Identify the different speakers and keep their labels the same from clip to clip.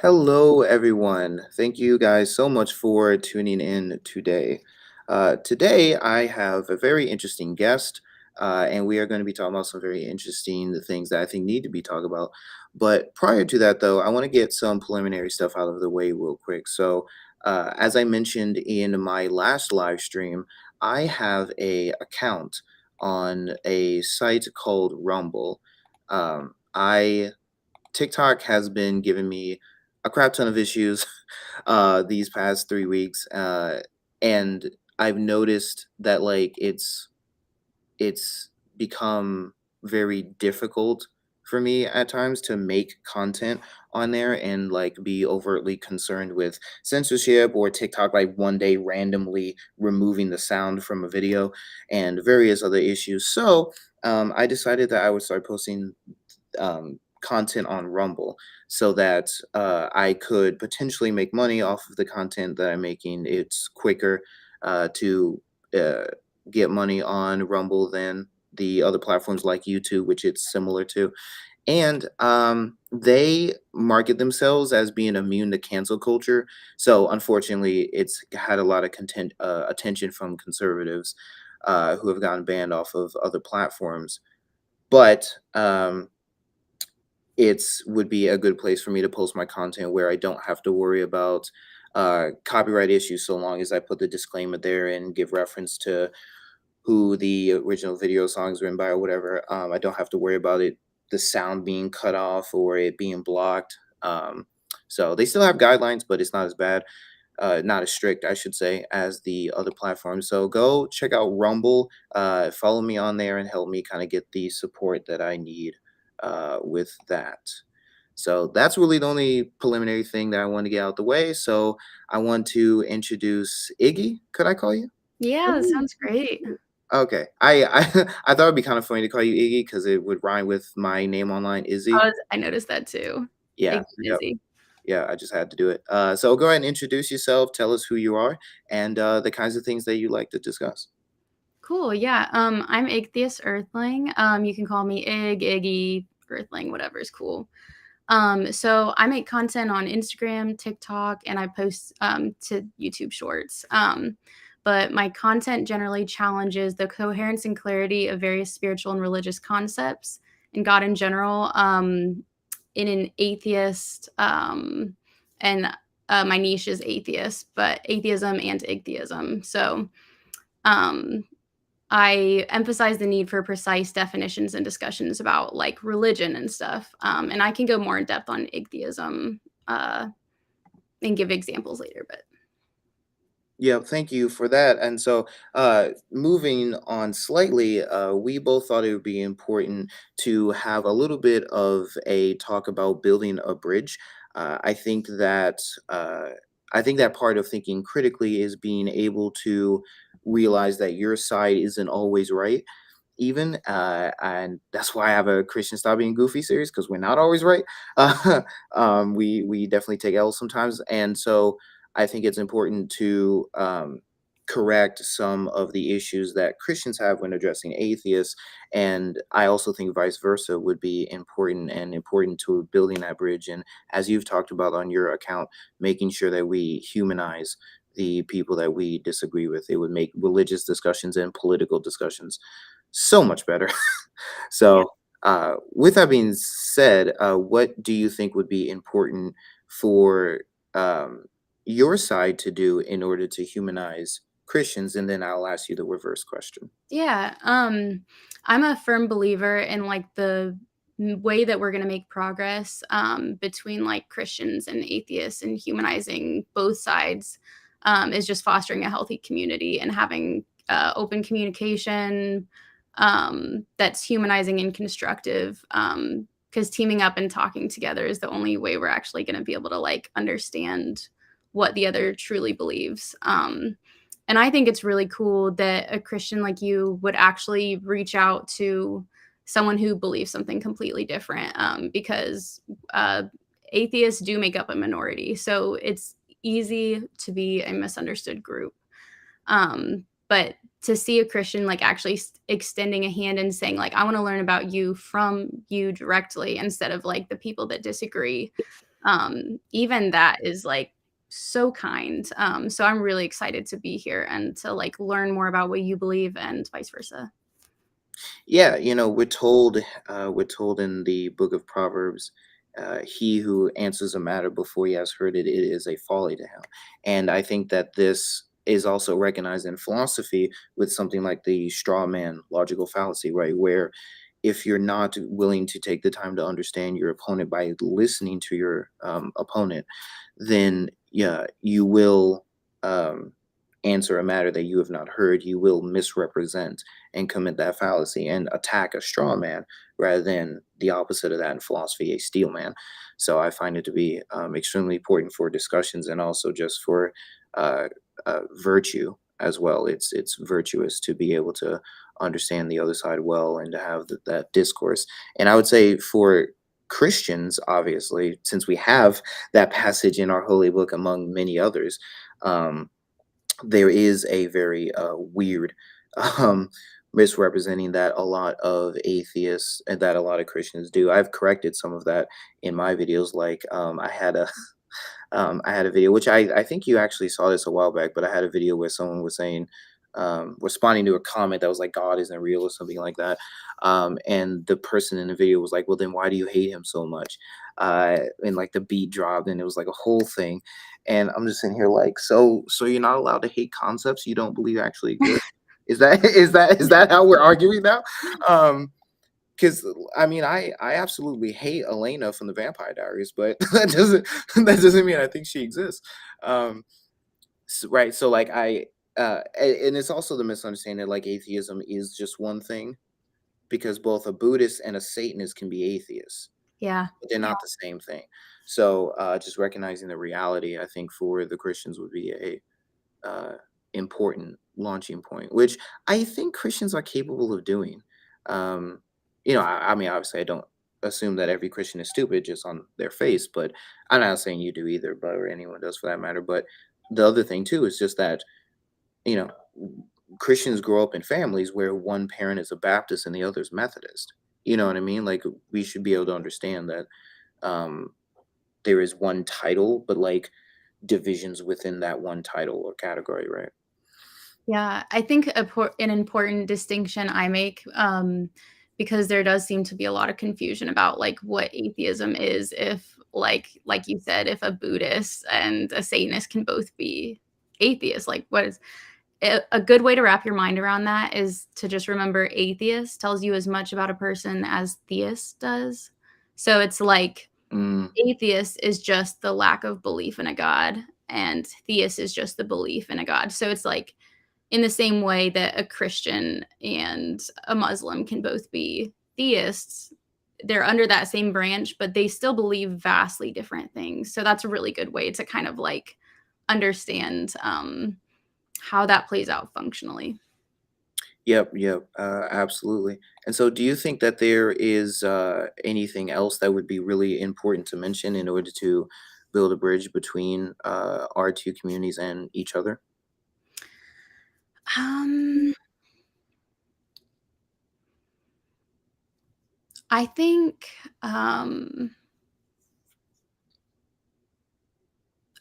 Speaker 1: Hello, everyone. Thank you guys so much for tuning in today. Today, I have a very interesting guest, and we are going to be talking about some very interesting things that I think need to be talked about. But prior to that, though, I want to get some preliminary stuff out of the way real quick. So, as I mentioned in my last live stream, I have a account on a site called Rumble. I TikTok has been giving me a crap ton of issues these past 3 weeks, and I've noticed that it's become very difficult for me at times to make content on there and be overtly concerned with censorship or TikTok like one day randomly removing the sound from a video and various other issues. So I decided that I would start posting content on Rumble so that I could potentially make money off of the content that I'm making. It's quicker to uh, get money on Rumble than the other platforms like YouTube, which it's similar to. And they market themselves as being immune to cancel culture. So unfortunately, it's had a lot of attention from conservatives who have gotten banned off of other platforms. But it's would be a good place for me to post my content where I don't have to worry about copyright issues so long as I put the disclaimer there and give reference to who the original video song is written by or whatever. I don't have to worry about the sound being cut off or it being blocked. So they still have guidelines, but it's not as bad, not as strict, I should say, as the other platforms. So go check out Rumble, follow me on there, and help me kind of get the support that I need with that. So that's really the only preliminary thing that I want to get out the way. So I want to introduce Iggy. Could I call you?
Speaker 2: Yeah, that sounds great.
Speaker 1: Okay. I I thought it'd be kind of funny to call you Iggy because it would rhyme with my name online, Izzy.
Speaker 2: I noticed that too.
Speaker 1: Yeah.
Speaker 2: Iggy
Speaker 1: Yep.
Speaker 2: busy.
Speaker 1: Yeah. I just had to do it. So go ahead and introduce yourself. Tell us who you are and the kinds of things that you like to discuss.
Speaker 2: Cool, yeah, I'm Igtheist Earthling. You can call me Iggy, Earthling, whatever is cool. So I make content on Instagram, TikTok, and I post to YouTube Shorts. But my content generally challenges the coherence and clarity of various spiritual and religious concepts and God in general. In an atheist, and my niche is atheist, but atheism and Igtheism. So um, I emphasize the need for precise definitions and discussions about like religion and stuff. And I can go more in depth on Igtheism uh, and give examples later. But
Speaker 1: Yeah, thank you for that. And so, moving on slightly, we both thought it would be important to have a little bit of a talk about building a bridge. I think that part of thinking critically is being able to realize that your side isn't always right. Even and that's why I have a Christian Stop Being Goofy series because we're not always right. We definitely take L's sometimes, and so I think it's important to correct some of the issues that Christians have when addressing atheists. And I also think vice versa would be important and important to building that bridge. And as you've talked about on your account, making sure that we humanize the people that we disagree with. It would make religious discussions and political discussions so much better.
Speaker 2: yeah.
Speaker 1: So, with that being said, what do you think would be important for um, your side to do in order to humanize Christians? And then I'll ask you the reverse question.
Speaker 2: Yeah. I'm a firm believer in like the way that we're going to make progress between like Christians and atheists and humanizing both sides is just fostering a healthy community and having open communication that's humanizing and constructive. Because teaming up and talking together is the only way we're actually going to be able to like understand what the other truly believes. And I think it's really cool that a Christian like you would actually reach out to someone who believes something completely different, because atheists do make up a minority. So it's easy to be a misunderstood group. But to see a Christian like actually extending a hand and saying like, I want to learn about you from you directly instead of like the people that disagree, Even that is like so kind. So I'm really excited to be here and to like learn more about what you believe and vice versa.
Speaker 1: Yeah, we're told in the book of Proverbs, he who answers a matter before he has heard it, it is a folly to him. And I think that this is also recognized in philosophy with something like the straw man logical fallacy, right? Where if you're not willing to take the time to understand your opponent by listening to your opponent, then yeah, you will um, answer a matter that you have not heard. You will misrepresent and commit that fallacy and attack a straw man rather than the opposite of that in philosophy, a steel man. So I find it to be extremely important for discussions and also just for uh, virtue as well. It's virtuous to be able to understand the other side well and to have that discourse. And I would say for Christians, obviously, since we have that passage in our holy book among many others, um, there is a very weird um, misrepresenting that a lot of atheists and that a lot of Christians do. I've corrected some of that in my videos. Like I had a video, which I think you actually saw this a while back, but I had a video where someone was saying, responding to a comment that was like, God isn't real or something like that. And the person in the video was like, well, then why do you hate him so much? And like the beat dropped and it was like a whole thing. And I'm just sitting here like, so you're not allowed to hate concepts you don't believe actually exist? Is that how we're arguing now? Um, because I mean, I absolutely hate Elena from the Vampire Diaries, but that doesn't mean I think she exists. Um, right. So like and it's also the misunderstanding that like atheism is just one thing because both a Buddhist and a Satanist can be atheists,
Speaker 2: Yeah.
Speaker 1: but they're not the same thing. So just recognizing the reality, I think for the Christians would be important launching point, which I think Christians are capable of doing. Um, I mean, obviously, I don't assume that every Christian is stupid just on their face, but I'm not saying you do either, but or anyone does for that matter. But the other thing too is just that you know Christians grow up in families where one parent is a Baptist and the other is Methodist. You know what I mean? Like we should be able to understand that um, there is one title, but like divisions within that one title or category, right?
Speaker 2: Yeah, I think an important distinction I make, because there does seem to be a lot of confusion about like what atheism is. If like you said, if a Buddhist and a Satanist can both be atheists, like what is a good way to wrap your mind around that is to just remember atheist tells you as much about a person as theist does. So it's like
Speaker 1: Mm,
Speaker 2: atheist is just the lack of belief in a god, and theist is just the belief in a god. So it's like in the same way that a Christian and a Muslim can both be theists, they're under that same branch, but they still believe vastly different things. So that's a really good way to kind of like understand how that plays out functionally.
Speaker 1: yep, absolutely. And so, do you think that there is anything else that would be really important to mention in order to build a bridge between our two communities and each other?
Speaker 2: Um, I think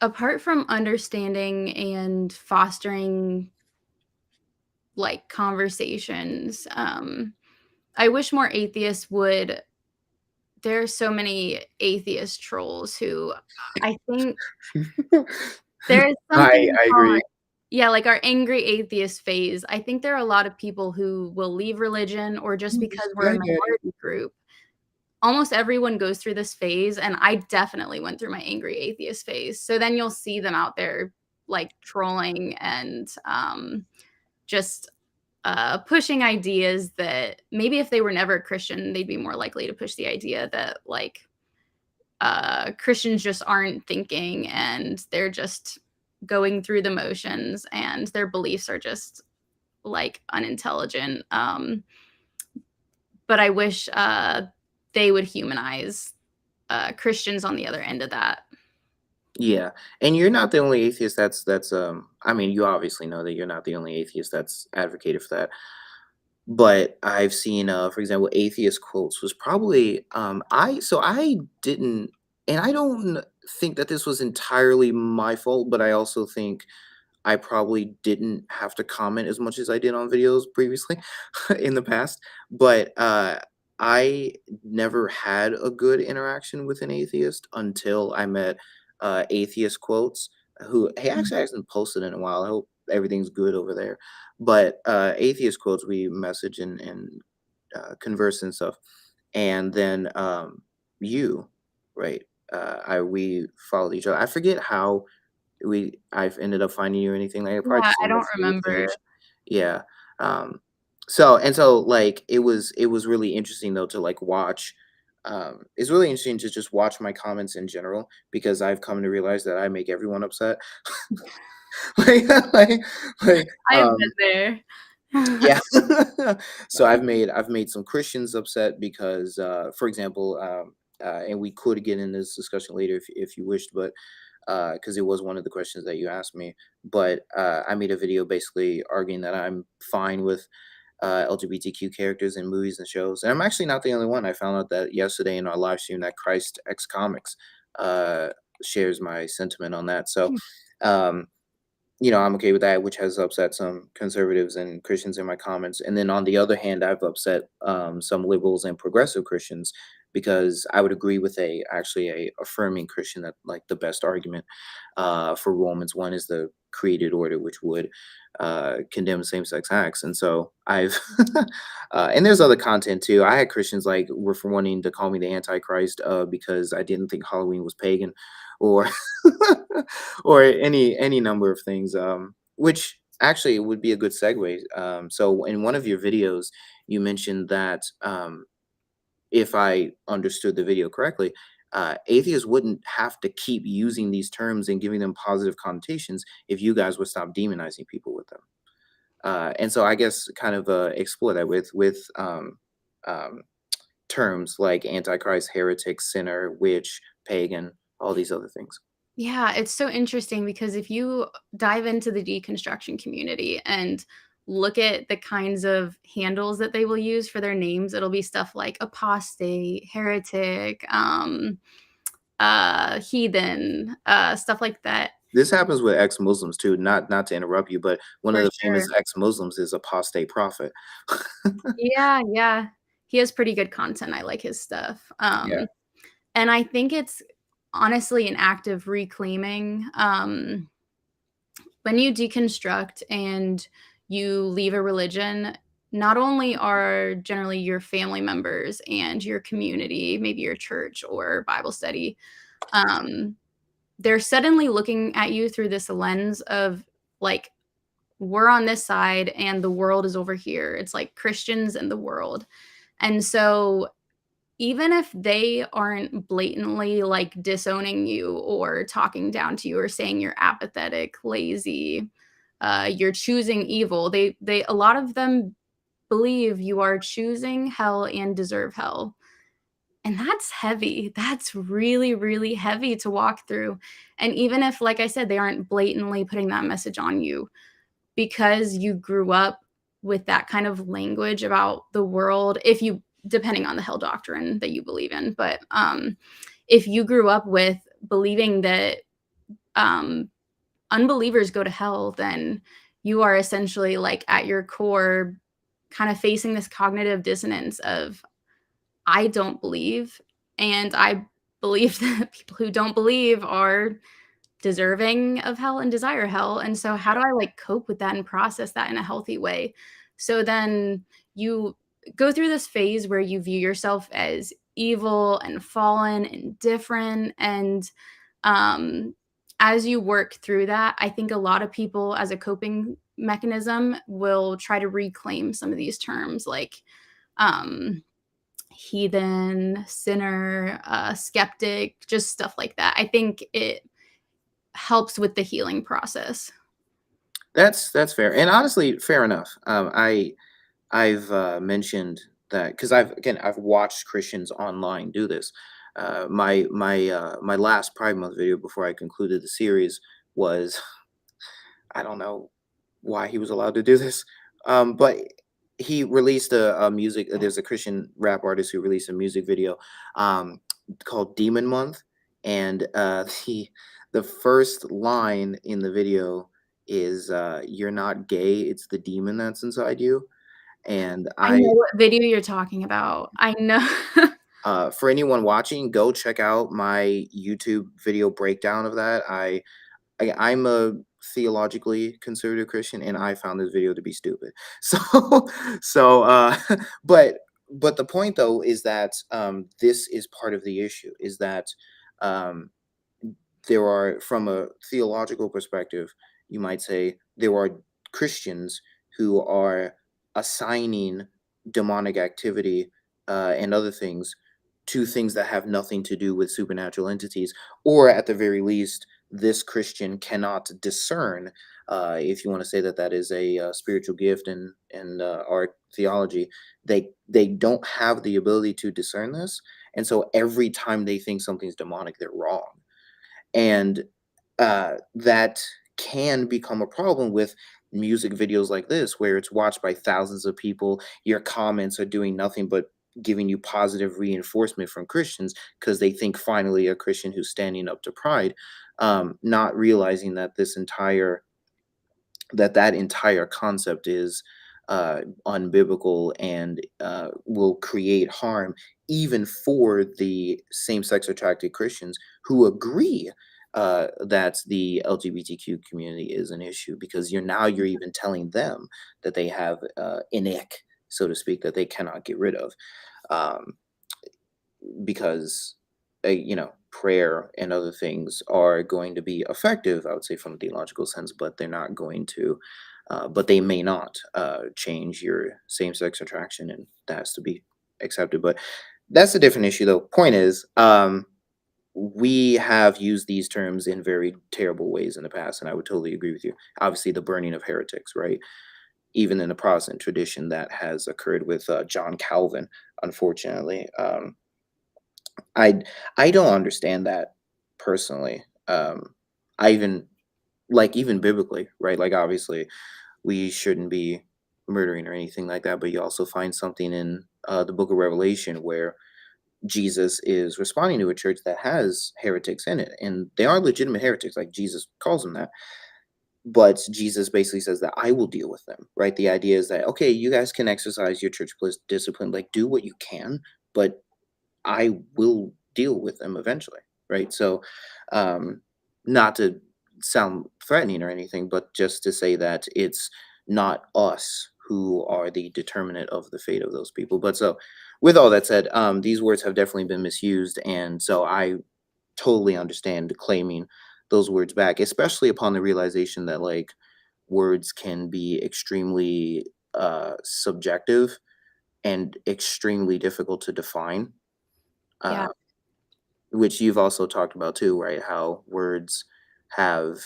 Speaker 2: apart from understanding and fostering like conversations, I wish more atheists would. There are so many atheist trolls who I think there's something
Speaker 1: I
Speaker 2: called
Speaker 1: agree.
Speaker 2: yeah, like our angry atheist phase. I think there are a lot of people who will leave religion or just
Speaker 1: Oh,
Speaker 2: because
Speaker 1: Mr.
Speaker 2: we're a
Speaker 1: Guy Daddy.
Speaker 2: minority group. Almost everyone goes through this phase, and I definitely went through my angry atheist phase. So then you'll see them out there like trolling and just pushing ideas that maybe if they were never a Christian, they'd be more likely to push the idea that like Christians just aren't thinking and they're just going through the motions and their beliefs are just like unintelligent. But I wish they would humanize Christians on the other end of that.
Speaker 1: Yeah, and you're not the only atheist that's. I mean, you obviously know that you're not the only atheist that's advocated for that. But I've seen, for example, atheist quotes was probably I didn't, and I don't. think that this was entirely my fault, but I also think I probably didn't have to comment as much as I did on videos previously in the past. But I never had a good interaction with an atheist until I met Atheist Quotes, who he actually hasn't posted in a while. I hope everything's good over there. But Atheist Quotes, we message and converse and stuff. And then you, right? I we followed each other. I forget how I've ended up finding you or anything like that, probably
Speaker 2: Yeah,
Speaker 1: just
Speaker 2: I
Speaker 1: on your
Speaker 2: don't
Speaker 1: For You
Speaker 2: remember.
Speaker 1: page. Yeah, um, so, like, it was really interesting, though, to, like, watch, it's really interesting to just watch my comments in general because I've come to realize that I make everyone upset. Like like like,
Speaker 2: I've been
Speaker 1: um
Speaker 2: there.
Speaker 1: yeah. So I've made some Christians upset because, for example, and we could get into this discussion later if you wished, but because it was one of the questions that you asked me. But I made a video basically arguing that I'm fine with LGBTQ characters in movies and shows, and I'm actually not the only one. I found out that yesterday in our live stream that Christ X Comics uh, shares my sentiment on that. So. Um, I'm okay with that, which has upset some conservatives and Christians in my comments. And then on the other hand, I've upset some liberals and progressive Christians because I would agree with a affirming Christian that like the best argument for Romans 1 is the created order, which would condemn same-sex acts. And so I've and there's other content too. I had Christians like were for wanting to call me the Antichrist because I didn't think Halloween was pagan, or or any number of things, which actually would be a good segue. So in one of your videos, you mentioned that if I understood the video correctly, atheists wouldn't have to keep using these terms and giving them positive connotations if you guys would stop demonizing people with them. And so I guess kind of explore that with um, terms like antichrist, heretic, sinner, witch, pagan, all these other things.
Speaker 2: Yeah, it's so interesting because if you dive into the deconstruction community and look at the kinds of handles that they will use for their names, it'll be stuff like apostate, heretic, heathen, stuff like that.
Speaker 1: This happens with ex-Muslims too, not to interrupt you, but one of
Speaker 2: For
Speaker 1: the
Speaker 2: sure.
Speaker 1: famous ex-Muslims is Apostate Prophet.
Speaker 2: Yeah, yeah. He has pretty good content. I like his stuff.
Speaker 1: Yeah.
Speaker 2: And I think it's honestly an act of reclaiming. When you deconstruct and you leave a religion, not only are generally your family members and your community, maybe your church or Bible study, um, they're suddenly looking at you through this lens of like, we're on this side and the world is over here. It's like Christians and the world. And so even if they aren't blatantly like disowning you or talking down to you or saying you're apathetic, lazy, you're choosing evil, they a lot of them believe you are choosing hell and deserve hell. And that's heavy. That's really, really heavy to walk through. And even if, like I said, they aren't blatantly putting that message on you, because you grew up with that kind of language about the world, if you depending on the hell doctrine that you believe in, but, if you grew up with believing that, um, unbelievers go to hell, then you are essentially, like, at your core, kinda facing this cognitive dissonance of, "I don't believe, and I believe that people who don't believe are deserving of hell and desire hell, and so how do I, like, cope with that and process that in a healthy way?" So then you go through this phase where you view yourself as evil and fallen and different, and, um, as you work through that, I think a lot of people as a coping mechanism will try to reclaim some of these terms like, um, heathen, sinner, skeptic, just stuff like that. I think it helps with the healing process.
Speaker 1: That's fair, and honestly, fair enough. I've mentioned that because I've watched Christians online do this. My last Pride Month video before I concluded the series was I don't know why he was allowed to do this, but he released a music. There's a Christian rap artist who released a music video called Demon Month, and the first line in the video is "You're not gay, it's the demon that's inside you." And
Speaker 2: I know what video you're talking about. I know.
Speaker 1: for anyone watching, go check out my YouTube video breakdown of that. I'm a theologically conservative Christian, and I found this video to be stupid. So, but the point though is that this is part of the issue. Is that um, there are, from a theological perspective, you might say there are Christians who are assigning demonic activity and other things to things that have nothing to do with supernatural entities, or at the very least, this Christian cannot discern. If you want to say that that is a spiritual gift and our theology, they don't have the ability to discern this, and so every time they think something's demonic, they're wrong. And that can become a problem with music videos like this, where it's watched by thousands of people. Your comments are doing nothing but giving you positive reinforcement from Christians because they think finally a Christian who's standing up to pride, not realizing that that entire concept is unbiblical and will create harm even for the same-sex attracted Christians who agree that the LGBTQ community is an issue, because you're even telling them that they have an ick, so to speak, that they cannot get rid of. Um, because prayer and other things are going to be effective, I would say, from a theological sense, but they're not going to but they may not change your same-sex attraction, and that has to be accepted. But that's a different issue though. Point is, we have used these terms in very terrible ways in the past, and I would totally agree with you. Obviously, the burning of heretics, right? Even in the Protestant tradition, that has occurred with John Calvin, unfortunately. I I don't understand that personally. I even, like, even biblically, right? Like, obviously, we shouldn't be murdering or anything like that, but you also find something in the Book of Revelation where Jesus is responding to a church that has heretics in it, and they are legitimate heretics, like Jesus calls them that. But Jesus basically says that I will deal with them, right? The idea is that, okay, you guys can exercise your church discipline, like do what you can, but I will deal with them eventually, right? So, um, not to sound threatening or anything, but just to say that it's not us who are the determinant of the fate of those people. But so, with all that said, these words have definitely been misused, and so I totally understand claiming those words back, especially upon the realization that, like, words can be extremely subjective and extremely difficult to define.
Speaker 2: Yeah.
Speaker 1: uh, which you've also talked about too, right? How words have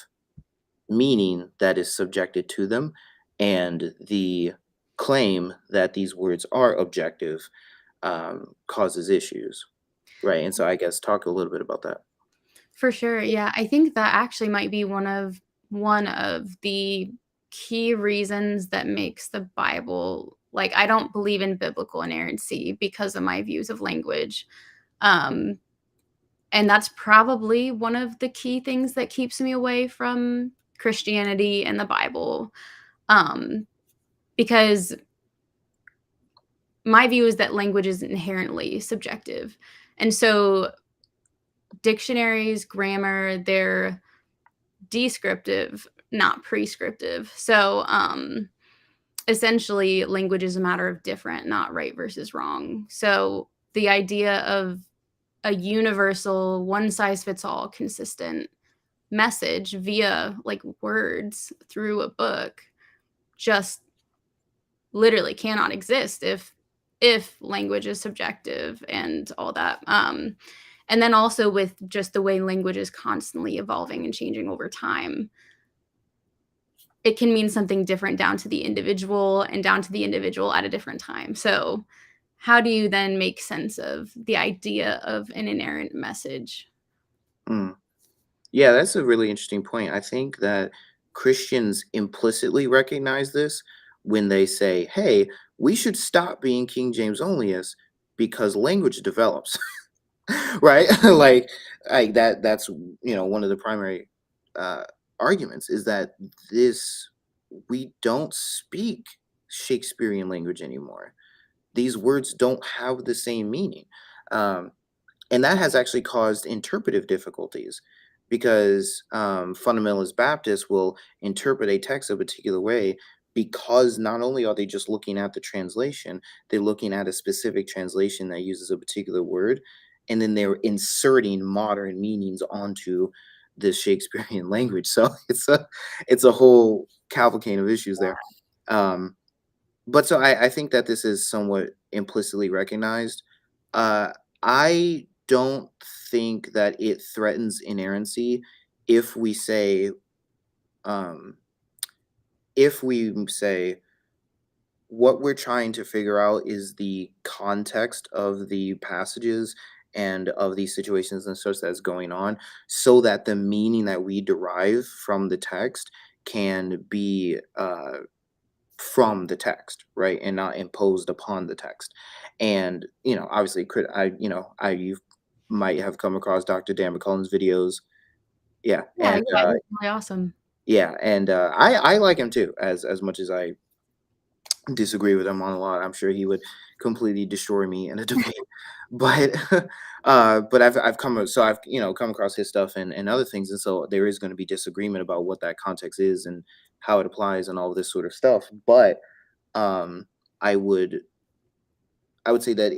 Speaker 1: meaning that is subjected to them, and the claim that these words are objective causes issues, right? And so I guess talk a little bit about that.
Speaker 2: For sure, yeah. I think that actually might be one of the key reasons that makes the Bible, like, I don't believe in biblical inerrancy because of my views of language. Um, and that's probably one of the key things that keeps me away from Christianity and the Bible. Um, because my view is that language is inherently subjective. And so dictionaries, grammar, they're descriptive, not prescriptive. So, essentially, language is a matter of different, not right versus wrong. So, the idea of a universal, one size fits all, consistent message via like words through a book just literally cannot exist if language is subjective and all that. And then also with just the way language is constantly evolving and changing over time, it can mean something different down to the individual and down to the individual at a different time. So, how do you then make sense of the idea of an inerrant message?
Speaker 1: Mm. Yeah, that's a really interesting point. I think that Christians implicitly recognize this when they say, hey, we should stop being King James onlyists because language develops. right? Like that's one of the primary uh arguments is that this we don't speak Shakespearean language anymore. These words don't have the same meaning. Um, and that has actually caused interpretive difficulties because fundamentalist Baptists will interpret a text a particular way because not only are they just looking at the translation, they're looking at a specific translation that uses a particular word, and then they're inserting modern meanings onto the Shakespearean language. So it's a whole cavalcade of issues there. Um, but so I think that this is somewhat implicitly recognized. Uh, I don't think that it threatens inerrancy if we say, um, if we say what we're trying to figure out is the context of the passages and of these situations and such that's going on, so that the meaning that we derive from the text can be from the text, right, and not imposed upon the text. And obviously, could I, you might have come across Dr. Dan McCullen's videos, yeah,
Speaker 2: Yeah,
Speaker 1: and
Speaker 2: yeah, he's really awesome.
Speaker 1: yeah, and I like him too, as much as I disagree with him on a lot. I'm sure he would completely destroy me in a debate, but but I've come across his stuff and other things, and so there is going to be disagreement about what that context is and how it applies and all this sort of stuff, but um i would I would say that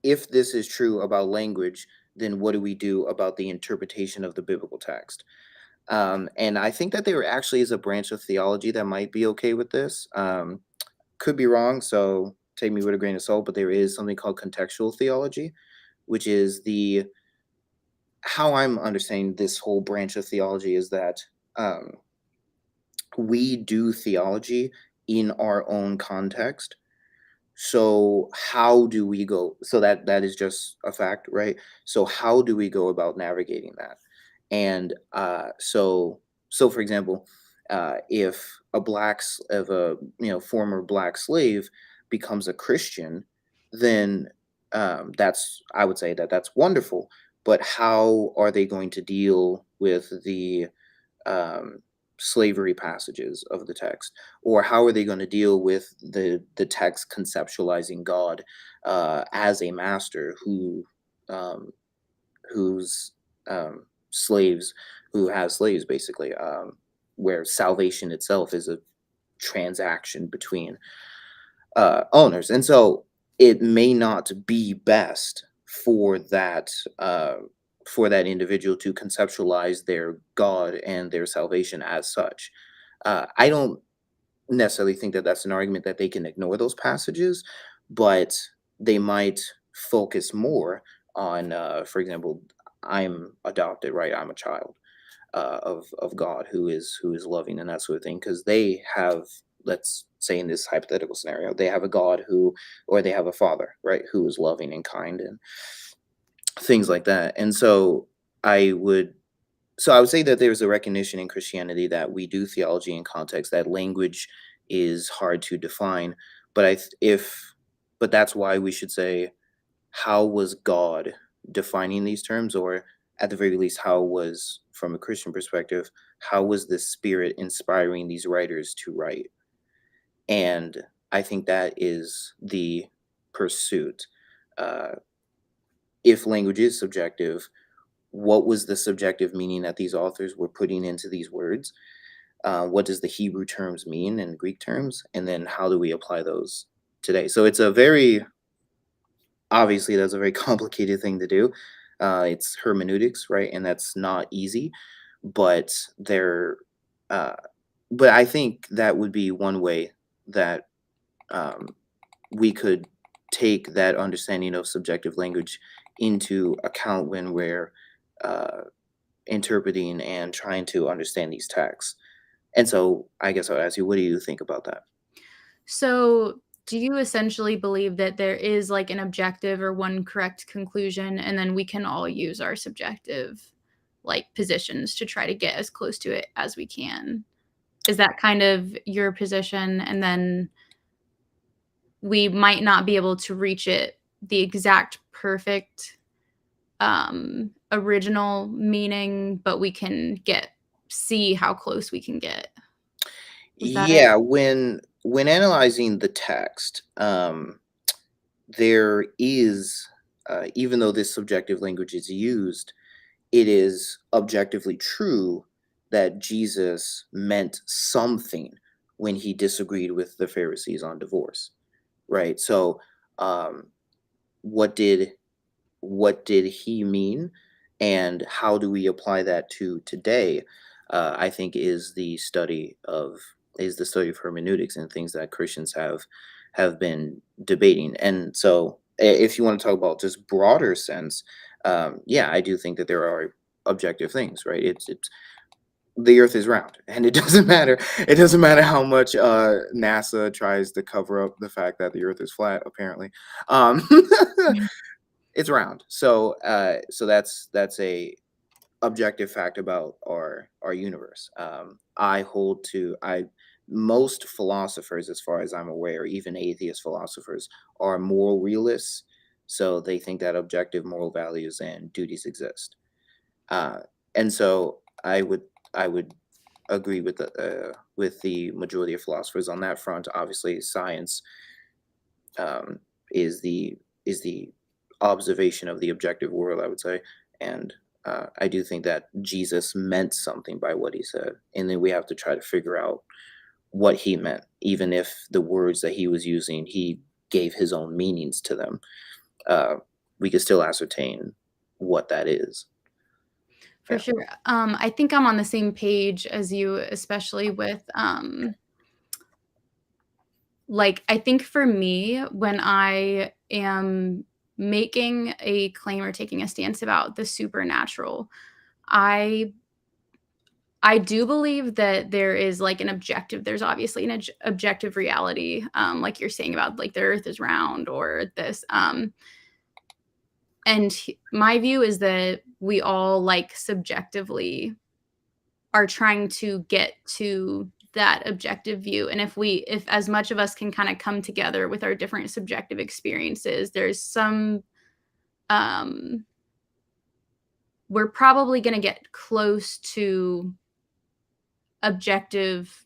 Speaker 1: if this is true about language, then what do we do about the interpretation of the biblical text? And I think that there actually is a branch of theology that might be okay with this. Could be wrong, so take me with a grain of salt, but there is something called contextual theology, which is the how I'm understanding this whole branch of theology is that um, we do theology in our own context. So how do we go? So that is just a fact, right? So how do we go about navigating that? And so for example, if a former black slave becomes a Christian, then that's I would say that that's wonderful. But how are they going to deal with the um, slavery passages of the text, or how are they going to deal with the text conceptualizing God as a master um, who's slaves who has slaves basically, where salvation itself is a transaction between owners, and so it may not be best uh, for that individual to conceptualize their God and their salvation as such. I don't necessarily think that that's an argument that they can ignore those passages, but they might focus more on, for example, I'm adopted, right? I'm a child of God who is loving and that sort of thing, because they have, let's say in this hypothetical scenario, they have a God who, or they have a father, right, who is loving and kind and things like that. And I would I would say that there's a recognition in Christianity that we do theology in context, that language is hard to define, but I th- if but that's why we should say, how was God defining these terms, or at the very least, how was, from a Christian perspective, how was the Spirit inspiring these writers to write? And I think that is the pursuit. Uh, if language is subjective, what was the subjective meaning that these authors were putting into these words? What does the Hebrew terms mean and Greek terms? And then how do we apply those today? So it's a very obviously that's a very complicated thing to do. It's hermeneutics, right? And that's not easy, but uh, but I think that would be one way that um, we could take that understanding of subjective language into account when we're uh, interpreting and trying to understand these texts. And so I guess I'll ask you, what do you think about that?
Speaker 2: So, do you essentially believe that there is like an objective or one correct conclusion, and then we can all use our subjective like positions to try to get as close to it as we can? Is that kind of your position? And then we might not be able to reach it the exact perfect original meaning, but we can see how close we can get. Is that it?
Speaker 1: Yeah, when analyzing the text, there is, even though this subjective language is used, it is objectively true that Jesus meant something when he disagreed with the Pharisees on divorce, right? So, um, what did what did he mean, and how do we apply that to today? I think is the study of hermeneutics and things that Christians have been debating. And so, if you want to talk about just broader sense, yeah, I do think that there are objective things, right? It's the Earth is round, and it doesn't matter. It doesn't matter how much NASA tries to cover up the fact that the Earth is flat. Apparently, um, it's round. So so that's a objective fact about our universe. I hold to I Most philosophers, as far as I'm aware, even atheist philosophers, are moral realists. So they think that objective moral values and duties exist. Uh, and so I would agree with the majority of philosophers on that front. Obviously, science um, is the observation of the objective world, I would say. And I do think that Jesus meant something by what he said, and then we have to try to figure out what he meant, even if the words that he was using, he gave his own meanings to them. Uh, we could still ascertain what that is.
Speaker 2: For
Speaker 1: Yeah.
Speaker 2: sure. I think I'm on the same page as you, especially with like, I think for me, when I am making a claim or taking a stance about the supernatural, I I do believe that there is like there's obviously an objective reality, like you're saying about like the earth is round or this. My view is that we all like subjectively are trying to get to that objective view. And if as much of us can kind of come together with our different subjective experiences, there's some, um, we're probably going to get close to objective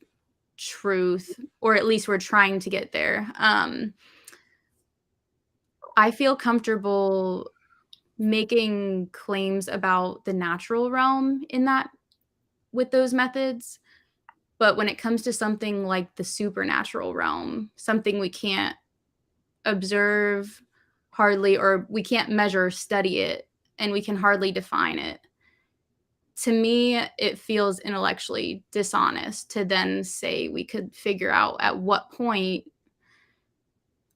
Speaker 2: truth, or at least we're trying to get there. I feel comfortable making claims about the natural realm in that with those methods. But when it comes to something like the supernatural realm, something we can't observe hardly, or we can't measure, study it, and we can hardly define it. To me, it feels intellectually dishonest to then say we could figure out at what point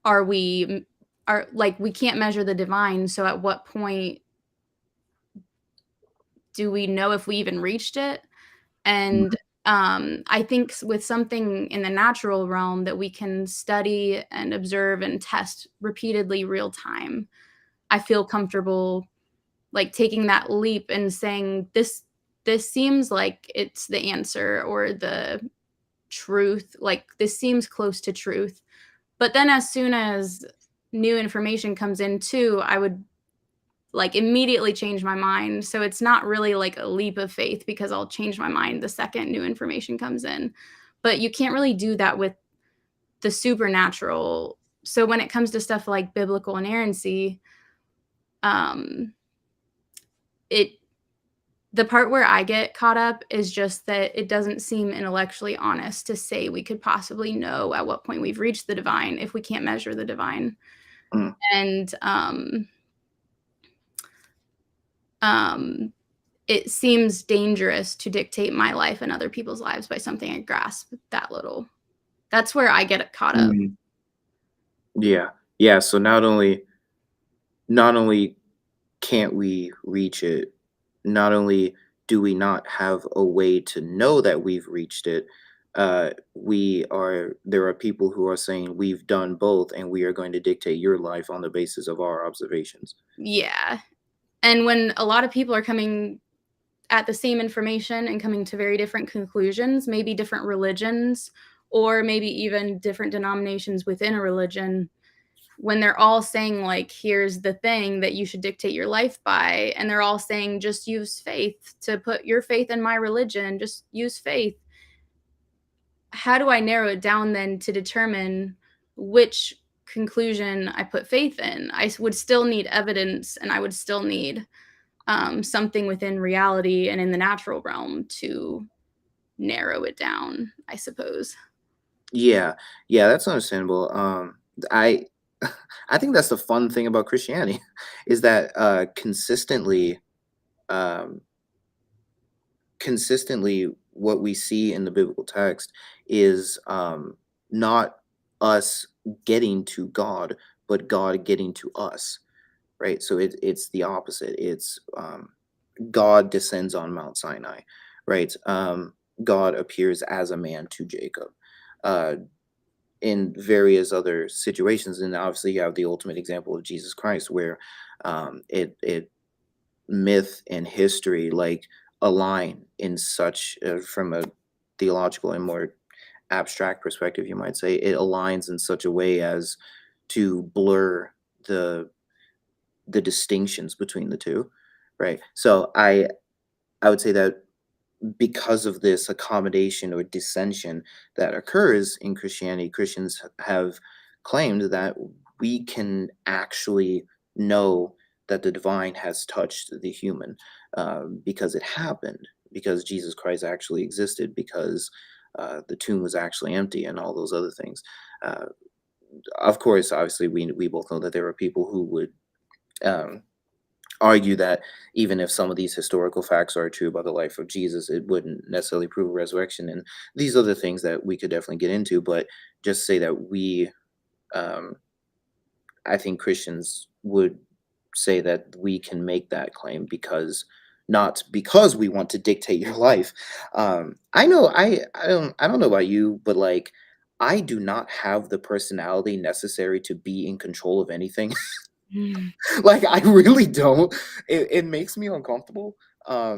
Speaker 2: are we are like we can't measure the divine, so at what point do we know if we even reached it? And I think with something in the natural realm that we can study and observe and test repeatedly real time, I feel comfortable like taking that leap and saying this seems like it's the answer or the truth, like this seems close to truth. But then as soon as new information comes in too, I would like immediately change my mind. So it's not really like a leap of faith because I'll change my mind the second new information comes in. But you can't really do that with the supernatural. So when it comes to stuff like biblical inerrancy, um, it the part where I get caught up is just that it doesn't seem intellectually honest to say we could possibly know at what point we've reached the divine if we can't measure the divine.
Speaker 1: Mm,
Speaker 2: And um, it seems dangerous to dictate my life and other people's lives by something I grasp that little. That's where I get caught up.
Speaker 1: mhm. Yeah. Yeah. So not only can't we reach it, not only do we not have a way to know that we've reached it, there are people who are saying we've done both and we are going to dictate your life on the basis of our observations.
Speaker 2: Yeah. And when a lot of people are coming at the same information and coming to very different conclusions, maybe different religions, or maybe even different denominations within a religion, when they're all saying, like, here's the thing that you should dictate your life by, and they're all saying, just use faith to put your faith in my religion, just use faith. How do I narrow it down then to determine which conclusion I put faith in? Would still need evidence, and I would still need something within reality and in the natural realm to narrow it down, I suppose.
Speaker 1: Yeah, yeah, that's understandable. I I think that's the fun thing about Christianity is that um, consistently what we see in the biblical text is not us getting to God, but God getting to us, right? So it's the opposite. It's God descends on Mount Sinai, right? God appears as a man to Jacob. Uh, in various other situations, and obviously you have the ultimate example of Jesus Christ, where it myth and history like align in such from a theological and more abstract perspective, you might say it aligns in such a way as to blur the the distinctions between the two, right? So I would say that because of this accommodation or dissension that occurs in Christianity, Christians have claimed that we can actually know that the divine has touched the human, because it happened, because Jesus Christ actually existed, because the tomb was actually empty, and all those other things. Uh, of course, obviously, we both know that there are people who would um, argue that even if some of these historical facts are true about the life of Jesus, it wouldn't necessarily prove a resurrection. And these are the things that we could definitely get into. But just say that um, I think Christians would say that we can make that claim because not because we want to dictate your life. I know I don't know about you, but like I do not have the personality necessary to be in control of anything.
Speaker 2: Mm.
Speaker 1: Like, I really don't. It makes me uncomfortable.
Speaker 2: I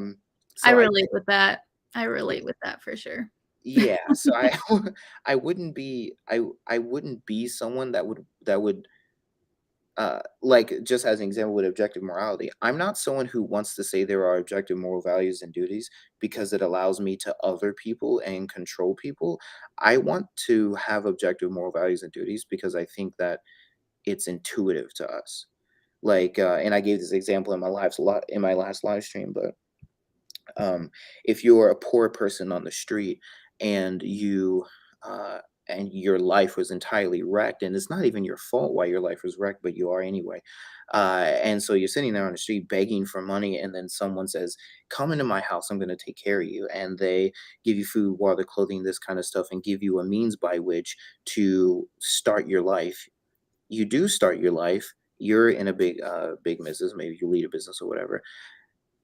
Speaker 1: So I
Speaker 2: relate with that. I
Speaker 1: yeah,
Speaker 2: relate with that for sure.
Speaker 1: yeah, so I I wouldn't be I wouldn't be someone that would, like, just as an example with objective morality, I'm not someone who wants to say there are objective moral values and duties because it allows me to other people and control people. I want to have objective moral values and duties because I think that it's intuitive to us. Like, and I gave this example in my last live stream, but if you're a poor person on the street and uh, your life was entirely wrecked, and it's not even your fault why your life was wrecked, but you are anyway. And so you're sitting there on the street begging for money, and then someone says, "Come into my house. I'm going to take care of you." And they give you food, water, clothing, this kind of stuff, and give you a means by which to start your life. You do start your life. You're in a big business. Maybe you lead a business or whatever,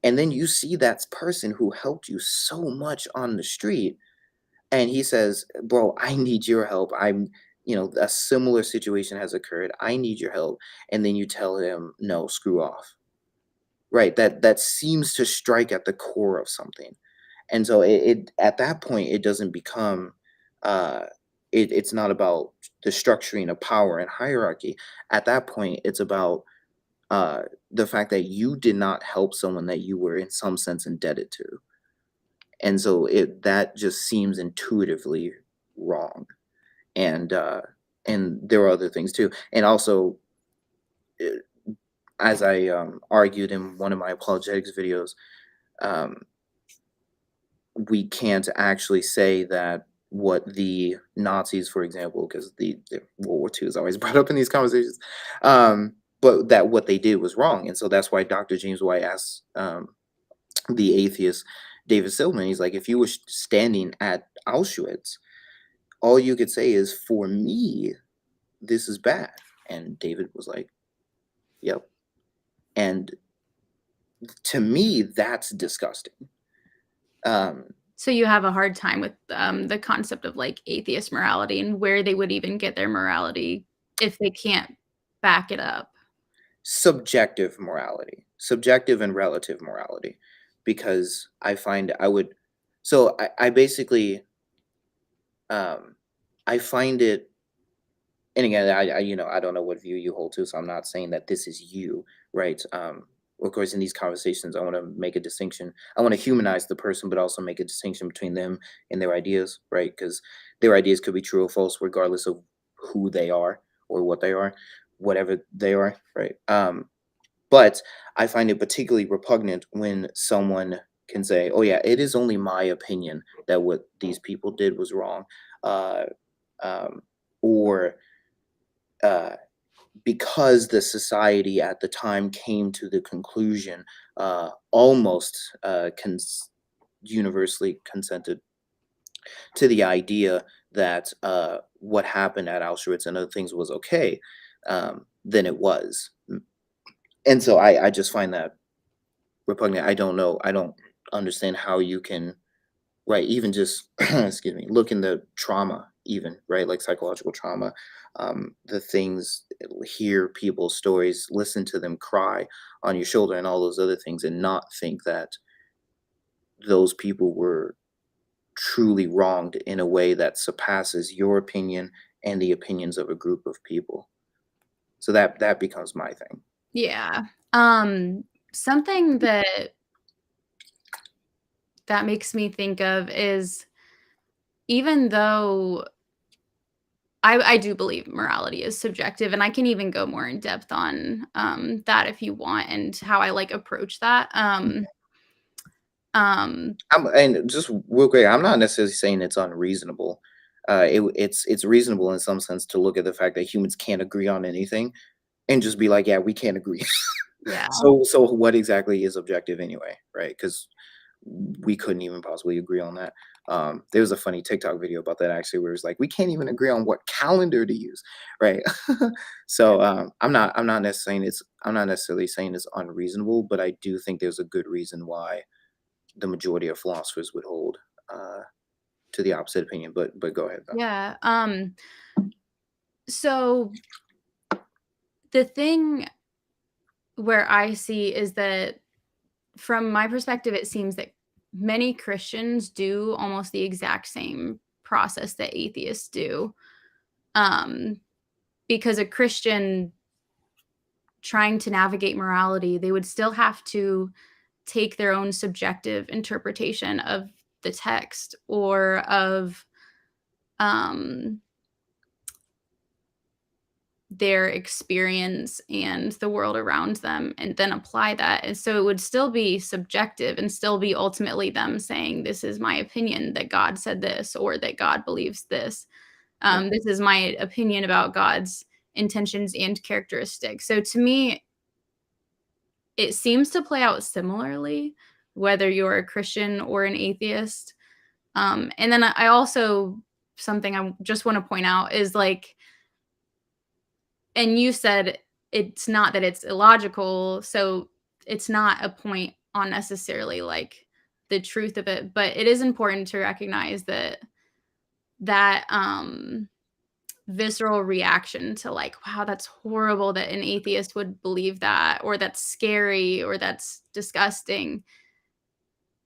Speaker 1: and then you see that person who helped you so much on the street, and he says, "Bro, I need your help. A similar situation has occurred. I need your help." And then you tell him, "No, screw off." Right? That seems to strike at the core of something. And so it at that point it doesn't become uh it's not about the structuring of power and hierarchy. At that point, it's about the fact that you did not help someone that you were in some sense indebted to. And so it that just seems intuitively wrong. And and there are other things too. And also, uh, as I argued in one of my apologetics videos, um, we can't actually say that what the Nazis, for example, because the World War II is always brought up in these conversations, but that what they did was wrong. And so that's why Dr. James White asked the atheist David Silverman, he's like, if you were standing at Auschwitz, all you could say is, for me, this is bad. And David was like, yep. And to me, that's disgusting. Um,
Speaker 2: So you have a hard time with the concept of like atheist morality and where they would even get their morality if they can't back it up.
Speaker 1: Subjective morality, subjective and relative morality, because I find I would, so I basically, I find it and again, I don't know what view you hold to, so I'm not saying that this is you, right? Of course, in these conversations, I want to make a distinction. I want to humanize the person, but also make a distinction between them and their ideas, right? Because their ideas could be true or false, regardless of who they are or what they are, whatever they are, right? But I find it particularly repugnant when someone can say, "Oh yeah, it is only my opinion that what these people did was wrong," uh, um, or uh, because the society at the time came to the conclusion, almost universally consented to the idea that what happened at Auschwitz and other things was okay, then it was. And so I just find that repugnant. I don't know. I don't understand how you can, right, even just excuse me, look into trauma, even, right, like psychological trauma, the things, hear people's stories, listen to them cry on your shoulder and all those other things, and not think that those people were truly wronged in a way that surpasses your opinion and the opinions of a group of people. So that becomes my thing.
Speaker 2: Yeah. Something that makes me think of is, even though I do believe morality is subjective, and I can even go more in depth on, that if you want, and how I, like, approach that. Um
Speaker 1: And just real quick, I'm not necessarily saying it's unreasonable. It's reasonable in some sense to look at the fact that humans can't agree on anything and just be like, yeah, we can't agree.
Speaker 2: Yeah.
Speaker 1: So what exactly is objective anyway, right? Because we couldn't even possibly agree on that. There was a funny TikTok video about that actually, where it's like we can't even agree on what calendar to use, right? So I'm not necessarily saying it's unreasonable, but I do think there's a good reason why the majority of philosophers would hold uh, to the opposite opinion. But go ahead though.
Speaker 2: Yeah, so the thing where I see is that, from my perspective, it seems that many Christians do almost the exact same process that atheists do. Um, because a Christian trying to navigate morality, they would still have to take their own subjective interpretation of the text, or of um, their experience and the world around them, and then apply that. And so it would still be subjective and still be ultimately them saying, "This is my opinion that God said this," or that God believes this.
Speaker 1: Yeah,
Speaker 2: This is my opinion about God's intentions and characteristics. So to me, it seems to play out similarly, whether you're a Christian or an atheist. And then I also, something I just want to point out is, like, and you said it's not that it's illogical, so it's not a point on necessarily, like, the truth of it, but it is important to recognize that that visceral reaction to, like, wow, that's horrible that an atheist would believe that, or that's scary, or that's disgusting.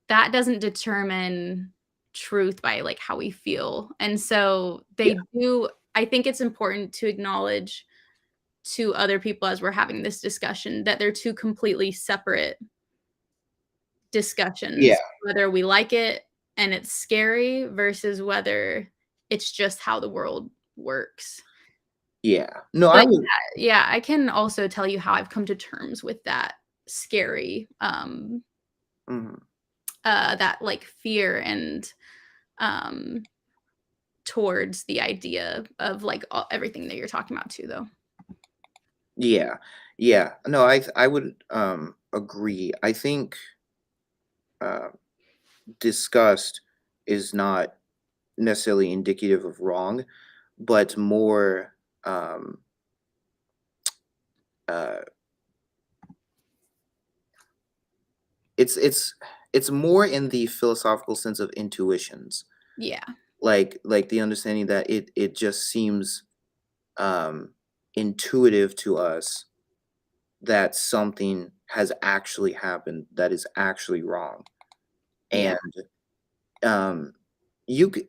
Speaker 2: That doesn't determine truth by, like, how we feel. And so
Speaker 1: yeah,
Speaker 2: they do, I think it's important to acknowledge to other people as we're having this discussion that they're two completely separate
Speaker 1: yeah,
Speaker 2: discussions, whether we like it and it's scary versus whether it's just how the world works.
Speaker 1: yeah. No, I
Speaker 2: But
Speaker 1: would.
Speaker 2: yeah, I can also tell you how I've come to terms with that scary,
Speaker 1: Mhm.
Speaker 2: that, like, fear and, um, towards the idea of, like, everything that you're talking about too, though.
Speaker 1: Yeah, yeah. No, I would agree. I think uh, disgust is not necessarily indicative of wrong, but more uh, it's it's it's more in the philosophical sense of intuitions,
Speaker 2: Yeah,
Speaker 1: like the understanding that it just seems um, intuitive to us that something has actually happened that is actually wrong,
Speaker 2: yeah,
Speaker 1: and um, you c-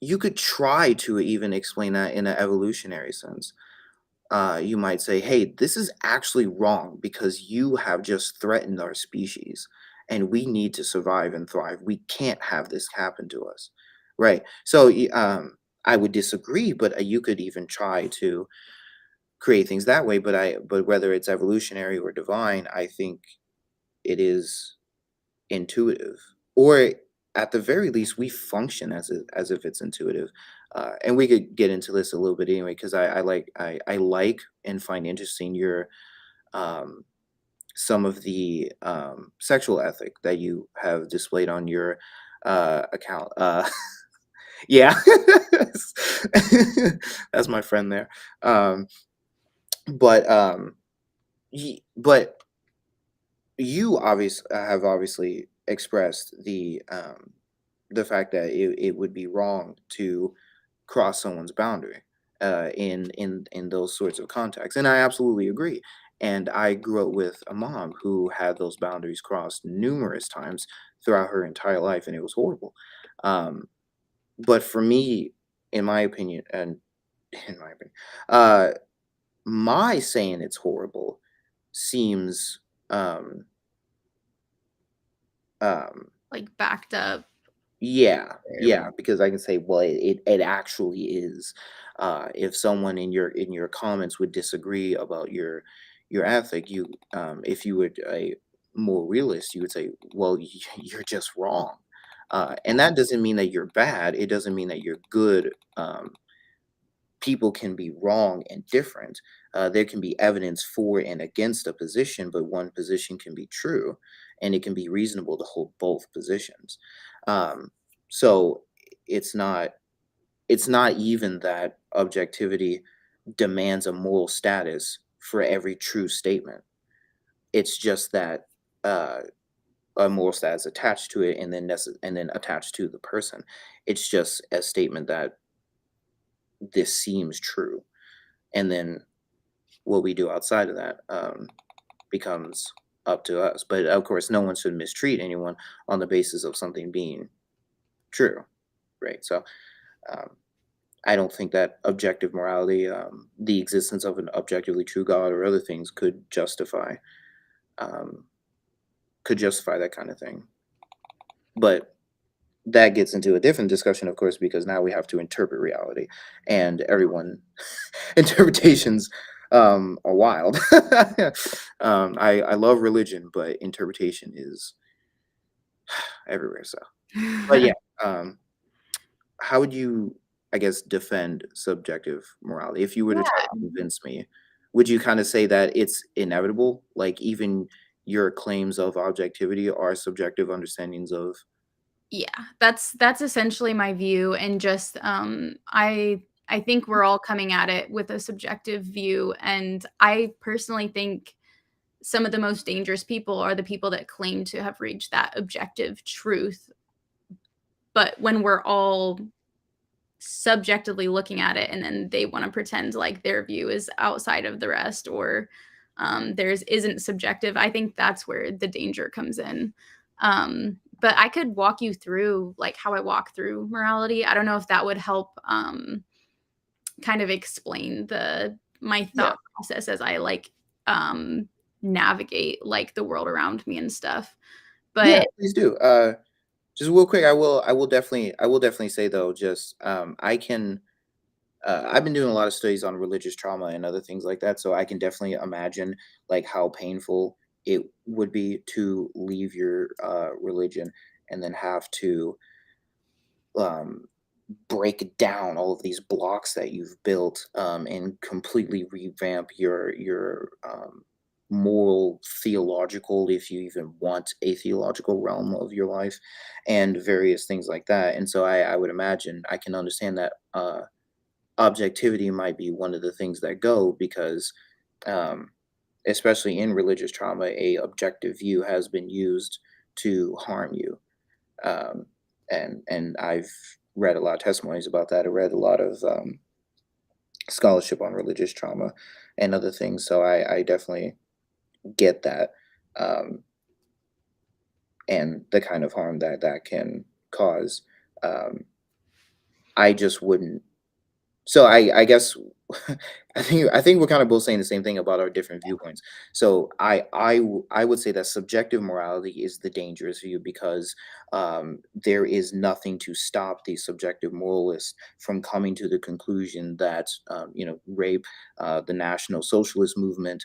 Speaker 1: you could try to even explain that in an evolutionary sense. You might say, hey, this is actually wrong because you have just threatened our species and we need to survive and thrive. We can't have this happen to us. Right. So I would disagree, but you could even try to create things that way. But whether it's evolutionary or divine, I think it is intuitive, or at the very least, we function as if it's intuitive. And we could get into this a little bit anyway, because I like and find interesting your um, some of the sexual ethic that you have displayed on your account. Yeah, that's my friend there. Um, but but you have obviously expressed the fact that it would be wrong to cross someone's boundary in those sorts of contexts, and I absolutely agree. And I grew up with a mom who had those boundaries crossed numerous times throughout her entire life, and it was horrible. um, but for me, in my opinion, and in my opinion, uh, my saying it's horrible seems um, um,
Speaker 2: Like backed up.
Speaker 1: yeah,
Speaker 2: Or
Speaker 1: yeah, because I can say, well, it actually is. If someone in your comments would disagree about your ethic, if you would a more realist, you would say, well, you're just wrong. And that doesn't mean that you're bad. It doesn't mean that you're good. People can be wrong and different. There can be evidence for and against a position, but one position can be true, and it can be reasonable to hold both positions. Um, so it's not it's not even that objectivity demands a moral status for every true statement. It's just that uh, a moral status attached to it, and and then attached to the person. It's just a statement that this seems true, and then what we do outside of that becomes up to us. But of course, no one should mistreat anyone on the basis of something being true, right? So um, I don't think that objective morality, the existence of an objectively true God or other things, um, could justify that kind of thing. But that gets into a different discussion, of course, because now we have to interpret reality, and everyone interpretations are wild. I love religion, but interpretation is everywhere. So, but yeah, um, how would you, I guess, defend subjective morality if you were to try to convince me? Would you kind of say that it's inevitable, like even your claims of objectivity are subjective understandings of?
Speaker 2: Yeah, that's essentially my view, and just, I think we're all coming at it with a subjective view, and I personally think some of the most dangerous people are the people that claim to have reached that objective truth, but when we're all subjectively looking at it and then they wanna pretend like their view is outside of the rest, or, theirs isn't subjective, I think that's where the danger comes in. But I could walk you through, like, how I walk through morality. I don't know if that would help, kind of explain my
Speaker 1: Yeah,
Speaker 2: thought process as I, like, um, navigate, like, the world around me and stuff.
Speaker 1: yeah,
Speaker 2: But
Speaker 1: please do. Just real quick, I will definitely say though, just I can I've been doing a lot of studies on religious trauma and other things like that, so I can definitely imagine like how painful it would be to leave your religion and then have to um, break down all of these blocks that you've built and completely revamp your moral theological, if you even want a theological realm of your life, and various things like that. And so I would imagine I can understand that objectivity might be one of the things that go because um, especially in religious trauma, a objective view has been used to harm you. um, and I've read a lot of testimonies about that. I read a lot of scholarship on religious trauma and other things, so I definitely get that, um, and the kind of harm that that can cause. Um, I just wouldn't. So I guess I think we're kind of both saying the same thing about our different viewpoints. So I would say that subjective morality is the dangerous view because there is nothing to stop the subjective moralists from coming to the conclusion that rape, the National Socialist movement,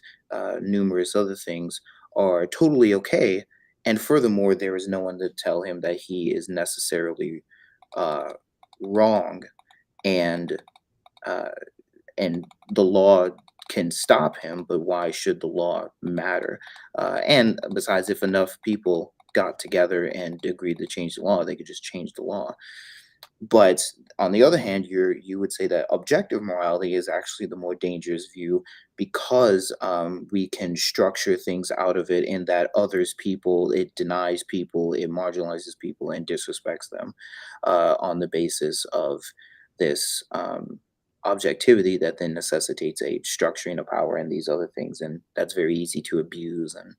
Speaker 1: numerous other things are totally okay, and furthermore, there is no one to tell him that he is necessarily uh, wrong, and uh, and the law can stop him, but why should the law matter? And besides, if enough people got together and agreed to change the law, they could just change the law. But on the other hand, you would say that objective morality is actually the more dangerous view because we can structure things out of it in that others people, it denies people, it marginalizes people, and disrespects them on the basis of this objectivity that then necessitates a structuring of power and these other things, and that's very easy to abuse and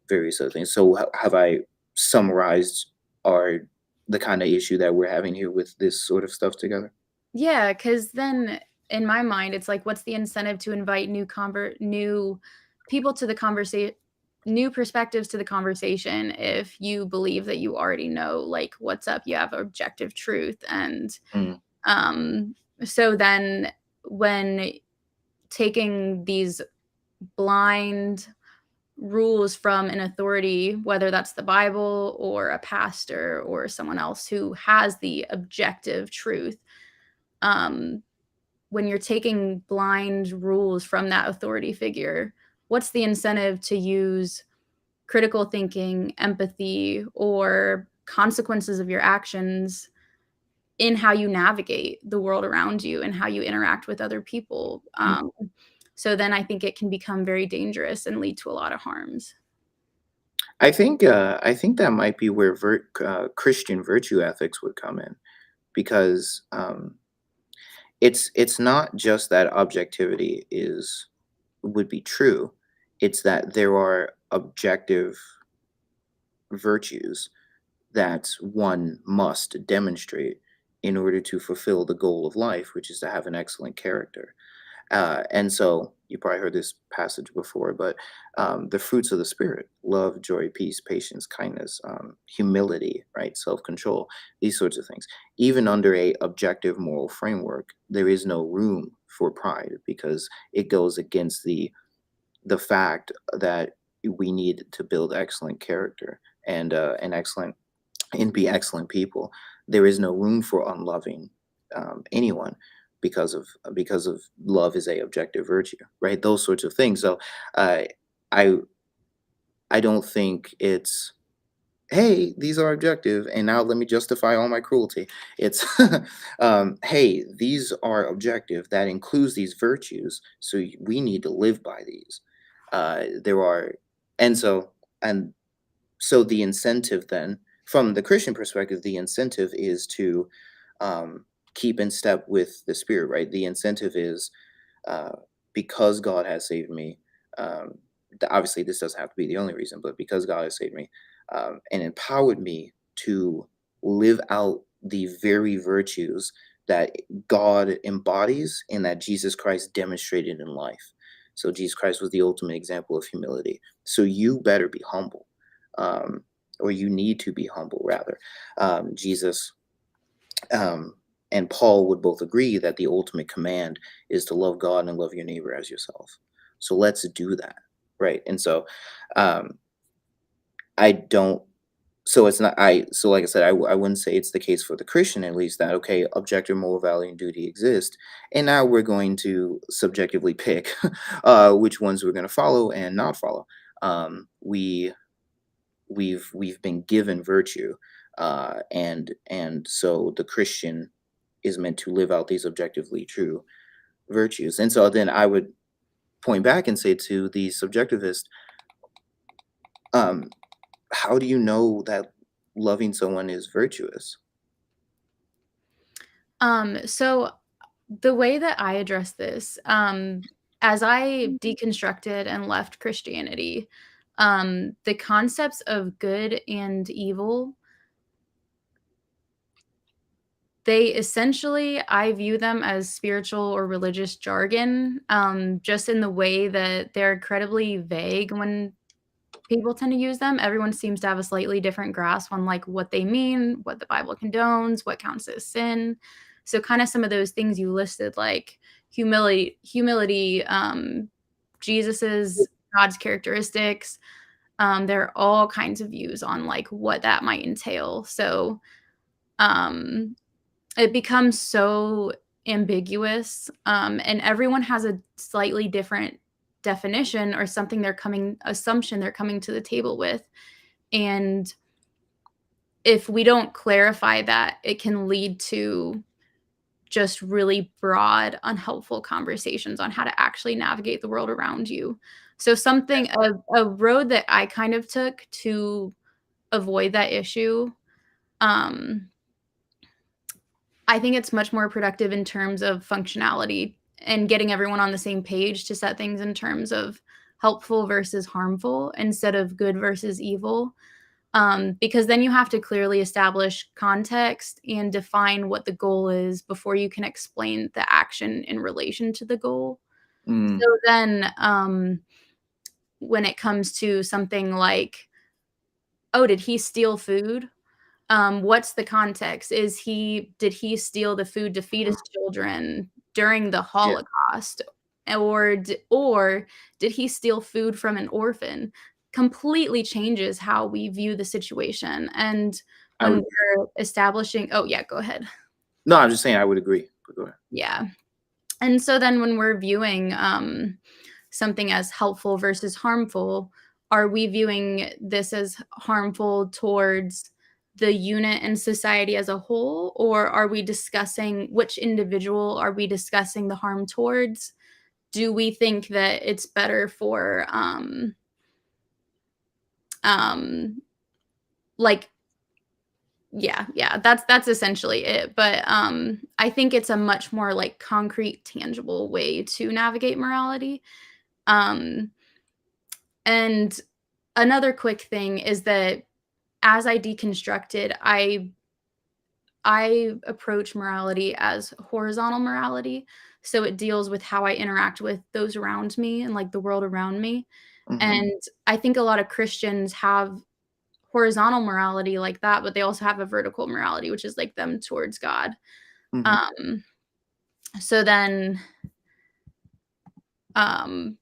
Speaker 1: various other things. So have I summarized our the kind of issue that we're having here with this sort of stuff together?
Speaker 2: Yeah, because then in my mind, it's like, what's the incentive to invite new people to the conversation, new perspectives to the conversation if you believe that you already know, like, what's up, you have objective truth. And
Speaker 1: Mm,
Speaker 2: um so then when taking these blind rules from an authority, whether that's the Bible or a pastor or someone else who has the objective truth, um, when you're taking blind rules from that authority figure, what's the incentive to use critical thinking, empathy, or consequences of your actions in how you navigate the world around you and how you interact with other people?
Speaker 1: mm.
Speaker 2: So then I think it can become very dangerous and lead to a lot of harms.
Speaker 1: I think that might be where Christian virtue ethics would come in because it's not just that objectivity is would be true. It's that there are objective virtues that one must demonstrate in order to fulfill the goal of life, which is to have an excellent character. And so you probably heard this passage before, but the fruits of the spirit: love, joy, peace, patience, kindness, humility, right, self-control, these sorts of things. Even under a objective moral framework, there is no room for pride because it goes against the fact that we need to build excellent character and excellent and be excellent people. There is no room for unloving anyone because of love is a objective virtue, right? Those sorts of things. So uh, I I don't think it's, hey, these are objective, and now let me justify all my cruelty. It's hey, these are objective. That includes these virtues, so we need to live by these. There are, and so the incentive then, from the Christian perspective, the incentive is to keep in step with the Spirit, right? The incentive is uh, because God has saved me. Um, Obviously, this doesn't have to be the only reason, but because God has saved me and empowered me to live out the very virtues that God embodies and that Jesus Christ demonstrated in life. So Jesus Christ was the ultimate example of humility. So you better be humble, um, or you need to be humble, rather. Jesus um, and Paul would both agree that the ultimate command is to love God and love your neighbor as yourself. So let's do that, right? And so um, I don't. So it's not. So like I said, I wouldn't say it's the case for the Christian, at least, that okay, objective moral value and duty exist, and now we're going to subjectively pick which ones we're going to follow and not follow. We've been given virtue, and so the Christian is meant to live out these objectively true virtues. And so then I would point back and say to the subjectivist, um, how do you know that loving someone is virtuous?
Speaker 2: So the way that I address this, as I deconstructed and left Christianity, the concepts of good and evil They essentially, I view them as spiritual or religious jargon, just in the way that they're incredibly vague when people tend to use them. Everyone seems to have a slightly different grasp on, like, what they mean, what the Bible condones, what counts as sin. So kinda some of those things you listed, like humility, Jesus's God's characteristics, there are all kinds of views on, like, what that might entail. So, um, it becomes so ambiguous, and everyone has a slightly different definition or something assumption they're coming to the table with, and if we don't clarify that, it can lead to just really broad, unhelpful conversations on how to actually navigate the world around you. So a road that I kind of took to avoid that issue, um, I think it's much more productive in terms of functionality and getting everyone on the same page to set things in terms of helpful versus harmful instead of good versus evil. Because then you have to clearly establish context and define what the goal is before you can explain the action in relation to the goal.
Speaker 1: Mm,
Speaker 2: So then, when it comes to something like, oh, did he steal food? What's the context? Did he steal the food to feed his children during the
Speaker 1: yeah,
Speaker 2: Holocaust? Or did he steal food from an orphan? Completely changes how we view the situation. And
Speaker 1: I
Speaker 2: when
Speaker 1: would.
Speaker 2: we're establishing oh, yeah, go ahead.
Speaker 1: No, I'm just saying I would agree. But go ahead.
Speaker 2: Yeah. And so then when we're viewing, something as helpful versus harmful, are we viewing this as harmful towards the unit and society as a whole, or are we discussing which individual are we discussing the harm towards? Do we think that it's better for, um, like yeah, that's essentially it, but, I think it's a much more, like, concrete, tangible way to navigate morality, um, and another quick thing is that as I deconstructed, I approach morality as horizontal morality, so it deals with how I interact with those around me and, like, the world around me,
Speaker 1: Mhm,
Speaker 2: and I think a lot of Christians have horizontal morality like that, but they also have a vertical morality, which is, like, them towards God.
Speaker 1: mhm,
Speaker 2: Um, so then, um,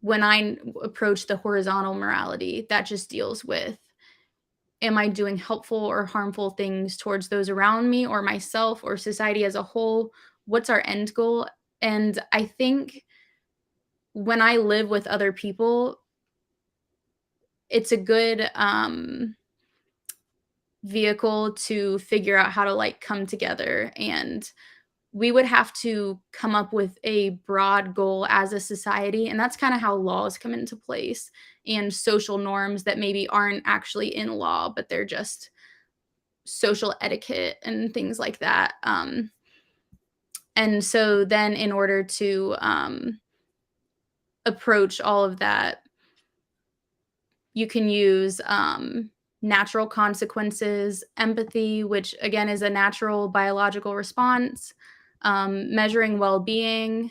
Speaker 2: when I approach the horizontal morality, that just deals with, am I doing helpful or harmful things towards those around me or myself or society as a whole? What's our end goal? And I think when I live with other people, it's a good vehicle to figure out how to like come together, and we would have to come up with a broad goal as a society, and that's kind of how laws come into place and social norms that maybe aren't actually in law, but they're just social etiquette and things like that. And so then in order to approach all of that, you can use natural consequences, empathy, which again is a natural biological response, measuring well being,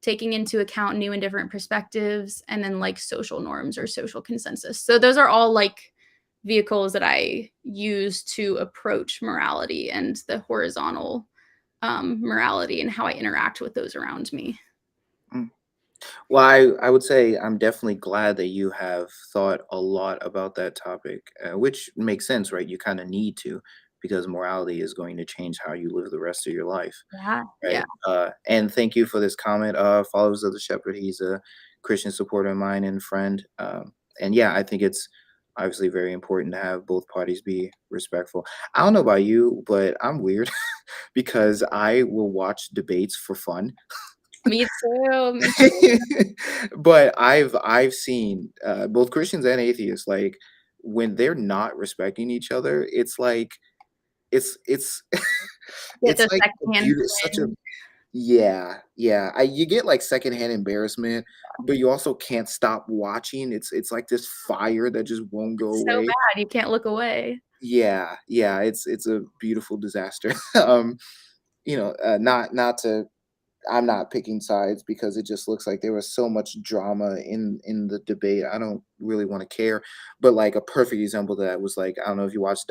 Speaker 2: taking into account new and different perspectives, and then like social norms or social consensus. So those are all like vehicles that I use to approach morality and the horizontal morality and how I interact with those around me.
Speaker 1: mm. Well, I would say I'm definitely glad that you have thought a lot about that topic, which makes sense, right? You kind of need to, because morality is going to change how you live the rest of your life,
Speaker 2: Yeah, yeah,
Speaker 1: right? And thank you for this comment. Followers of the Shepherd, he's a Christian supporter of mine and friend. And yeah, I think it's obviously very important to have both parties be respectful. I don't know about you, but I'm weird because I will watch debates for fun.
Speaker 2: me too, me too.
Speaker 1: But I've seen, both Christians and atheists, like, when they're not respecting each other, it's like it's
Speaker 2: Get
Speaker 1: it's
Speaker 2: the
Speaker 1: like a
Speaker 2: secondhand
Speaker 1: beauti such a
Speaker 2: cringe.
Speaker 1: yeah, yeah, you get, like, secondhand embarrassment, but you also can't stop watching. It's like this fire that just won't go
Speaker 2: It's so
Speaker 1: away.
Speaker 2: bad, you can't look away.
Speaker 1: Yeah, yeah, it's a beautiful disaster. Not to I'm not picking sides because it just looks like there was so much drama in the debate. I don't really want to care, but like a perfect example of that was like I don't know if you watched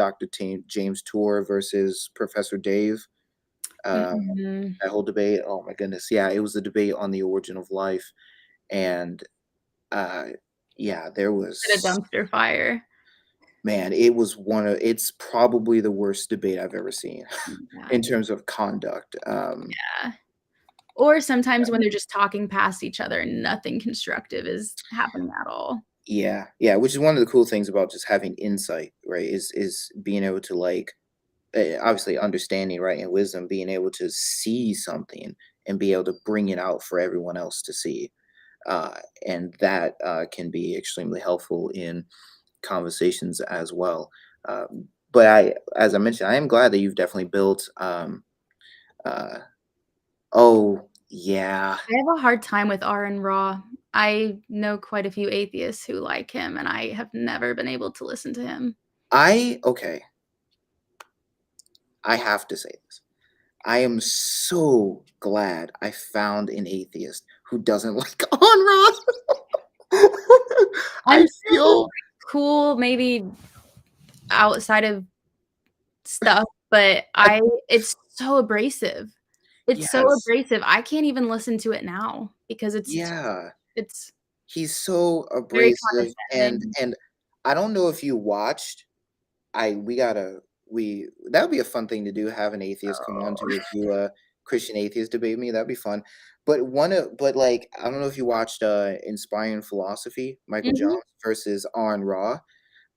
Speaker 1: James Tour versus Professor Dave. Um,
Speaker 2: Mm-mm.
Speaker 1: that whole debate. Oh my goodness, yeah, it was a debate on the origin of life, and uh, yeah, there
Speaker 2: At a
Speaker 1: was
Speaker 2: dumpster fire.
Speaker 1: man, it's probably the worst debate I've ever seen
Speaker 2: Yeah,
Speaker 1: in terms of conduct.
Speaker 2: yeah. Or sometimes when they're just talking past each other and nothing constructive is happening at all.
Speaker 1: Yeah, yeah, which is one of the cool things about just having insight, right? Is being able to like obviously understanding, right, and wisdom, being able to see something and be able to bring it out for everyone else to see. Uh, and that can be extremely helpful in conversations as well. But as I mentioned, I am glad that you've definitely built. Uh, oh, yeah,
Speaker 2: I have a hard time with Aaron Ra. I know quite a few atheists who like him, and I have never been able to listen to him.
Speaker 1: okay, I have to say this. I am so glad I found an atheist who doesn't like Onra. I
Speaker 2: I'm sure he's,
Speaker 1: feel
Speaker 2: like, cool, maybe outside of stuff, but
Speaker 1: I
Speaker 2: I it's so abrasive. It's so
Speaker 1: yes,
Speaker 2: abrasive. I can't even listen to it now because
Speaker 1: yeah.
Speaker 2: it's
Speaker 1: He's so
Speaker 2: very
Speaker 1: abrasive, and
Speaker 2: condescending.
Speaker 1: I don't know if you watched. I we gotta we that would be a fun thing to do. Have an atheist come on to
Speaker 2: Oh.
Speaker 1: review a Christian atheist debate me. That'd be fun. But like I don't know if you watched Inspiring Philosophy, Michael
Speaker 2: Mhm.
Speaker 1: Jones versus Aron Ra,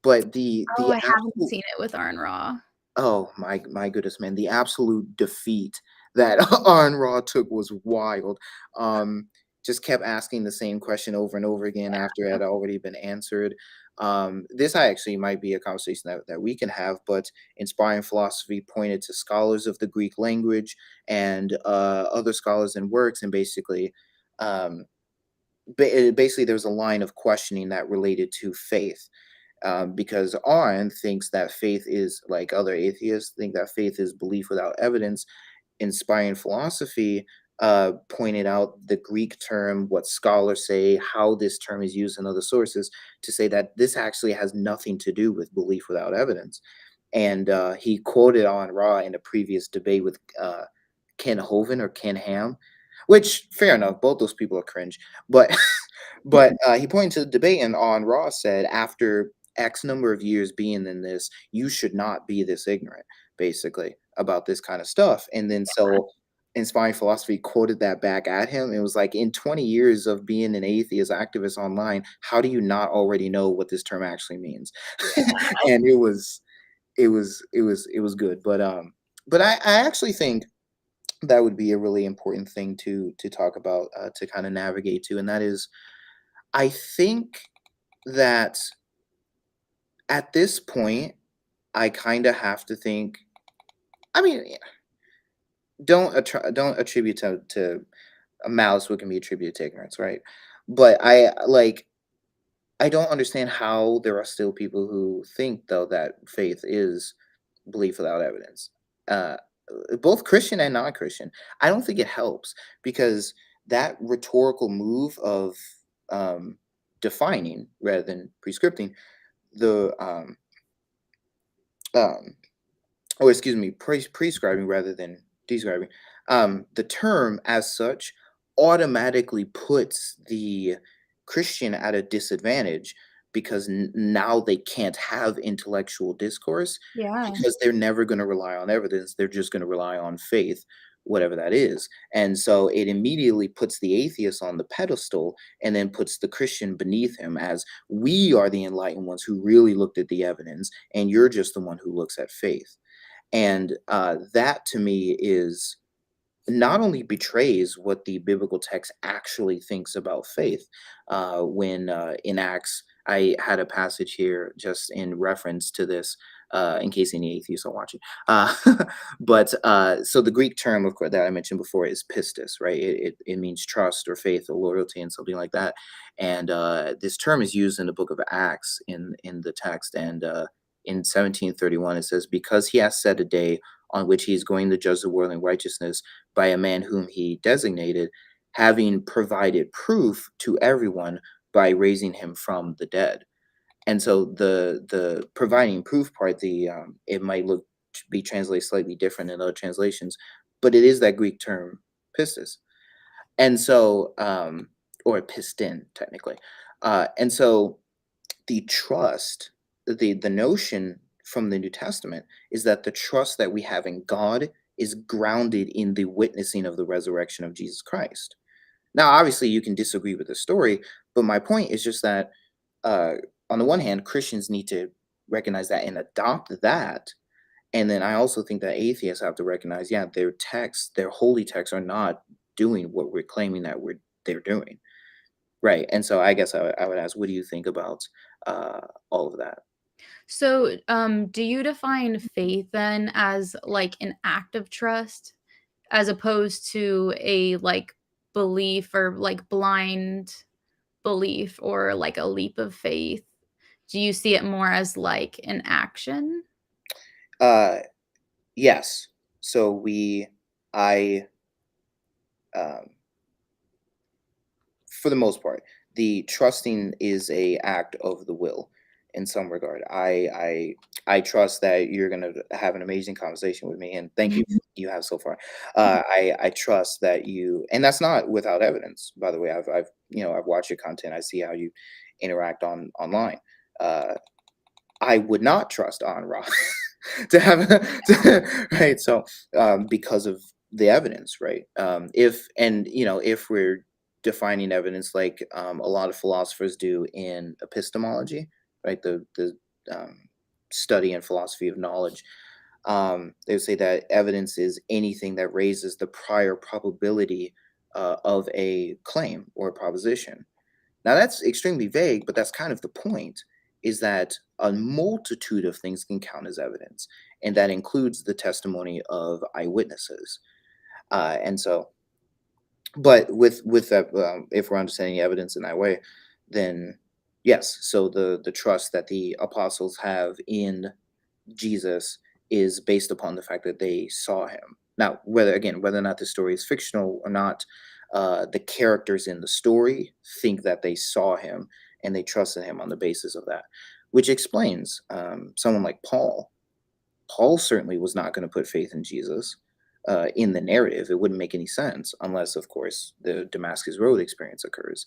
Speaker 1: but
Speaker 2: Oh,
Speaker 1: the
Speaker 2: I haven't
Speaker 1: absolute
Speaker 2: seen it with Aaron Ra.
Speaker 1: oh my goodness, man! The absolute defeat that Aron Ra took was wild. Just kept asking the same question over and over again after it had already been answered. This I actually might be a conversation that we can have, but Inspiring Philosophy pointed to scholars of the Greek language and other scholars and works, and um, basically there was a line of questioning that related to faith because Arn thinks that faith is like other atheists think that faith is belief without evidence. Inspiring philosophy pointed out the Greek term, what scholars say, how this term is used in other sources to say that this actually has nothing to do with belief without evidence. And he quoted on Ra in a previous debate with Ken Hovind or Ken Ham, which fair enough, both those people are cringe, but he pointed to the debate and on Raw said, after X number of years being in this, you should not be this ignorant, basically, about this kind of stuff. And then so Inspiring Philosophy quoted that back at him. It was like, in 20 years of being an atheist activist online, how do you not already know what this term actually means?
Speaker 2: Yeah.
Speaker 1: And it was good. But I actually think that would be a really important thing to talk about to kind of navigate to, and that is I think that at this point, I kinda have to think I mean, don't attribute to malice what can be attributed to ignorance, right? But I don't understand how there are still people who think, though, that faith is belief without evidence. Uh, Both Christian and non-Christian. I don't think it helps because that rhetorical move of, um, defining rather than prescripting the, um or excuse me, prescribing rather than describing, the term as such automatically puts the Christian at a disadvantage because now they can't have intellectual discourse
Speaker 2: Yeah.
Speaker 1: because they're never going to rely on evidence. They're just going to rely on faith, whatever that is. And so it immediately puts the atheist on the pedestal and then puts the Christian beneath him as we are the enlightened ones who really looked at the evidence, and you're just the one who looks at faith. And that to me is not only betrays what the biblical text actually thinks about faith. When in Acts, I had a passage here just in reference to this, in case any atheists are watching. Uh, so the Greek term, of course, that I mentioned before is pistis, right? It means trust or faith or loyalty and something like that. And this term is used in the book of Acts in the text, and in 1731, it says, "Because he has set a day on which he is going to judge the world in righteousness by a man whom he designated, having provided proof to everyone by raising him from the dead." And so the providing proof part, it might be translated slightly different in other translations, but it is that Greek term pistis. And so, or pistin technically. And so the trust, the notion from the New Testament is that the trust that we have in God is grounded in the witnessing of the resurrection of Jesus Christ. Now, obviously, you can disagree with the story, but my point is just that, uh, on the one hand, Christians need to recognize that and adopt that. And then I also think that atheists have to recognize, yeah, their texts, their holy texts, are not doing what we're claiming that they're doing, right? And so I guess I would ask, what do you think about all of that?
Speaker 2: So, do you define faith then as like an act of trust as opposed to a like belief or like blind belief or like a leap of faith? Do you see it more as like an action?
Speaker 1: Uh, yes. So I, um, for the most part, the trusting is a act of the will in some regard. I trust that you're gonna have an amazing conversation with me, and thank you you have so far. I trust that you, and that's not without evidence, by the way. I've watched your content. I see how you interact online. Uh, I would not trust on Ra to have right. So because of the evidence, right? If we're defining evidence like a lot of philosophers do in epistemology, right? The um, study and philosophy of knowledge. They would say that evidence is anything that raises the prior probability of a claim or a proposition. Now that's extremely vague, but that's kind of the point, is that a multitude of things can count as evidence, and that includes the testimony of eyewitnesses. And so, but with that, if we're understanding evidence in that way, then yes. So the trust that the apostles have in Jesus is based upon the fact that they saw him. Now, whether or not the story is fictional or not, the characters in the story think that they saw him and they trusted him on the basis of that, which explains someone like Paul. Paul certainly was not going to put faith in Jesus in the narrative. It wouldn't make any sense unless, of course, the Damascus Road experience occurs,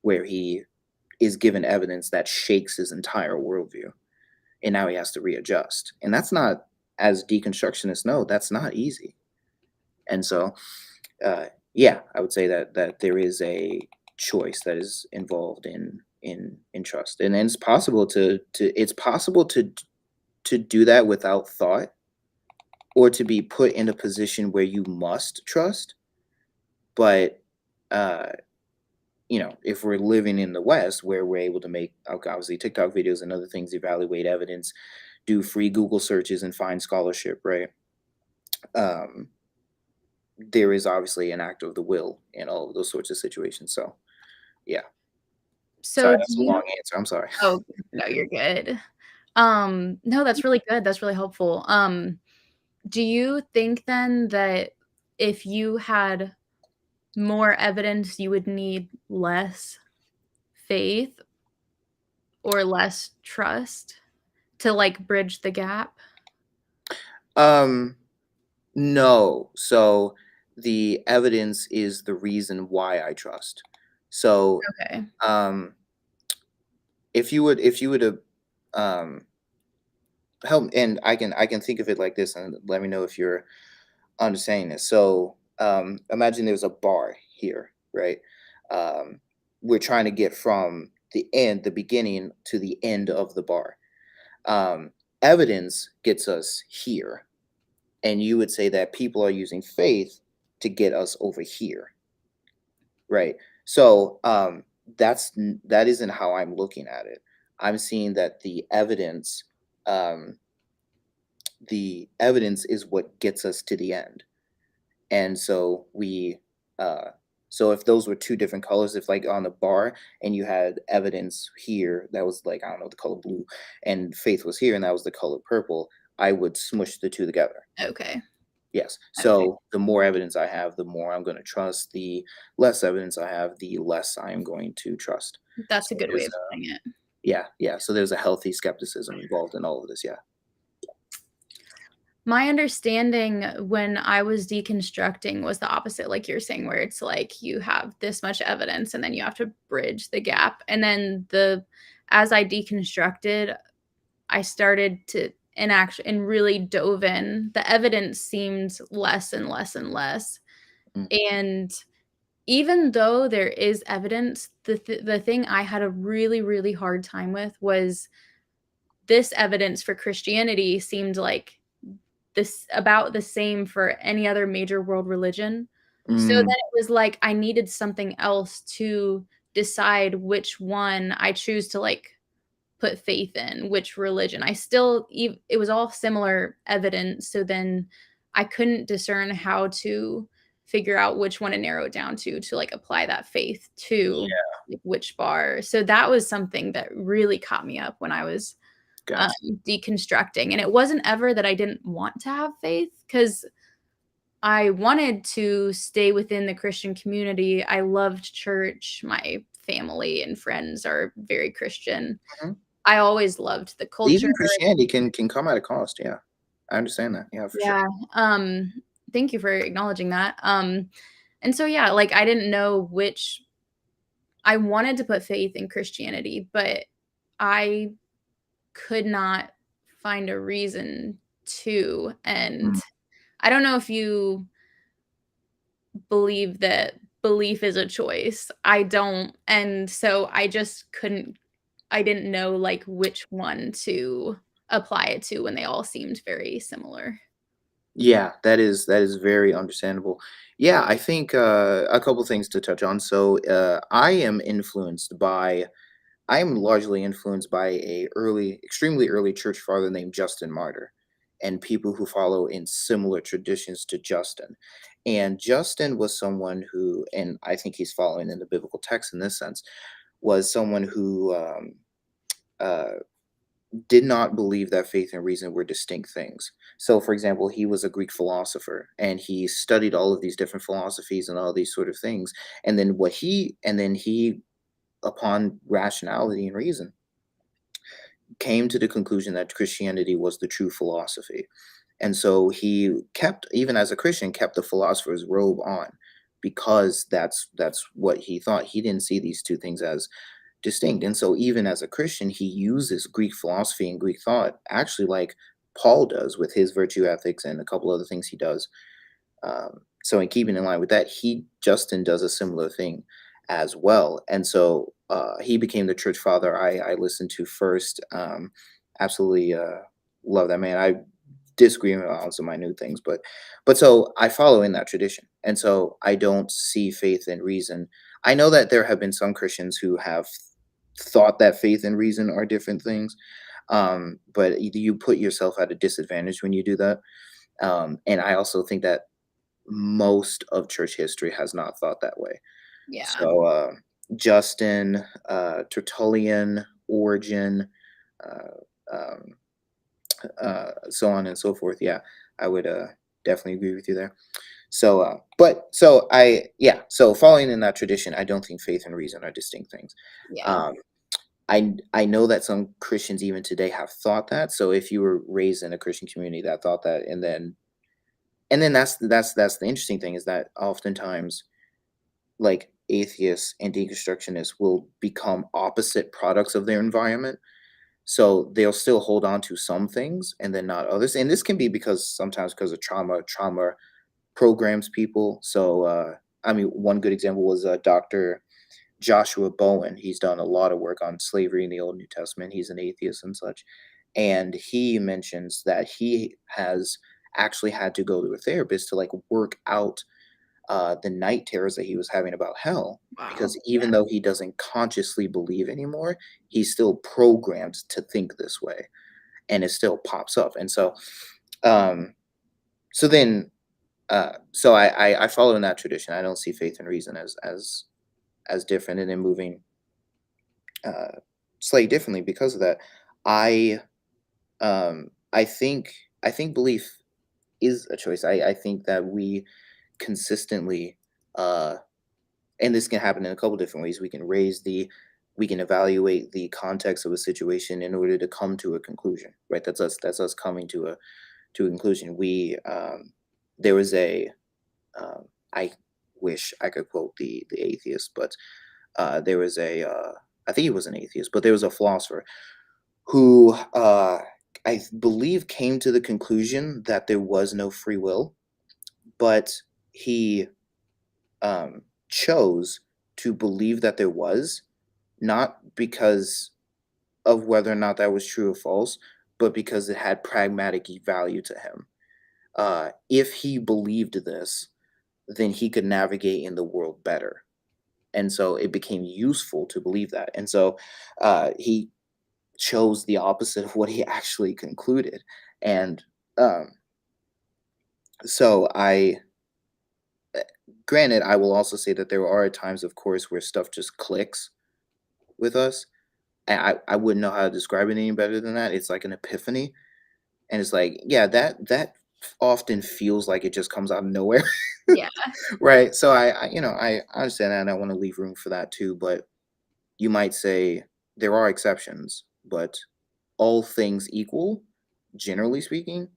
Speaker 1: where he is given evidence that shakes his entire worldview, and now he has to readjust. And that's not, as deconstructionists know, that's not easy. And so, yeah, I would say that there is a choice that is involved in trust, and then it's possible to do that without thought, or to be put in a position where you must trust. But uh, if we're living in the West, where we're able to make, obviously, TikTok videos and other things, evaluate evidence, do free Google searches, and find scholarship, right? Um, there is obviously an act of the will in all of those sorts of situations. So, yeah. Sorry,
Speaker 2: So do
Speaker 1: that's a
Speaker 2: you
Speaker 1: long answer. I'm sorry.
Speaker 2: Oh, no, you're good. No, that's really good, that's really helpful. Do you think then that if you had more evidence, you would need less faith or less trust to, like, bridge the gap?
Speaker 1: Um, no. So the evidence is the reason why I trust. So,
Speaker 2: Okay.
Speaker 1: um, if you would have um help, and I can think of it like this, and let me know if you're understanding this. So imagine there's a bar here, right? um we're trying to get from the beginning to the end of the bar. um Evidence gets us here, and you would say that people are using faith to get us over here, right? So that isn't how I'm looking at it. I'm seeing that um the evidence is what gets us to the end. And so we uh So if those were two different colors, if like on the bar and you had evidence here that was like, I don't know, the color blue, and faith was here and that was the color purple, I would smush the two together.
Speaker 2: Okay.
Speaker 1: Yes.
Speaker 2: Okay.
Speaker 1: So the more evidence I have, the more I'm going to trust. The less evidence I have, the less I am going to trust.
Speaker 2: That's a
Speaker 1: So
Speaker 2: good way
Speaker 1: there's
Speaker 2: of putting it.
Speaker 1: yeah, yeah. So there's a healthy skepticism involved in all of this. Yeah.
Speaker 2: My understanding when I was deconstructing was the opposite, like you're saying, where it's like you have this much evidence and then you have to bridge the gap. And then as I deconstructed, I started to enact and really dove in. The evidence seemed less and less and less.
Speaker 1: Mm,
Speaker 2: And even though there is evidence, the thing I had a really, really hard time with was this evidence for Christianity seemed like this about the same for any other major world religion. So then
Speaker 1: mm,
Speaker 2: it was like I needed something else to decide which one I choose to, like, put faith in, which religion. I still it was all similar evidence, so then I couldn't discern how to figure out which one to narrow it down to, like, apply that faith to,
Speaker 1: yeah.
Speaker 2: like, which bar. So that was something that really caught me up when I was um,
Speaker 1: Gotcha.
Speaker 2: deconstructing. And it wasn't ever that I didn't want to have faith, because I wanted to stay within the Christian community. I loved church. My family and friends are very Christian.
Speaker 1: Mhm.
Speaker 2: I always loved the culture.
Speaker 1: Even Christianity can come at a cost. Yeah, I understand that. Yeah, for sure.
Speaker 2: Yeah. Thank you for acknowledging that. And so yeah, like I didn't know which I wanted to put faith in Christianity, but I could not find a reason to. And
Speaker 1: Mm.
Speaker 2: I don't know if you believe that belief is a choice. I don't. And so I didn't know like which one to apply it to when they all seemed very similar.
Speaker 1: Yeah, that is very understandable. Yeah, I think a couple things to touch on. So I am largely influenced by a extremely early church father named Justin Martyr, and people who follow in similar traditions to Justin. And Justin was someone who, and I think he's following in the biblical text in this sense, was someone who uh, did not believe that faith and reason were distinct things. So, for example, he was a Greek philosopher and he studied all of these different philosophies and all these sort of things. And then he, upon rationality and reason, came to the conclusion that Christianity was the true philosophy. And so he kept, even as a Christian, kept the philosopher's robe on because that's what he thought. He didn't see these two things as distinct. And so even as a Christian, he uses Greek philosophy and Greek thought actually like Paul does with his virtue ethics and a couple other things he does. So in keeping in line with that, Justin does a similar thing as well. And so he became the church father I listened to first. Absolutely love that man. I disagree on some minute things, but so I follow in that tradition. And so I don't see faith and reason. I know that there have been some Christians who have thought that faith and reason are different things. But you put yourself at a disadvantage when you do that. And I also think that most of church history has not thought that way.
Speaker 2: Yeah.
Speaker 1: So Justin, Tertullian, Origen, uh, um, so on and so forth. Yeah, I would definitely agree with you there. So, so following in that tradition, I don't think faith and reason are distinct things.
Speaker 2: Yeah.
Speaker 1: Um, I know that some Christians even today have thought that. So if you were raised in a Christian community that thought that, and then that's the interesting thing is that oftentimes like atheists and deconstructionists will become opposite products of their environment. So they'll still hold on to some things and then not others. And this can be because sometimes because of trauma programs people. So I mean, one good example was Dr. Joshua Bowen. He's done a lot of work on slavery in the Old New Testament. He's an atheist and such. And he mentions that he has actually had to go to a therapist to like work out the night terrors that he was having about hell.
Speaker 2: Wow.
Speaker 1: Because
Speaker 2: Yeah.
Speaker 1: even though he doesn't consciously believe anymore, he's still programmed to think this way and it still pops up. And so, um, so then So I follow in that tradition. I don't see faith and reason as different, and then moving uh, slightly differently because of that. I I think belief is a choice. I think that we consistently, uh, and this can happen in a couple different ways. We can evaluate the context of a situation in order to come to a conclusion, right? That's us coming to a conclusion. There was a, I wish I could quote the atheist, but there was I think he was an atheist, but there was a philosopher who, I believe, came to the conclusion that there was no free will, but he, chose to believe that there was, not because of whether or not that was true or false, but because it had pragmatic value to him. If he believed this, then he could navigate in the world better. And so it became useful to believe that. And so he chose the opposite of what he actually concluded. And um, so granted, I will also say that there are times, of course, where stuff just clicks with us. And I wouldn't know how to describe it any better than that. It's like an epiphany. And it's like, yeah, that often feels like it just comes out of nowhere.
Speaker 2: Yeah.
Speaker 1: Right. So I understand that, and I want to leave room for that too. But you might say there are exceptions, but all things equal, generally speaking,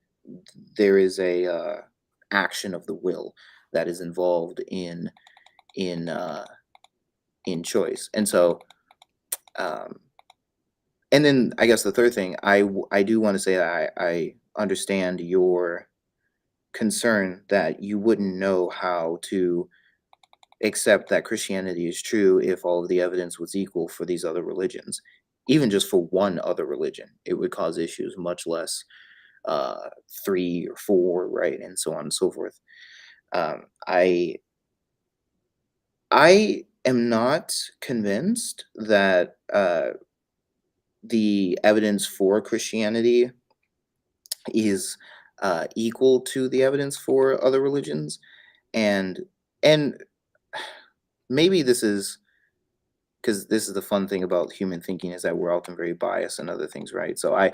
Speaker 1: there is a action of the will that is involved in uh, in choice. And so, um, and then I guess the third thing, I do want to say that I understand your concern that you wouldn't know how to accept that Christianity is true if all of the evidence was equal for these other religions. Even just for one other religion, it would cause issues, much less uh, three or four, right, and so on and so forth. Um, I I am not convinced that the evidence for Christianity is equal to the evidence for other religions, and and maybe this is because this is the fun thing about human thinking, is that we're often very biased and other things, right? So I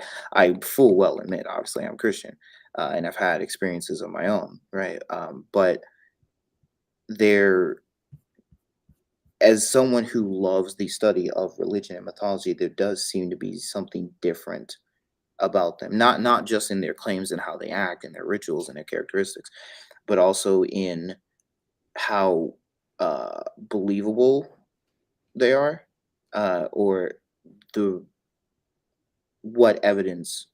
Speaker 1: full well admit, obviously, I'm Christian, and I've had experiences of my own, right? But there, as someone who loves the study of religion and mythology, there does seem to be something different about them. Not just in their claims and how they act and their rituals and their characteristics, but also in how believable they are, or the what evidence,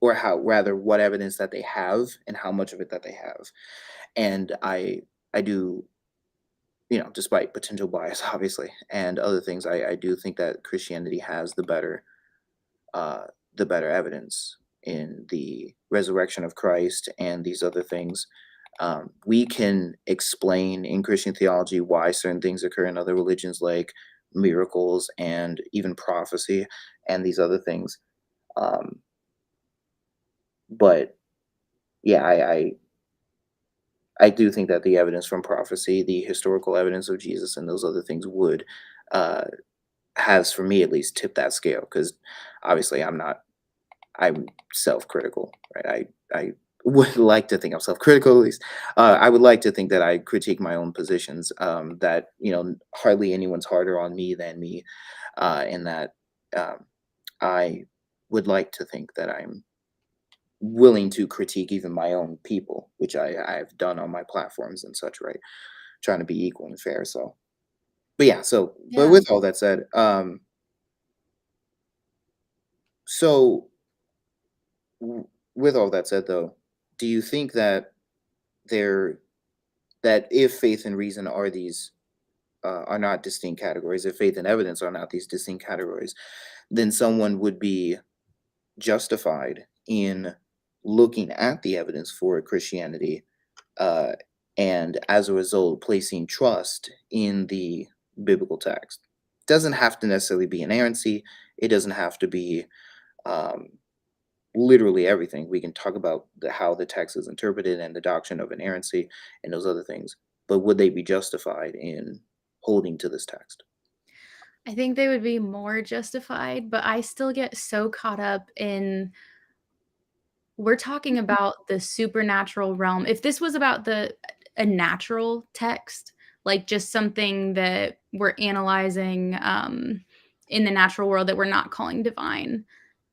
Speaker 1: or how rather what evidence that they have and how much of it that they have. And I do, despite potential bias, obviously, and other things, I do think that Christianity has uh, the better evidence in the resurrection of Christ and these other things. We can explain in Christian theology why certain things occur in other religions, like miracles and even prophecy and these other things. Um, but yeah, I do think that the evidence from prophecy, the historical evidence of Jesus, and those other things would, uh, has for me at least tipped that scale. Because obviously I'm self-critical, right? I would like to think I'm self-critical at least. I would like to think that I critique my own positions. That hardly anyone's harder on me than me, and that um, I would like to think that I'm willing to critique even my own people, which I've done on my platforms and such, right? Trying to be equal and fair. So, but yeah. But
Speaker 2: Yeah.
Speaker 1: with all that said, so with all that said, though, do you think that there that if faith and reason are not distinct categories, if faith and evidence are not these distinct categories, then someone would be justified in looking at the evidence for Christianity, uh, and as a result, placing trust in the biblical text. Doesn't have to necessarily be inerrancy. It doesn't have to be, um, literally everything. We can talk about how the text is interpreted and the doctrine of inerrancy and those other things. But would they be justified in holding to this text?
Speaker 2: I think they would be more justified, but I still get so caught up in we're talking about the supernatural realm. If this was about the a natural text, like just something that we're analyzing in the natural world that we're not calling divine,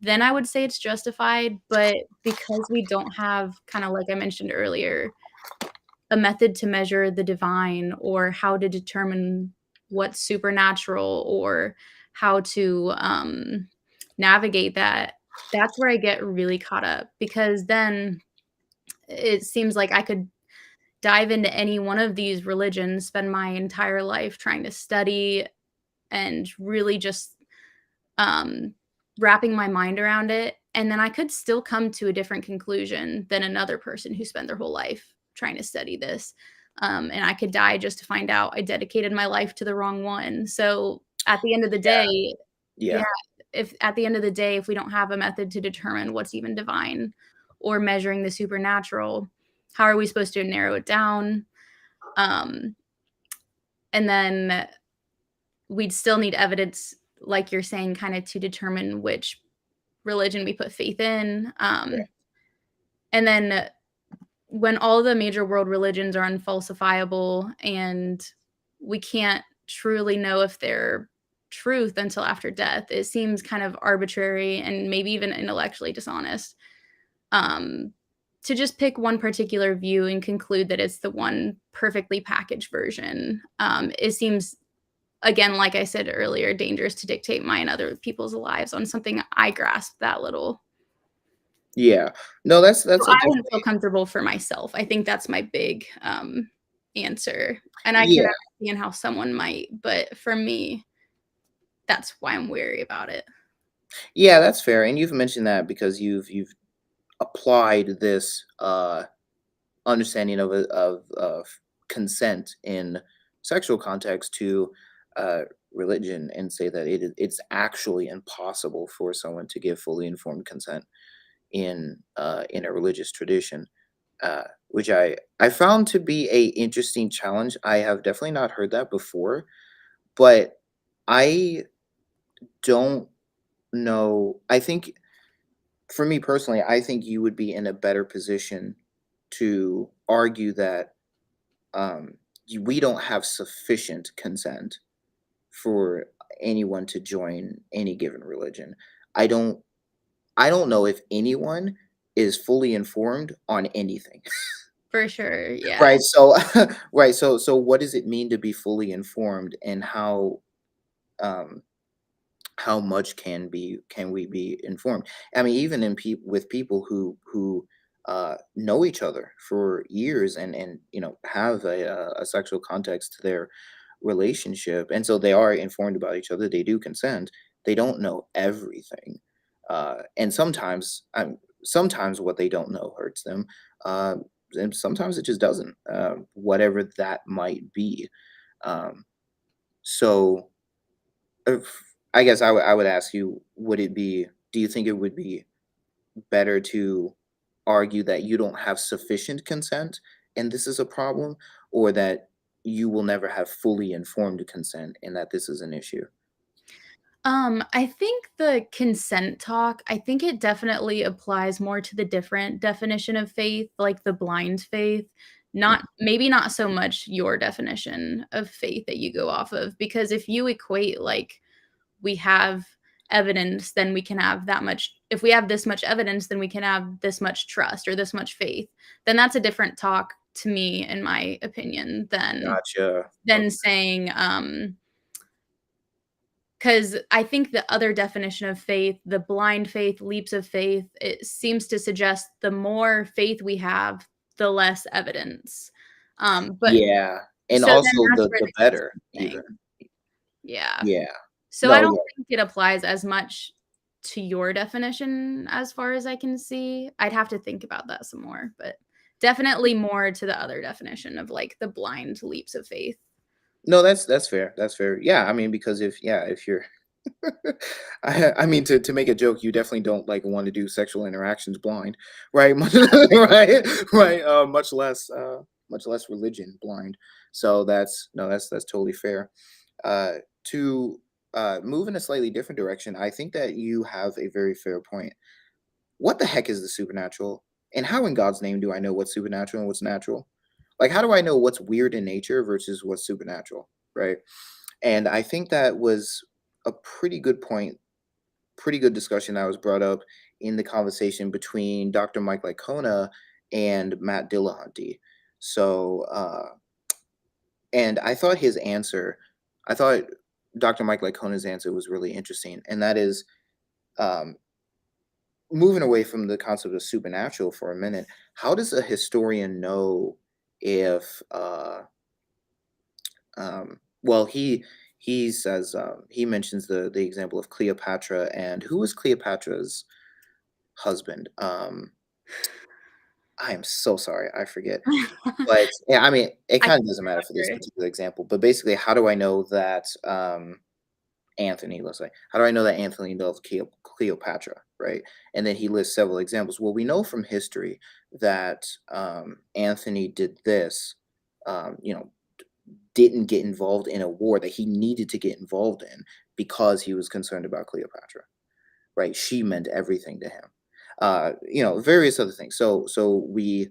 Speaker 2: then I would say it's justified. But because we don't have, kind of like I mentioned earlier, a method to measure the divine or how to determine what's supernatural or how to navigate that, that's where I get really caught up because then it seems like I could dive into any one of these religions, spend my entire life trying to study and really just um, wrapping my mind around it. And then I could still come to a different conclusion than another person who spent their whole life trying to study this. And I could die just to find out I dedicated my life to the wrong one. So at the end of the day, yeah,
Speaker 1: Yeah.
Speaker 2: if at the end of the day, if we don't have a method to determine what's even divine or measuring the supernatural, how are we supposed to narrow it down? Um, and then we'd still need evidence, like you're saying, kind of to determine which religion we put faith in. And then when all the major world religions are unfalsifiable and we can't truly know if they're truth until after death, it seems kind of arbitrary and maybe even intellectually dishonest um, to just pick one particular view and conclude that it's the one perfectly packaged version. It seems, again, like I said earlier, dangerous to dictate my and other people's lives on something I grasp that little.
Speaker 1: Yeah. No,
Speaker 2: So
Speaker 1: that's a
Speaker 2: I wouldn't feel
Speaker 1: definitely.
Speaker 2: comfortable for myself. I think that's my big, answer, and I can
Speaker 1: Yeah.
Speaker 2: understand how someone might, but for me, that's why I'm wary about it.
Speaker 1: Yeah, that's fair. And you've mentioned that because you've applied this understanding of consent in sexual context to uh, religion and say that it's actually impossible for someone to give fully informed consent in a religious tradition, which I found to be a interesting challenge. I have definitely not heard that before, but I don't know. I think for me personally, I think you would be in a better position to argue that we don't have sufficient consent for anyone to join any given religion. I don't I don't know if anyone is fully informed on anything.
Speaker 2: For sure, yeah.
Speaker 1: Right. So right. So what does it mean to be fully informed and um how much can we be informed? I mean, even in with people who know each other for years and have a sexual context to their relationship, and so they are informed about each other. They do consent. They don't know everything, and sometimes what they don't know hurts them, uh, and sometimes it just doesn't. Whatever that might be. Um, so if I guess I would ask you, do you think it would be better to argue that you don't have sufficient consent and this is a problem, or that you will never have fully informed consent and that this is an issue?
Speaker 2: I think the consent talk, I think it definitely applies more to the different definition of faith, like the blind faith, not maybe not so much your definition of faith that you go off of, because if you equate like we have evidence, then we can have that much. If we have this much evidence, then we can have this much trust or this much faith. Then that's a different talk to me, in my opinion,
Speaker 1: Gotcha.
Speaker 2: than
Speaker 1: Okay.
Speaker 2: saying, because I think the other definition of faith, the blind faith, leaps of faith, it seems to suggest the more faith we have, the less evidence. But
Speaker 1: Yeah, and
Speaker 2: so then
Speaker 1: also
Speaker 2: that's where
Speaker 1: the
Speaker 2: the
Speaker 1: better
Speaker 2: consent
Speaker 1: even.
Speaker 2: thing. Yeah.
Speaker 1: Yeah.
Speaker 2: So I
Speaker 1: No,
Speaker 2: don't
Speaker 1: yeah.
Speaker 2: think it applies as much to your definition as far as I can see. I'd have to think about that some more, but definitely more to the other definition of like the blind leaps of faith.
Speaker 1: No, that's fair. That's fair. Yeah, I mean, because if you're I mean, to make a joke, you definitely don't like want to do sexual interactions blind, right? Right, right. Much less religion blind. So that's no, that's totally fair. To move in a slightly different direction, I think that you have a very fair point. What the heck is the supernatural? And how in God's name do I know what's supernatural and what's natural? Like, how do I know what's weird in nature versus what's supernatural, right? And I think that was a pretty good point, pretty good discussion that was brought up in the conversation between Dr. Mike Lycona and Matt Dillahunty. So, and I thought his answer, I thought Dr. Mike Lycona's answer was really interesting, and that is, um, moving away from the concept of supernatural for a minute. How does a historian know if well, he says he mentions the example of Cleopatra, and who was Cleopatra's husband? I am so sorry, I forget. But yeah, I mean, it
Speaker 2: I
Speaker 1: kind of
Speaker 2: can't
Speaker 1: doesn't matter for this
Speaker 2: remember.
Speaker 1: particular example. But basically, how do I know that Anthony, let's say, how do I know that Anthony loved Cleopatra, right? And then he lists several examples. Well, we know from history that Anthony did this. You know, didn't get involved in a war that he needed to get involved in because he was concerned about Cleopatra, right? She meant everything to him. Various other things. So we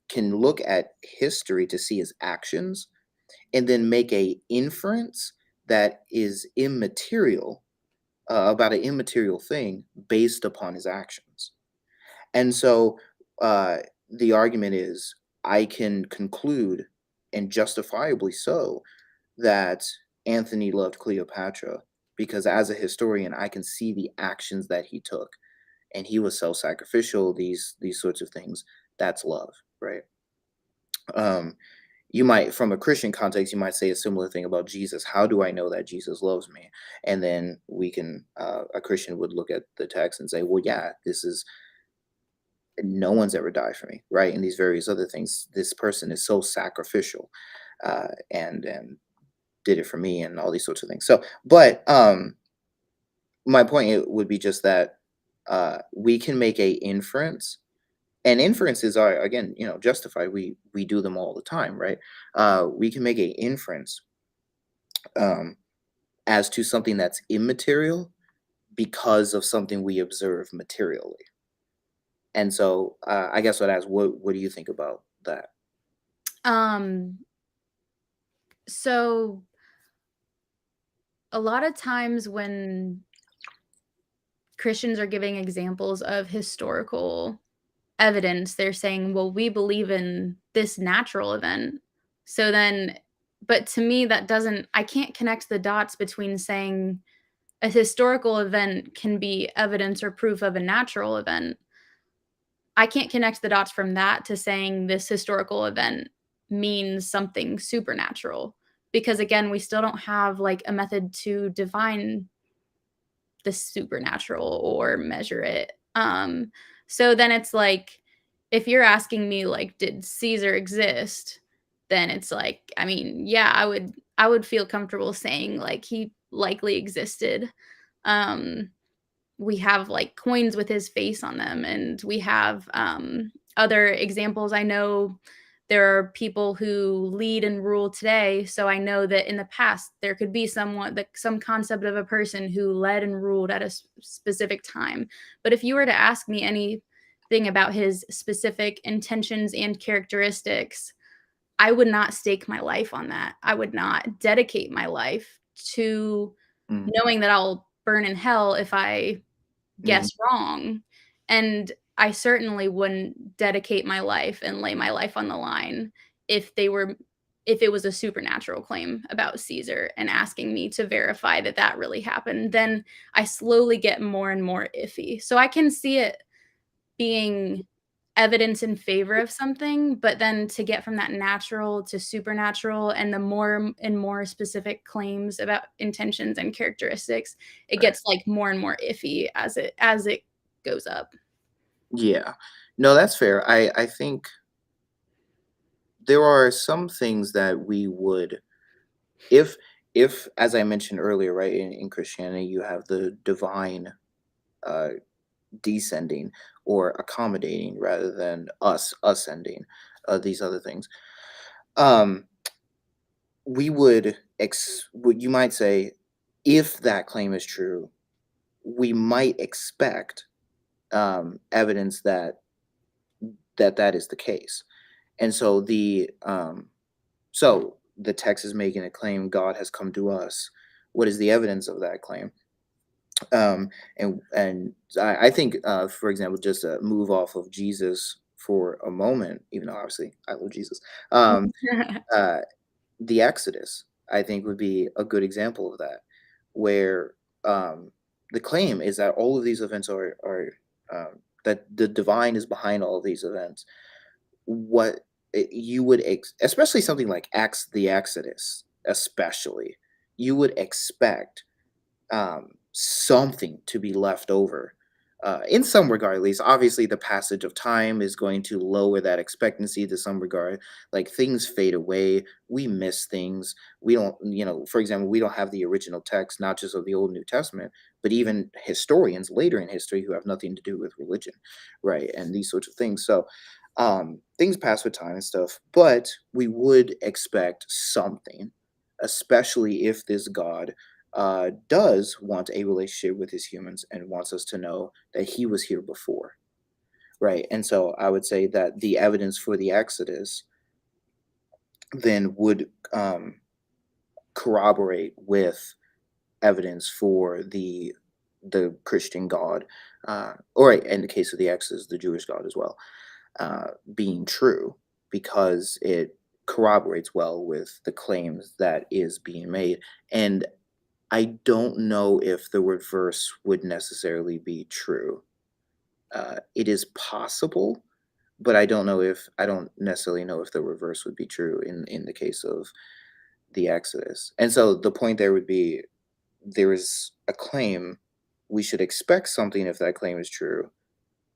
Speaker 1: can look at history to see his actions and then make a inference that is immaterial about an immaterial thing based upon his actions. And so uh, the argument is I can conclude, and justifiably so, that Anthony loved Cleopatra because as a historian, I can see the actions that he took. And he was self-sacrificial, these sorts of things. That's love, right? Um, you might, from a Christian context, you might say a similar thing about Jesus. How do I know that Jesus loves me? And then we can, a Christian would look at the text and say, well, yeah, this is no one's ever died for me, right? And these various other things. This person is so sacrificial, and did it for me, and all these sorts of things. So, but my point would be just that we can make a inference, and inferences are again, justified. We do them all the time, right? We can make a inference um, as to something that's immaterial because of something we observe materially. And so, I guess what I ask, what do you think about that?
Speaker 2: Um, so a lot of times when Christians are giving examples of historical evidence, they're saying, "Well, we believe in this natural event." So then but to me, that doesn't I can't connect the dots between saying a historical event can be evidence or proof of a natural event. I can't connect the dots from that to saying this historical event means something supernatural because, again, we still don't have, like, a method to define the supernatural or measure it. So then it's like, if you're asking me, like, did Caesar exist? Then it's like, I mean, yeah, I would feel comfortable saying, like, he likely existed. Um, we have, like, coins with his face on them, and we have, other examples. I know there are people who lead and rule today, so I know that in the past, there could be some concept of a person who led and ruled at a specific time. But if you were to ask me anything about his specific intentions and characteristics, I would not stake my life on that. I would not dedicate my life to
Speaker 1: Mm,
Speaker 2: knowing that I'll burn in hell if I
Speaker 1: mhm,
Speaker 2: guess wrong, and I certainly wouldn't dedicate my life and lay my life on the line if if it was a supernatural claim about Caesar and asking me to verify that that really happened. Then I slowly get more and more iffy. So I can see it being evidence in favor of something, but then to get from that natural to supernatural and the more and more specific claims about intentions and characteristics, it
Speaker 1: right.
Speaker 2: gets, like, more and more iffy as it goes up.
Speaker 1: Yeah. No, that's fair. I think there are some things that we would, if if, as I mentioned earlier, right, in Christianity, you have the divine uh, descending or accommodating rather than us ascending, these other things. Um, we would, what you might say, if that claim is true, we might expect evidence that that is the case. And so the text is making a claim God has come to us. What is the evidence of that claim? I think, for example, just to move off of Jesus for a moment, even though obviously I love Jesus, um, uh, the Exodus, I think, would be a good example of that, where um, the claim is that all of these events are that the divine is behind all of these events. What you would especially something like Acts, the Exodus, especially, you would expect something to be left over. In some regard, at least, obviously, the passage of time is going to lower that expectancy to some regard. Like things fade away, we miss things. We don't, for example, we don't have the original text, not just of the Old New Testament, but even historians later in history who have nothing to do with religion, right? And these sorts of things. So, things pass with time and stuff, but we would expect something, especially if this God does want a relationship with his humans and wants us to know that he was here before, right? And so I would say that the evidence for the Exodus then would corroborate with evidence for the Christian God, or in the case of the Exodus, the Jewish God as well, being true, because it corroborates well with the claims that is being made. And I don't know if the reverse would necessarily be true. It is possible, but I don't necessarily know if the reverse would be true in the case of the Exodus. And so the point there would be, there is a claim, we should expect something if that claim is true,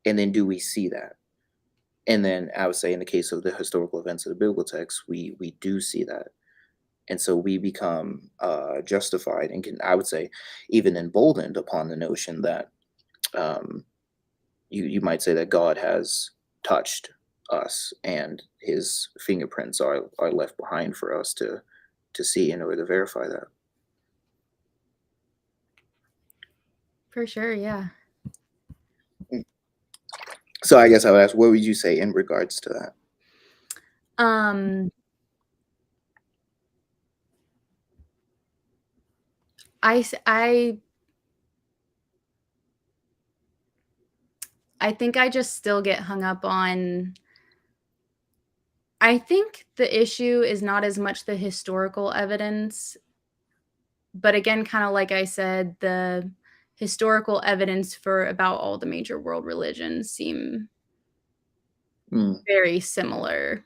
Speaker 1: and then do we see that? And then I would say in the case of the historical events of the biblical text, we do see that. And so we become justified and can, I would say, even emboldened upon the notion that um, you might say that God has touched us and his fingerprints are left behind for us to see in order to verify that.
Speaker 2: For sure, yeah.
Speaker 1: Mm. So I guess I would ask, what would you say in regards to that?
Speaker 2: Um, I s- I think I just still get hung up on. I think the issue is not as much the historical evidence, but again, kind of like I said, the historical evidence for about all the major world religions seem
Speaker 1: Mm,
Speaker 2: very similar.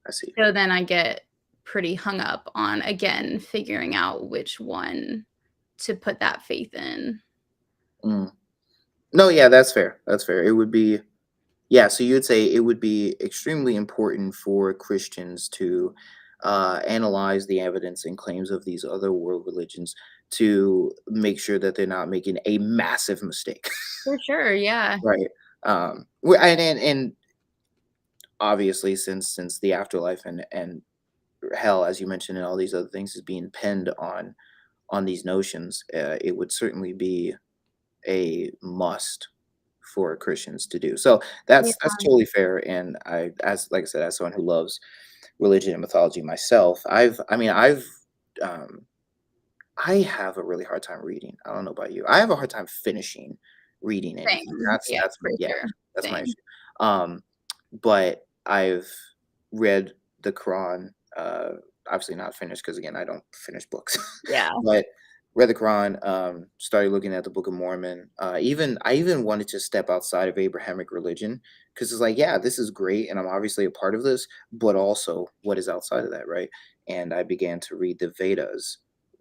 Speaker 1: I see.
Speaker 2: So then I get pretty hung up on, again, figuring out which one to put that faith in.
Speaker 1: Mm. No, yeah, that's fair. That's fair. It would be, yeah, so you'd say it would be extremely important for Christians to analyze the evidence and claims of these other world religions to make sure that they're not making a massive mistake,
Speaker 2: For sure, yeah.
Speaker 1: right? And obviously, since the afterlife and hell, as you mentioned, and all these other things is being pinned on these notions, it would certainly be a must for Christians to do. So
Speaker 2: Yeah,
Speaker 1: that's totally fair. And as like I said, as someone who loves religion and mythology myself, um, I have a really hard time reading. I don't know about you. I have a hard time finishing reading anything.
Speaker 2: same. Yeah,
Speaker 1: That's
Speaker 2: for
Speaker 1: yeah,
Speaker 2: sure.
Speaker 1: that's my
Speaker 2: Same.
Speaker 1: issue. Um, but I've read the Quran. Obviously not finished because again, I don't finish books.
Speaker 2: Yeah.
Speaker 1: But read the Quran. Started looking at the Book of Mormon. Even I even wanted to step outside of Abrahamic religion because it's like, yeah, this is great, and I'm obviously a part of this, but also what is outside of that, right? And I began to read the Vedas,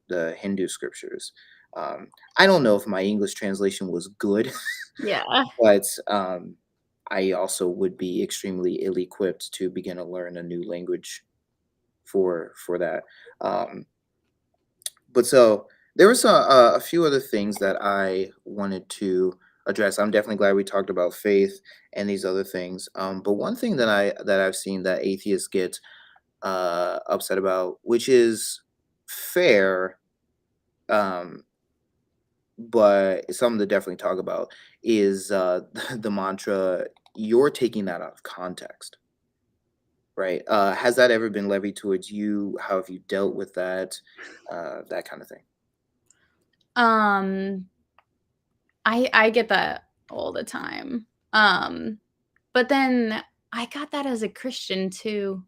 Speaker 1: the Hindu scriptures. I don't know if my English translation was good,
Speaker 2: Yeah.
Speaker 1: but I also would be extremely ill-equipped to begin to learn a new language for that. Um, But so there was a few other things that I wanted to address. I'm definitely glad we talked about faith and these other things. But one thing that I've seen that atheists get upset about, which is fair, um, but it's something to definitely talk about, is the mantra. You're taking that out of context, right? Has that ever been levied towards you? How have you dealt with that? That kind of thing.
Speaker 2: Um, I get that all the time. But then I got that as a Christian too.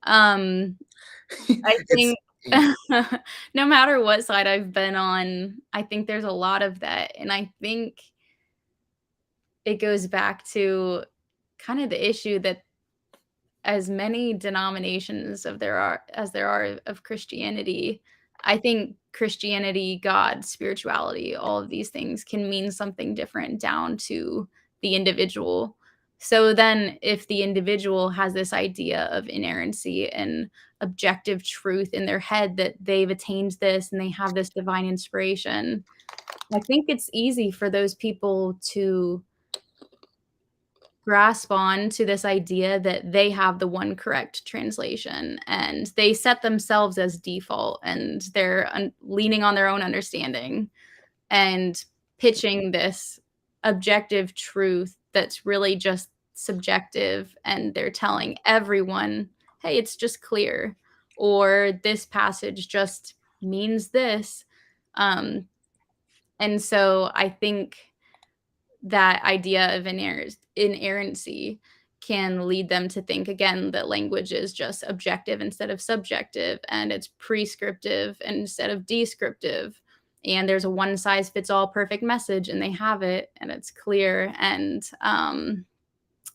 Speaker 2: Um, I
Speaker 1: It's
Speaker 2: think no matter what side I've been on, I think there's a lot of that, and I think it goes back to kind of the issue that as many denominations of there are as there are of Christianity, I think Christianity, God, spirituality, all of these things can mean something different down to the individual. So then if the individual has this idea of inerrancy and objective truth in their head that they've attained this and they have this divine inspiration, I think it's easy for those people to grasp on to this idea that they have the one correct translation and they set themselves as default and they're leaning on their own understanding and pitching this objective truth that's really just subjective and they're telling everyone, hey, it's just clear, or this passage just means this. um, and so I think that idea of inerrancy can lead them to think again that language is just objective instead of subjective, and it's prescriptive instead of descriptive. And there's a one size fits all perfect message, and they have it, and it's clear. And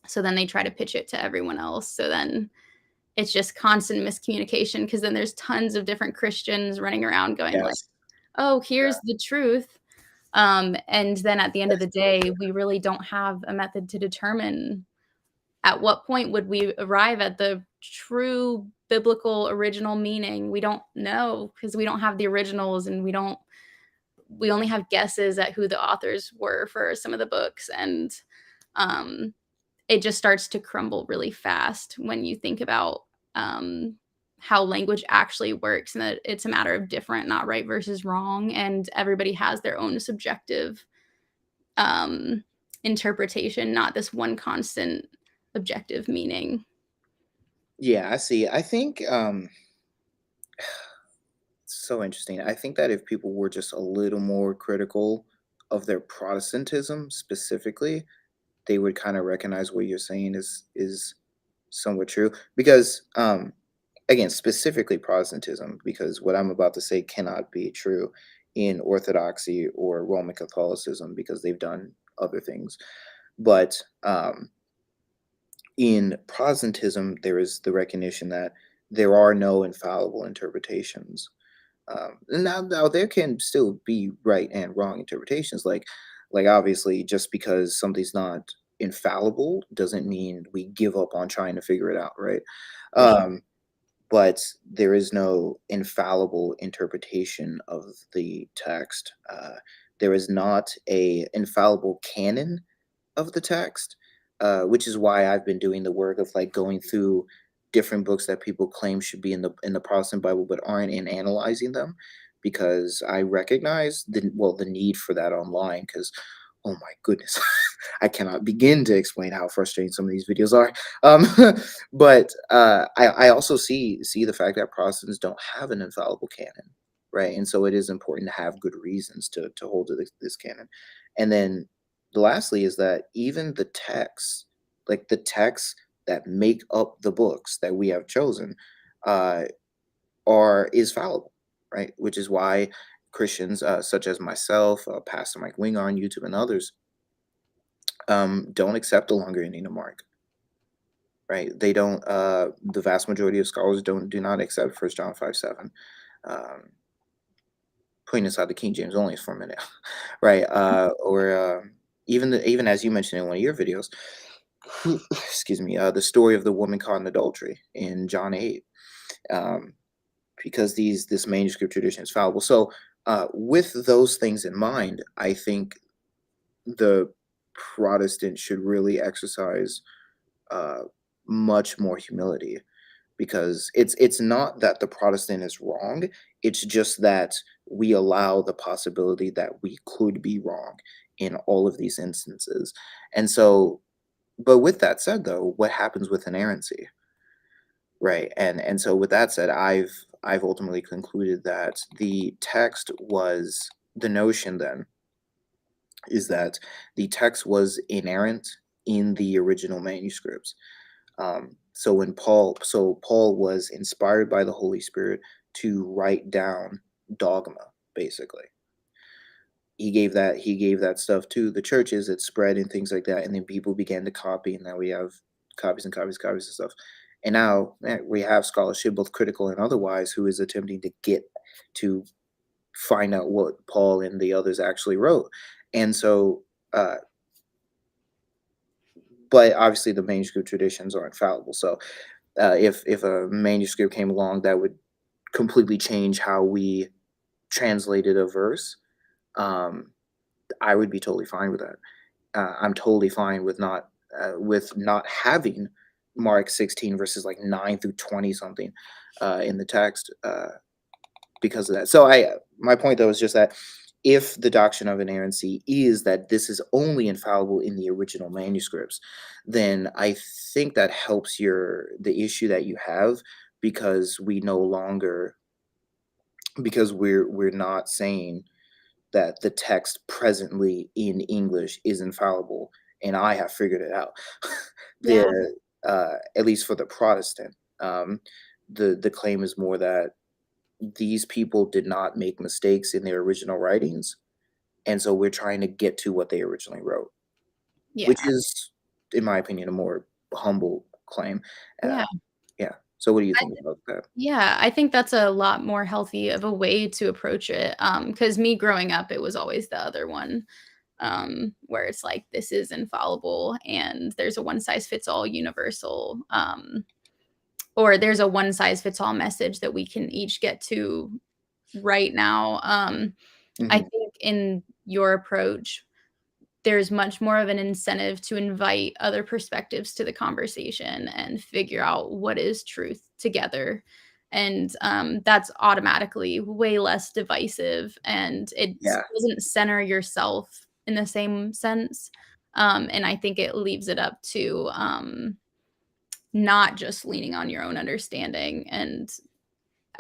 Speaker 2: so then they try to pitch it to everyone else. So then it's just constant miscommunication because then there's tons of different Christians running around going like,
Speaker 1: yes.
Speaker 2: "Oh, here's the truth." And then at the end of the day, we really don't have a method to determine at what point would we arrive at the true biblical original meaning. We don't know because we don't have the originals and we only have guesses at who the authors were for some of the books. And um, it just starts to crumble really fast when you think about um, how language actually works and that it's a matter of different, not right versus wrong. And everybody has their own subjective um, interpretation, not this one constant objective meaning.
Speaker 1: Yeah, I see. I think it's so interesting. I think that if people were just a little more critical of their Protestantism specifically, they would kind of recognize what you're saying is somewhat true. Because again, specifically Protestantism, because what I'm about to say cannot be true in Orthodoxy or Roman Catholicism because they've done other things. But in Protestantism, there is the recognition that there are no infallible interpretations. Now there can still be right and wrong interpretations. Like obviously, just because something's not infallible doesn't mean we give up on trying to figure it out, right?
Speaker 2: For sure.
Speaker 1: Um, but there is no infallible interpretation of the text. There is not a infallible canon of the text, which is why I've been doing the work of like going through different books that people claim should be in the Protestant Bible but aren't, and analyzing them because I recognize the need for that online because oh my goodness I cannot begin to explain how frustrating some of these videos are. um, but I also see the fact that Protestants don't have an infallible canon, right? And so it is important to have good reasons to hold to this canon. And then lastly is that even the texts, like the texts that make up the books that we have chosen, uh, are is fallible, right? Which is why Christians, such as myself, Pastor Mike Winger on YouTube, and others, don't accept the longer ending of Mark, right? They don't. The vast majority of scholars do not accept 1 John 5:7. Um, Putting aside the King James only for a minute, right? Or even as you mentioned in one of your videos, excuse me, the story of the woman caught in adultery in John 8. Um, because this manuscript tradition is fallible. So, with those things in mind, I think the Protestant should really exercise uh, much more humility, because it's not that the Protestant is wrong. It's just that we allow the possibility that we could be wrong in all of these instances. And so, but with that said, though, what happens with inerrancy, right? And so, with that said, I've ultimately concluded that the text was the notion then is that the text was inerrant in the original manuscripts. So Paul was inspired by the Holy Spirit to write down dogma, basically. He gave that stuff to the churches. It spread and things like that, and then people began to copy, and now we have copies and copies, copies of stuff. And now we have scholarship, both critical and otherwise, who is attempting to get to find out what Paul and the others actually wrote. And so, uh, but obviously the manuscript traditions are infallible. So if a manuscript came along that would completely change how we translated a verse, um, I would be totally fine with that. I'm totally fine with not having Mark 16 verses like 9 through 20 something in the text, because of that. So my point though is just that if the doctrine of inerrancy is that this is only infallible in the original manuscripts, then I think that helps the issue that you have, because we no longer because we're not saying that the text presently in English is infallible and I have figured it out.
Speaker 2: Yeah.
Speaker 1: the At least for the Protestant, um, the claim is more that these people did not make mistakes in their original writings, and so we're trying to get to what they originally wrote, which
Speaker 2: Yeah.
Speaker 1: is, in my opinion, a more humble claim. Uh,
Speaker 2: Yeah.
Speaker 1: yeah. So, what do you
Speaker 2: I
Speaker 1: think about that?
Speaker 2: Yeah, I think that's a lot more healthy of a way to approach it. Because me growing up, it was always the other one, where it's like this is infallible and there's a one size fits all universal, or there's a one size fits all message that we can each get to right now. I
Speaker 1: Hmm.
Speaker 2: think in your approach, there's much more of an incentive to invite other perspectives to the conversation and figure out what is truth together. And that's automatically way less divisive, and it
Speaker 1: Yeah.
Speaker 2: doesn't center yourself in the same sense. And I think it leaves it up to not just leaning on your own understanding, and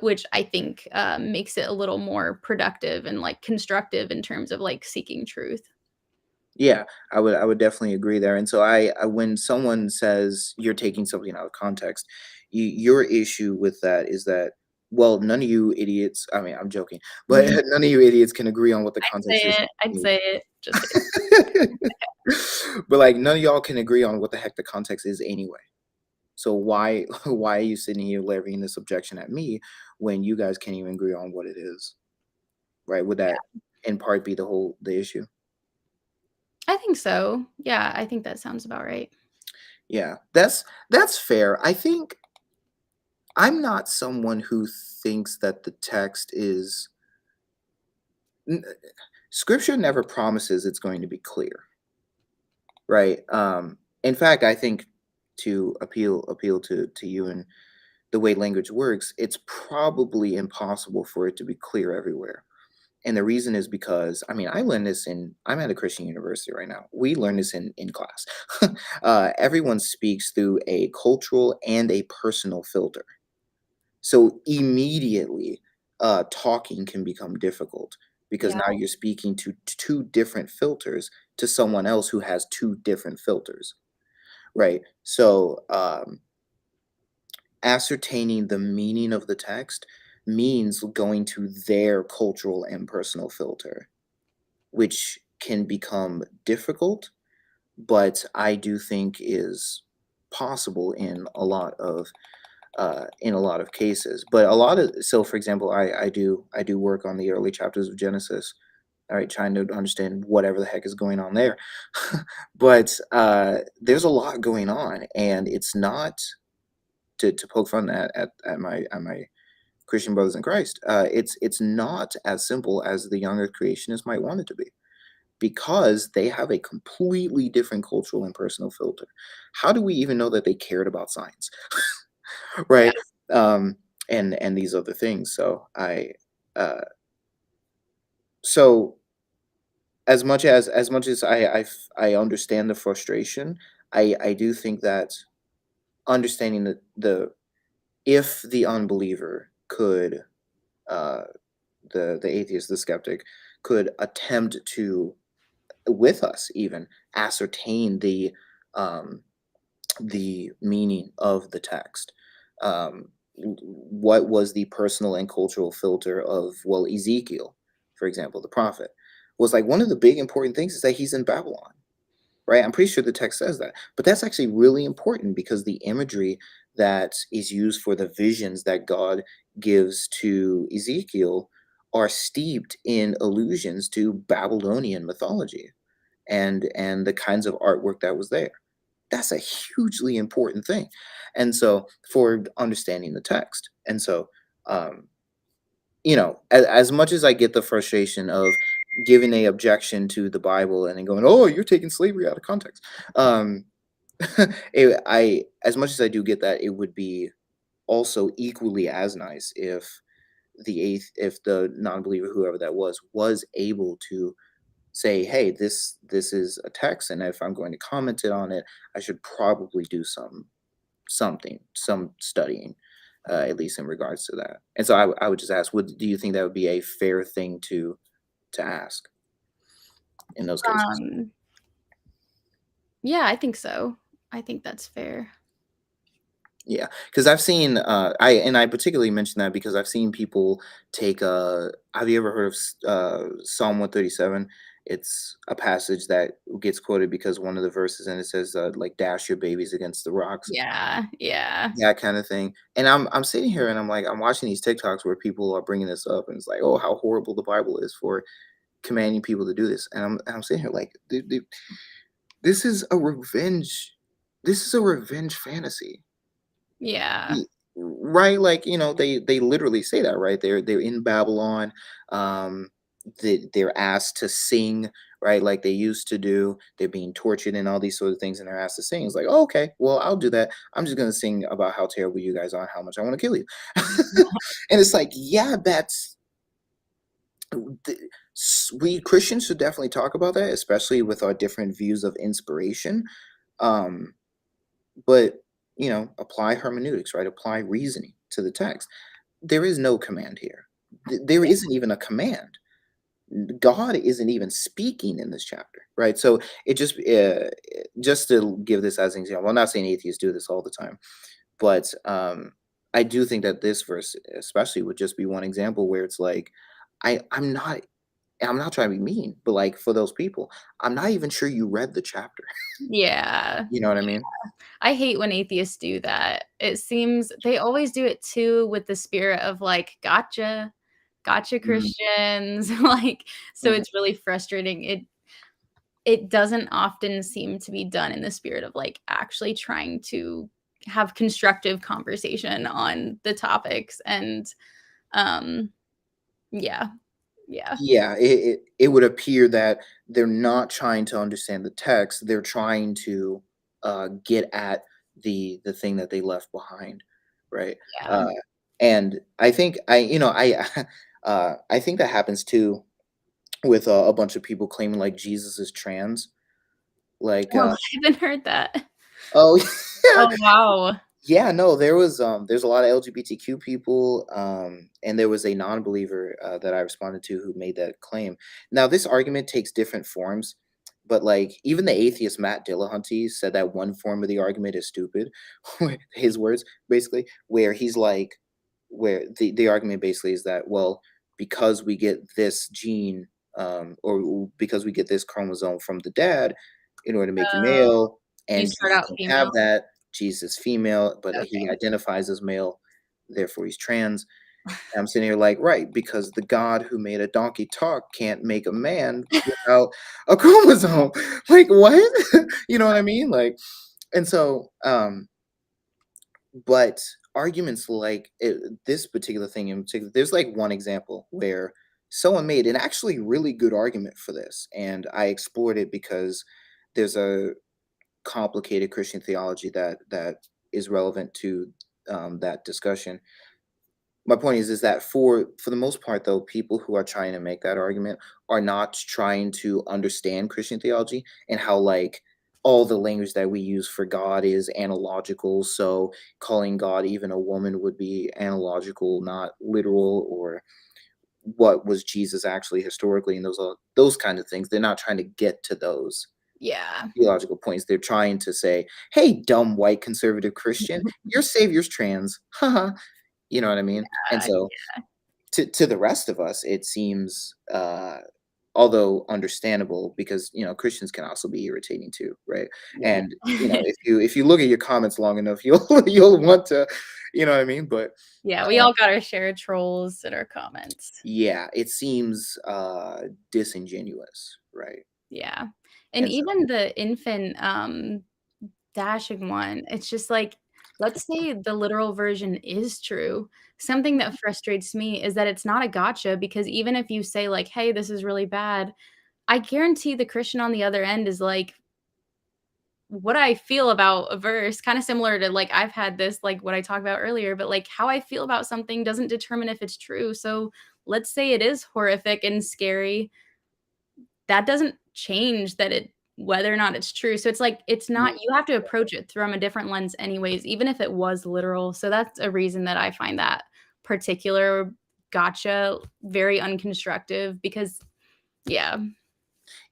Speaker 2: which I think makes it a little more productive and like constructive in terms of like seeking truth.
Speaker 1: Yeah, I would definitely agree there. And so when someone says you're taking something out of context, your issue with that is that, well, none of you idiots. I mean, I'm joking, but
Speaker 2: Mhm.
Speaker 1: none of you idiots can agree on what the
Speaker 2: I'd say
Speaker 1: context is.
Speaker 2: it, I'd say it, just say
Speaker 1: But like none of y'all can agree on what the heck the context is anyway. So why why are you sitting here levying this objection at me when you guys can't even agree on what it is? Right? Would that in part be the issue?
Speaker 2: I think so. Yeah, I think that sounds about right.
Speaker 1: Yeah, that's fair. I think I'm not someone who thinks that the text is n- scripture never promises it's going to be clear, right? In fact, I think to appeal to you and the way language works, it's probably impossible for it to be clear everywhere. And the reason is because, I mean, I'm at a Christian university right now. We learn this in class. Everyone speaks through a cultural and a personal filter. So immediately, talking can become difficult because
Speaker 2: Yeah,
Speaker 1: now you're speaking to two different filters to someone else who has two different filters, right? So, ascertaining the meaning of the text means going to their cultural and personal filter, which can become difficult, but I do think is possible in a lot of cases. But a lot of so for example, I do work on the early chapters of Genesis, all right, trying to understand whatever the heck is going on there. But there's a lot going on, and it's not to poke fun at my Christian brothers in Christ. It's not as simple as the younger creationists might want it to be because they have a completely different cultural and personal filter. How do we even know that they cared about science,
Speaker 2: Yeah.
Speaker 1: right? Um, and these other things. Uh, so as much as I understand the frustration, I do think that understanding the if the unbeliever could uh the atheist, the skeptic, could attempt to, with us even, ascertain um the meaning of the text. What was the personal and cultural filter of, well, Ezekiel, for example, the prophet, was like one of the big important things is that he's in Babylon, right? I'm pretty sure the text says that. But that's actually really important because the imagery that is used for the visions that God gives to Ezekiel are steeped in allusions to Babylonian mythology and the kinds of artwork that was there. That's a hugely important thing. And so for understanding the text. And so um as much as I get the frustration of giving a objection to the Bible and then going, "Oh, you're taking slavery out of context." Um, I as much as I do get that, it would be also equally as nice if the non-believer, whoever that was able to say, "Hey, this is a text, and if I'm going to comment it on it, I should probably do some studying, at least in regards to that." And so I would just ask, would do you think that would be a fair thing to ask in those cases?
Speaker 2: Um, yeah, I think so. I think that's fair.
Speaker 1: Yeah, because I've seen, I particularly mention that because I've seen people take, have you ever heard of Psalm 137? It's a passage that gets quoted because one of the verses in it says, like, dash your babies against the rocks.
Speaker 2: Yeah, yeah.
Speaker 1: That kinda thing, and I'm sitting here and I'm like, I'm watching these TikToks where people are bringing this up, and it's like, "Oh, how horrible the Bible is for commanding people to do this," and I'm sitting here like, "Dude, this is a revenge fantasy."
Speaker 2: Yeah.
Speaker 1: Ye Right, like, they literally say that, right? They're in Babylon, they're asked to sing, right, like they used to do. They're being tortured and all these sort of things, and they're asked to sing. It's like, "Oh, okay, well, I'll do that. I'm just gonna sing about how terrible you guys are and how much I wanna kill you." And it's like, yeah, that's th we Christians should definitely talk about that, especially with our different views of inspiration, um but apply hermeneutics, right? Apply reasoning to the text. There is no command here. There isn't even a command. God isn't even speaking in this chapter, right? So it just to give this as an example, I'm not saying atheists do this all the time, but I do think that this verse especially would just be one example where it's like I'm not trying to be mean, but like for those people, I'm not even sure you read the chapter.
Speaker 2: Yeah.
Speaker 1: You know what I mean?
Speaker 2: I hate when atheists do that. It seems they always do it too with the spirit of like, "Gotcha. Gotcha,
Speaker 1: Mhm,
Speaker 2: Christians." Like, so
Speaker 1: mhm.
Speaker 2: it's really frustrating. It doesn't often seem to be done in the spirit of, like, actually trying to have constructive conversation on the topics, and, um, yeah, yeah,
Speaker 1: Yeah, it would appear that they're not trying to understand the text, they're trying to, get at the thing that they left behind, right?
Speaker 2: yeah.
Speaker 1: Uh, and I think I think that happens too with a bunch of people claiming, like, Jesus is trans, like,
Speaker 2: Oh, I haven't heard that.
Speaker 1: oh,
Speaker 2: Oh, wow.
Speaker 1: yeah, no, there's a lot of LGBTQ people, and there was a non-believer, that I responded to who made that claim. Now, this argument takes different forms, but, like, even the atheist Matt Dillahunty said that one form of the argument is stupid, his words, basically, where he's like where the argument basically is that, well, because we get this gene, because we get this chromosome from the dad in order to make you
Speaker 2: Oh,
Speaker 1: male,
Speaker 2: you
Speaker 1: and
Speaker 2: start
Speaker 1: Jesus
Speaker 2: out
Speaker 1: don't
Speaker 2: female?
Speaker 1: have that. Jesus female, but he
Speaker 2: Okay.
Speaker 1: identifies as male, therefore he's trans. And I'm sitting here like, right, because the God who made a donkey talk can't make a man without a chromosome. Like, what? You know what I mean? Like, and so, but arguments like this particular thing in particular, there's like one example where someone made an actually really good argument for this, and I explored it because there's a complicated Christian theology that is relevant to that discussion. My point is that for the most part, though, people who are trying to make that argument are not trying to understand Christian theology and how like all the language that we use for God is analogical. So calling God even a woman would be analogical, not literal, or what was Jesus actually historically, and those kind of things. They're not trying to get to those
Speaker 2: Yeah.
Speaker 1: theological points. They're trying to say, "Hey, dumb white conservative Christian, your savior's trans." Haha. You know what I mean? And so to the rest of us, it seems, although understandable, because Christians can also be irritating too, right?
Speaker 2: Yeah.
Speaker 1: And if you look at your comments long enough, you'll want to, you know what I mean? But
Speaker 2: Yeah, we all got our share of trolls in our comments.
Speaker 1: yeah, it seems disingenuous, right?
Speaker 2: Yeah. And
Speaker 1: And so
Speaker 2: even the infant, dashing one, it's just like, let's say the literal version is true. Something that frustrates me is that it's not a gotcha because even if you say like, "Hey, this is really bad," I guarantee the Christian on the other end is like, what I feel about a verse, kinda similar to, like, I've had this, like, what I talked about earlier, but, like, how I feel about something doesn't determine if it's true, so let's say it is horrific and scary, that doesn't change that it whether or not it's true, so it's like, it's not you have to approach it from a different lens anyways, even if it was literal, so that's a reason that I find that particular gotcha very unconstructive because yeah.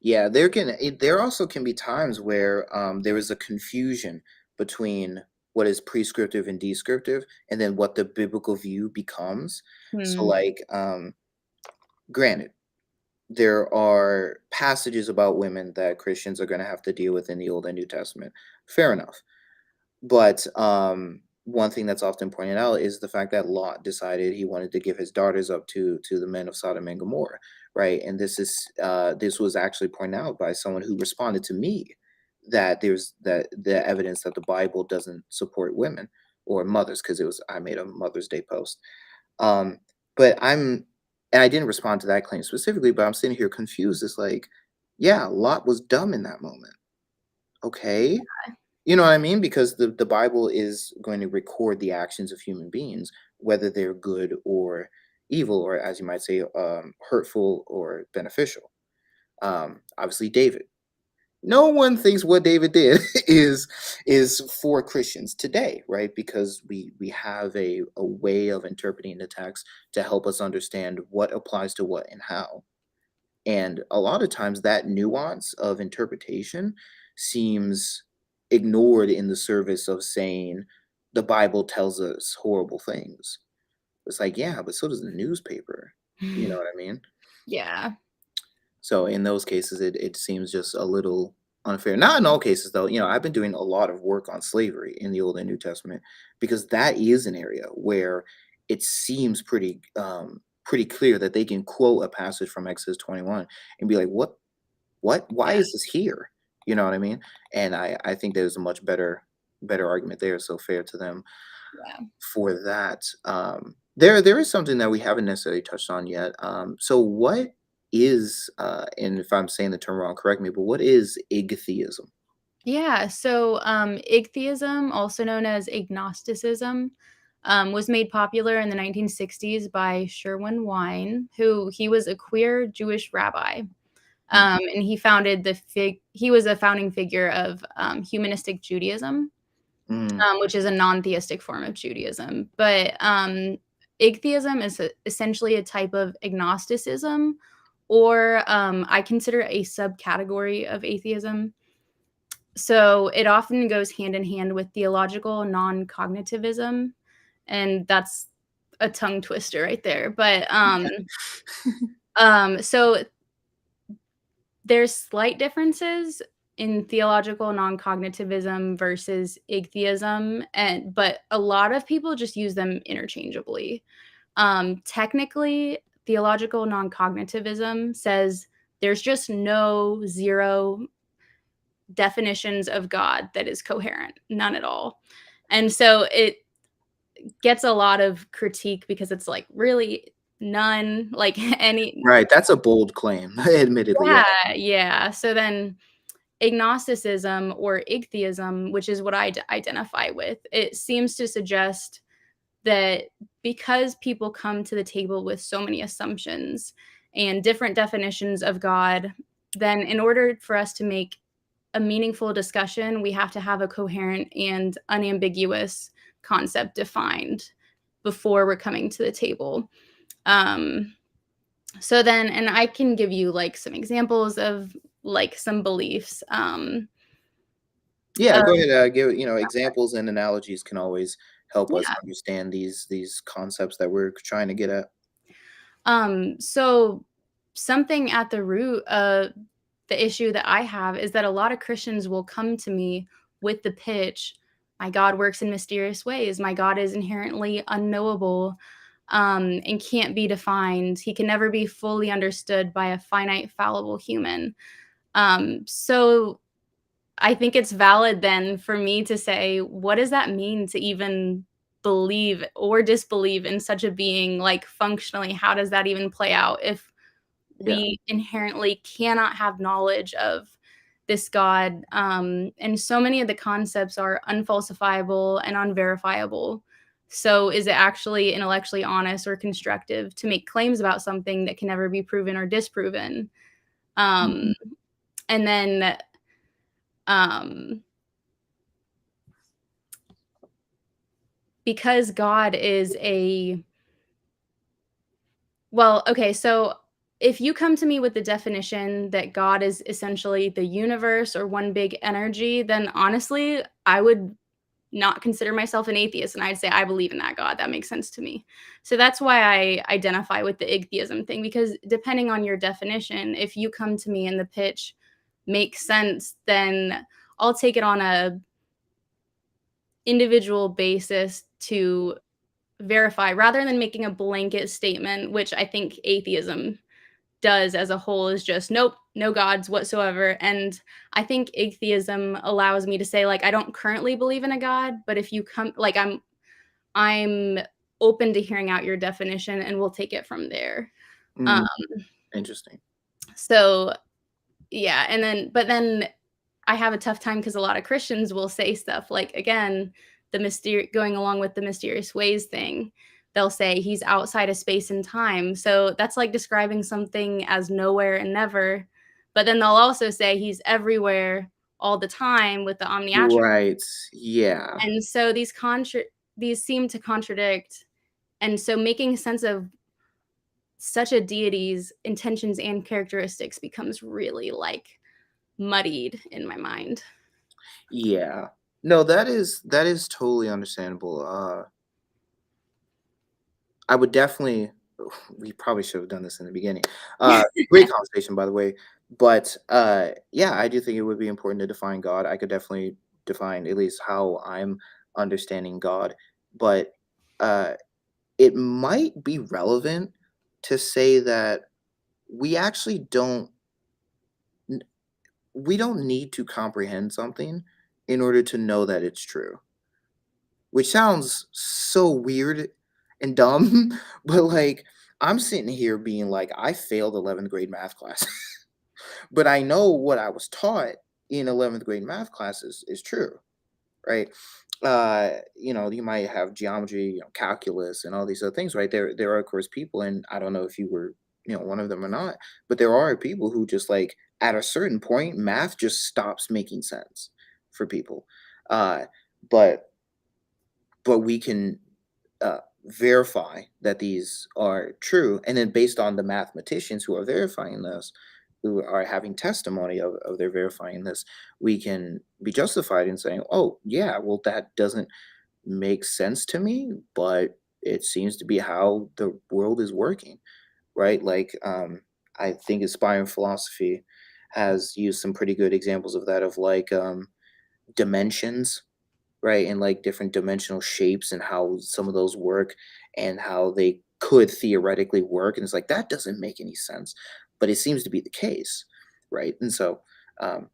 Speaker 1: yeah, there also can be times where there is a confusion between what is prescriptive and descriptive, and then what the biblical view becomes. So,
Speaker 2: Hmm.
Speaker 1: like, granted, there are passages about women that Christians are going to have to deal with in the Old and New Testament. Fair enough. But, one thing that's often pointed out is the fact that Lot decided he wanted to give his daughters up to the men of Sodom and Gomorrah, right? And this was actually pointed out by someone who responded to me that there's that the evidence that the Bible doesn't support women or mothers, because I made a Mother's Day post. Um, but I didn't respond to that claim specifically, but I'm sitting here confused. It's like, yeah, Lot was dumb in that moment. Okay, you know what I mean? Because the Bible is going to record the actions of human beings, whether they're good or evil, or as you might say, hurtful or beneficial. Obviously, David. No one thinks what David did is for Christians today, right? Because we have a way of interpreting the text to help us understand what applies to what and how. And a lot of times that nuance of interpretation seems ignored in the service of saying the Bible tells us horrible things. It's like, yeah, but so does the newspaper. You know what I mean?
Speaker 2: Yeah.
Speaker 1: So in those cases, it seems just a little unfair. Not in all cases, though. I've been doing a lot of work on slavery in the Old and New Testament because that is an area where it seems pretty clear that they can quote a passage from Exodus 21 and be like, what? Why
Speaker 2: Yeah.
Speaker 1: is this here? You know what I mean? And I think there's a much better argument there. So fair to them
Speaker 2: Yeah.
Speaker 1: for that. There is something that we haven't necessarily touched on yet. So what is and if I'm saying the term wrong, correct me, but what is Igtheism?
Speaker 2: Yeah, so Igtheism, also known as agnosticism, was made popular in the 1960s by Sherwin Wine, who he was a queer Jewish rabbi,
Speaker 1: Mm,
Speaker 2: and he was a founding figure of humanistic Judaism,
Speaker 1: mm,
Speaker 2: which is a non-theistic form of Judaism. But Igtheism is essentially a type of agnosticism, or I consider a subcategory of atheism. So it often goes hand in hand with theological non-cognitivism, and that's a tongue twister right there. But so there's slight differences in theological non-cognitivism versus iggtheism, and but a lot of people just use them interchangeably. Technically, theological non-cognitivism says there's just no zero definitions of God that is coherent, none at all. And so gets a lot of critique because it's like, really? None? Like, any.
Speaker 1: Right, that's a bold claim, admittedly, yeah.
Speaker 2: Yeah, yeah. So then agnosticism or icktheism, which is what I identify with, it seems to suggest that because people come to the table with so many assumptions and different definitions of God, then in order for us to make a meaningful discussion, we have to have a coherent and unambiguous concept defined before we're coming to the table. Um, so then, and I can give you like some examples of like some beliefs.
Speaker 1: Yeah,
Speaker 2: Uh,
Speaker 1: go ahead, give examples and analogies can always help us
Speaker 2: yeah.
Speaker 1: understand these concepts that we're trying to get at.
Speaker 2: So something at the root of the issue that I have is that a lot of Christians will come to me with the pitch, my God works in mysterious ways. My God is inherently unknowable, and can't be defined. He can never be fully understood by a finite, fallible human. So I think it's valid then for me to say, what does that mean to even believe or disbelieve in such a being? Like, functionally, how does that even play out if
Speaker 1: Yeah.
Speaker 2: we inherently cannot have knowledge of this God? And so many of the concepts are unfalsifiable and unverifiable. So, is it actually intellectually honest or constructive to make claims about something that can never be proven or disproven? Um,
Speaker 1: Mhm.
Speaker 2: and then, um, because God is a well, okay, so if you come to me with the definition that God is essentially the universe or one big energy, then honestly, I would not consider myself an atheist, and I'd say I believe in that God. That makes sense to me. So that's why I identify with the Igtheism thing, because depending on your definition, if you come to me and the pitch makes sense, then I'll take it on a individual basis to verify rather than making a blanket statement, which I think atheism does as a whole is just nope, no gods whatsoever. And I think atheism allows me to say, like, I don't currently believe in a God, but if you come, like, I'm open to hearing out your definition and we'll take it from there. Um,
Speaker 1: Mm, interesting.
Speaker 2: so yeah, and then but then I have a tough time because a lot of Christians will say stuff like, again, going along with the mysterious ways thing. They'll say he's outside of space and time. So that's like describing something as nowhere and never. But then they'll also say he's everywhere all the time with the omniatropy.
Speaker 1: Right, yeah.
Speaker 2: And so these seem to contradict. And so making sense of such a deity's intentions and characteristics becomes really like muddied in my mind.
Speaker 1: Yeah. No, that is totally understandable. I would definitely we probably should have done this in the beginning. Great conversation, by the way. But yeah, I do think it would be important to define God. I could definitely define at least how I'm understanding God. But uh, it might be relevant to say that we actually n- we don't need to comprehend something in order to know that it's true. Which sounds so weird and dumb, but, like, I'm sitting here being like, "I failed 11th grade math class." But I know what I was taught in 11th grade math classes is true, right? You might have geometry, calculus, and all these other things, right? There are, of course, people, and I don't know if you were, one of them or not, but there are people who just, like, at a certain point, math just stops making sense for people. Uh, but we can verify that these are true. And then based on the mathematicians who are verifying this, who are having testimony of their verifying this, we can be justified in saying, oh, yeah, well, that doesn't make sense to me, but it seems to be how the world is working, right? Like, I think inspiring philosophy has used some pretty good examples of that, of like dimensions, right? And like different dimensional shapes and how some of those work and how they could theoretically work. And it's like, that doesn't make any sense, but it seems to be the case, right? And so,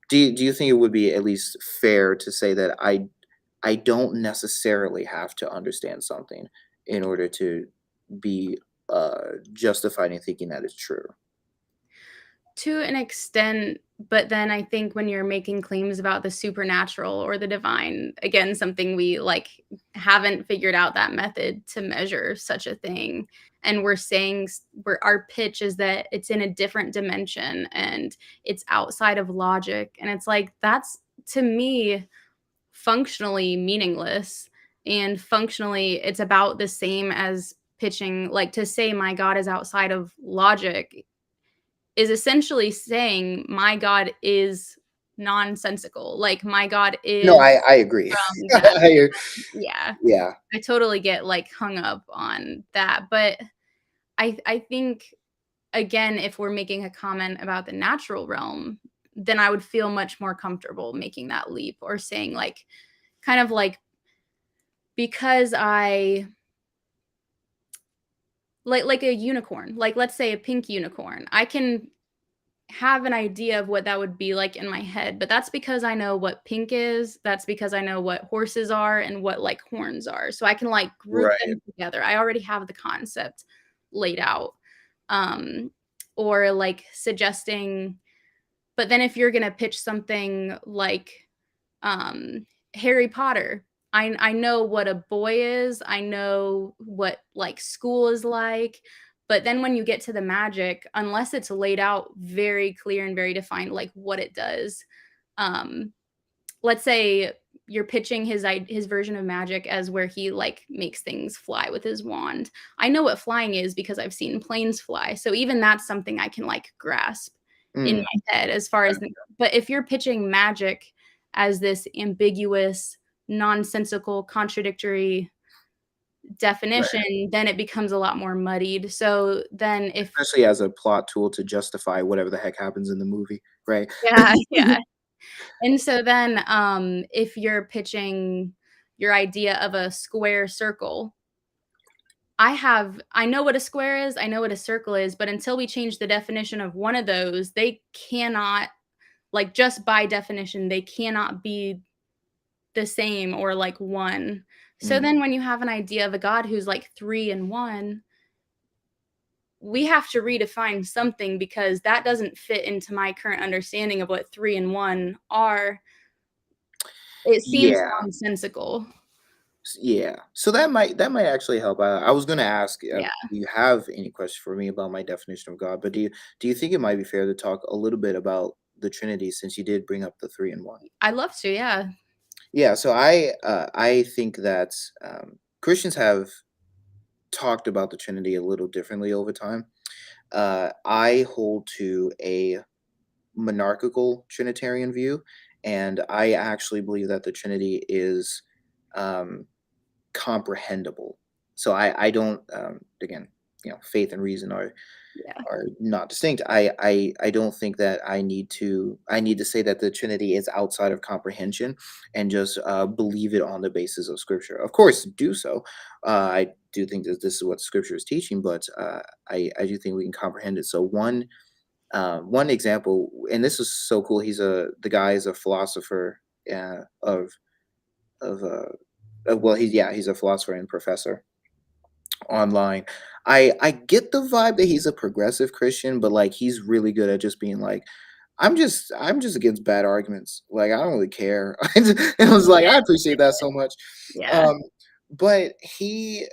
Speaker 1: do you think it would be at least fair to say that I don't necessarily have to understand something in order to be justified in thinking that it's true.
Speaker 2: To an extent, but then I think when you're making claims about the supernatural or the divine, again, something we like haven't figured out that method to measure such a thing. And we're saying our pitch is that it's in a different dimension and it's outside of logic. And it's like, that's to me functionally meaningless. And functionally, it's about the same as pitching, like to say my God is outside of logic is essentially saying my God is nonsensical. Like my God
Speaker 1: No,
Speaker 2: is
Speaker 1: I agree.
Speaker 2: from that.
Speaker 1: I,
Speaker 2: Yeah.
Speaker 1: yeah,
Speaker 2: I totally get like hung up on that. But I think again, if we're making a comment about the natural realm, then I would feel much more comfortable making that leap or saying like kind of like because I like a unicorn, like let's say a pink unicorn. I can have an idea of what that would be like in my head, but that's because I know what pink is, that's because I know what horses are and what, like, horns are, so I can, like, group
Speaker 1: right.
Speaker 2: them together. I already have the concept laid out, um, or, like, suggesting but then if you're gonna pitch something like, Harry Potter, I know what a boy is, I know what, like, school is like, but then when you get to the magic, unless it's laid out very clear and very defined, like, what it does, um, let's say you're pitching his version of magic as where he, like, makes things fly with his wand. I know what flying is because I've seen planes fly, so even that's something I can, like, grasp in
Speaker 1: Mm,
Speaker 2: my head as far as the but if you're pitching magic as this ambiguous, nonsensical, contradictory
Speaker 1: right.
Speaker 2: definition, then it becomes a lot more muddied. So then if
Speaker 1: Especially as a plot tool to justify whatever the heck happens in the movie, right?
Speaker 2: yeah, yeah. And so then, if you're pitching your idea of a square circle, I know what a square is, I know what a circle is, but until we change the definition of one of those, they cannot like, just by definition, they cannot be the same or like one. So
Speaker 1: Mm.
Speaker 2: then when you have an idea of a God who's like 3 and 1, we have to redefine something because that doesn't fit into my current understanding of what 3 and 1 are. It seems
Speaker 1: Yeah.
Speaker 2: nonsensical.
Speaker 1: Yeah. So that might actually help. I was gonna ask,
Speaker 2: Yeah,
Speaker 1: do you have any questions for me about my definition of God? But do you think it might be fair to talk a little bit about the Trinity since you did bring up the three and one?
Speaker 2: I'd love to, yeah.
Speaker 1: Yeah. So I think that Christians have talked about the Trinity a little differently over time. I hold to a monarchical Trinitarian view, and I actually believe that the Trinity is um, comprehensible. So I don't again, faith and reason
Speaker 2: Yeah.
Speaker 1: are not distinct. I don't think that I need to say that the Trinity is outside of comprehension and just believe it on the basis of Scripture. Of course, do so. I do think that this is what Scripture is teaching, but I do think we can comprehend it. So one example, and this is so cool. The guy is a philosopher of well, he's a philosopher and professor online. I get the vibe that he's a progressive Christian, but like he's really good at just being like, I'm just against bad arguments. Like I don't really care. And I was like, I appreciate that so much.
Speaker 2: Yeah.
Speaker 1: Um, but he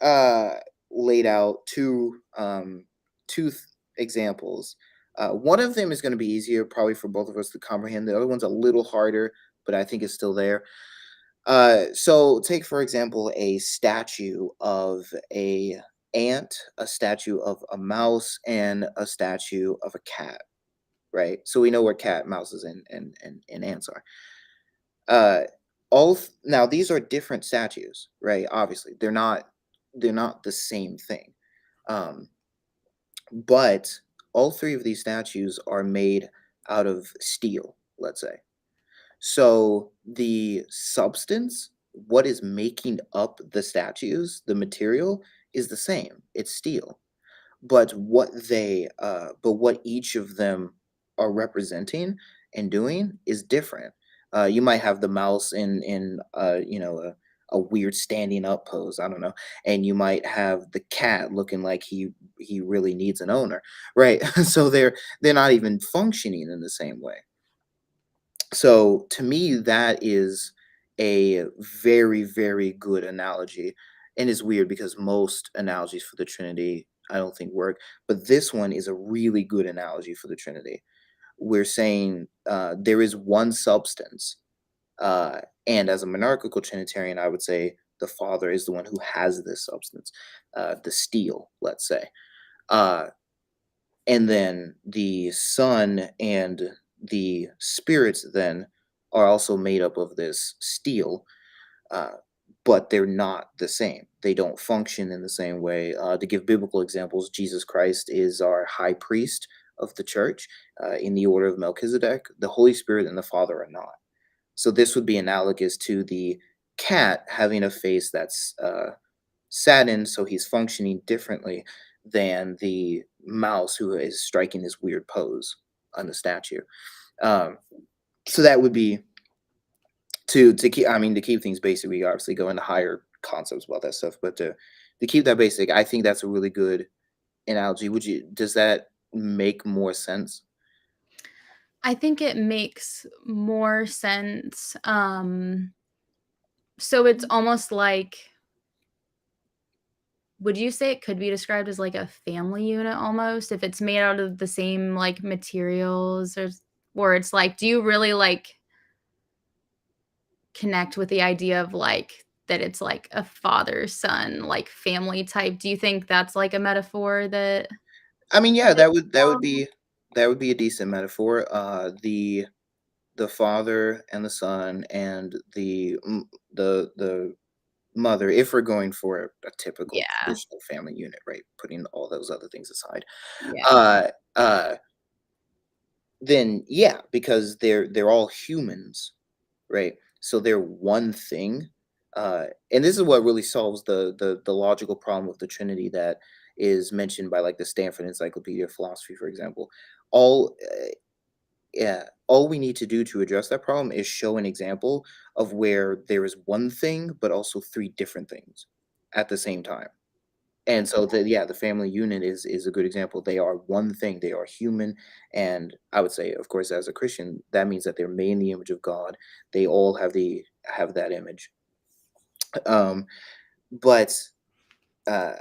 Speaker 1: uh laid out examples. One of them is going to be easier probably for both of us to comprehend. The other one's a little harder, but I think it's still there. So take for example a statue of a ant, a statue of a mouse, and a statue of a cat. Right. So we know where cat, mouses, and ants are. Uh, now these are different statues, right? Obviously, they're not the same thing. Um, but all three of these statues are made out of steel. Let's say. So the substance, what is making up the statues, the material is the same. It's steel. But what each of them are representing and doing is different. You might have the mouse in a weird standing up pose. I don't know, and you might have the cat looking like he really needs an owner, right? So they're not even functioning in the same way. So to me, that is a very, very good analogy. And it's weird because most analogies for the Trinity I don't think work, but this one is a really good analogy for the Trinity. We're saying there is one substance, and as a monarchical Trinitarian, I would say the Father is the one who has this substance, the steel, let's say. Uh, and then the Son and the spirits then are also made up of this steel, uh, but they're not the same. They don't function in the same way. To give biblical examples, Jesus Christ is our high priest of the church in the order of Melchizedek. The Holy Spirit and the Father are not. So this would be analogous to the cat having a face that's saddened, so he's functioning differently than the mouse who is striking this weird pose on the statue. Um, so that would be to keep. I mean, to keep things basic, we obviously go into higher concepts about that stuff, but to keep that basic, I think that's a really good analogy. Would you? Does that make more sense?
Speaker 2: I think it makes more sense. So it's almost like, would you say it could be described as like a family unit almost if it's made out of the same like materials, or it's like, do you really like connect with the idea of like that it's like a father son like family type? Do you think that's like a metaphor that
Speaker 1: I mean, yeah,
Speaker 2: fits
Speaker 1: that would
Speaker 2: well?
Speaker 1: be a decent metaphor. The father and the son and the mother, if we're going for a typical
Speaker 2: Yeah,
Speaker 1: traditional family unit, right? Putting all those other things aside,
Speaker 2: yeah.
Speaker 1: uh, uh, then yeah, because they're all humans, right? So they're one thing, and this is what really solves the logical problem with the Trinity that is mentioned by like the Stanford Encyclopedia of Philosophy, for example. All Yeah, all we need to do to address that problem is show an example of where there is one thing, but also three different things at the same time. And so the family unit is a good example. They are one thing. They are human, and I would say, of course, as a Christian, that means that they're made in the image of God. They all have that image. Um, but uh,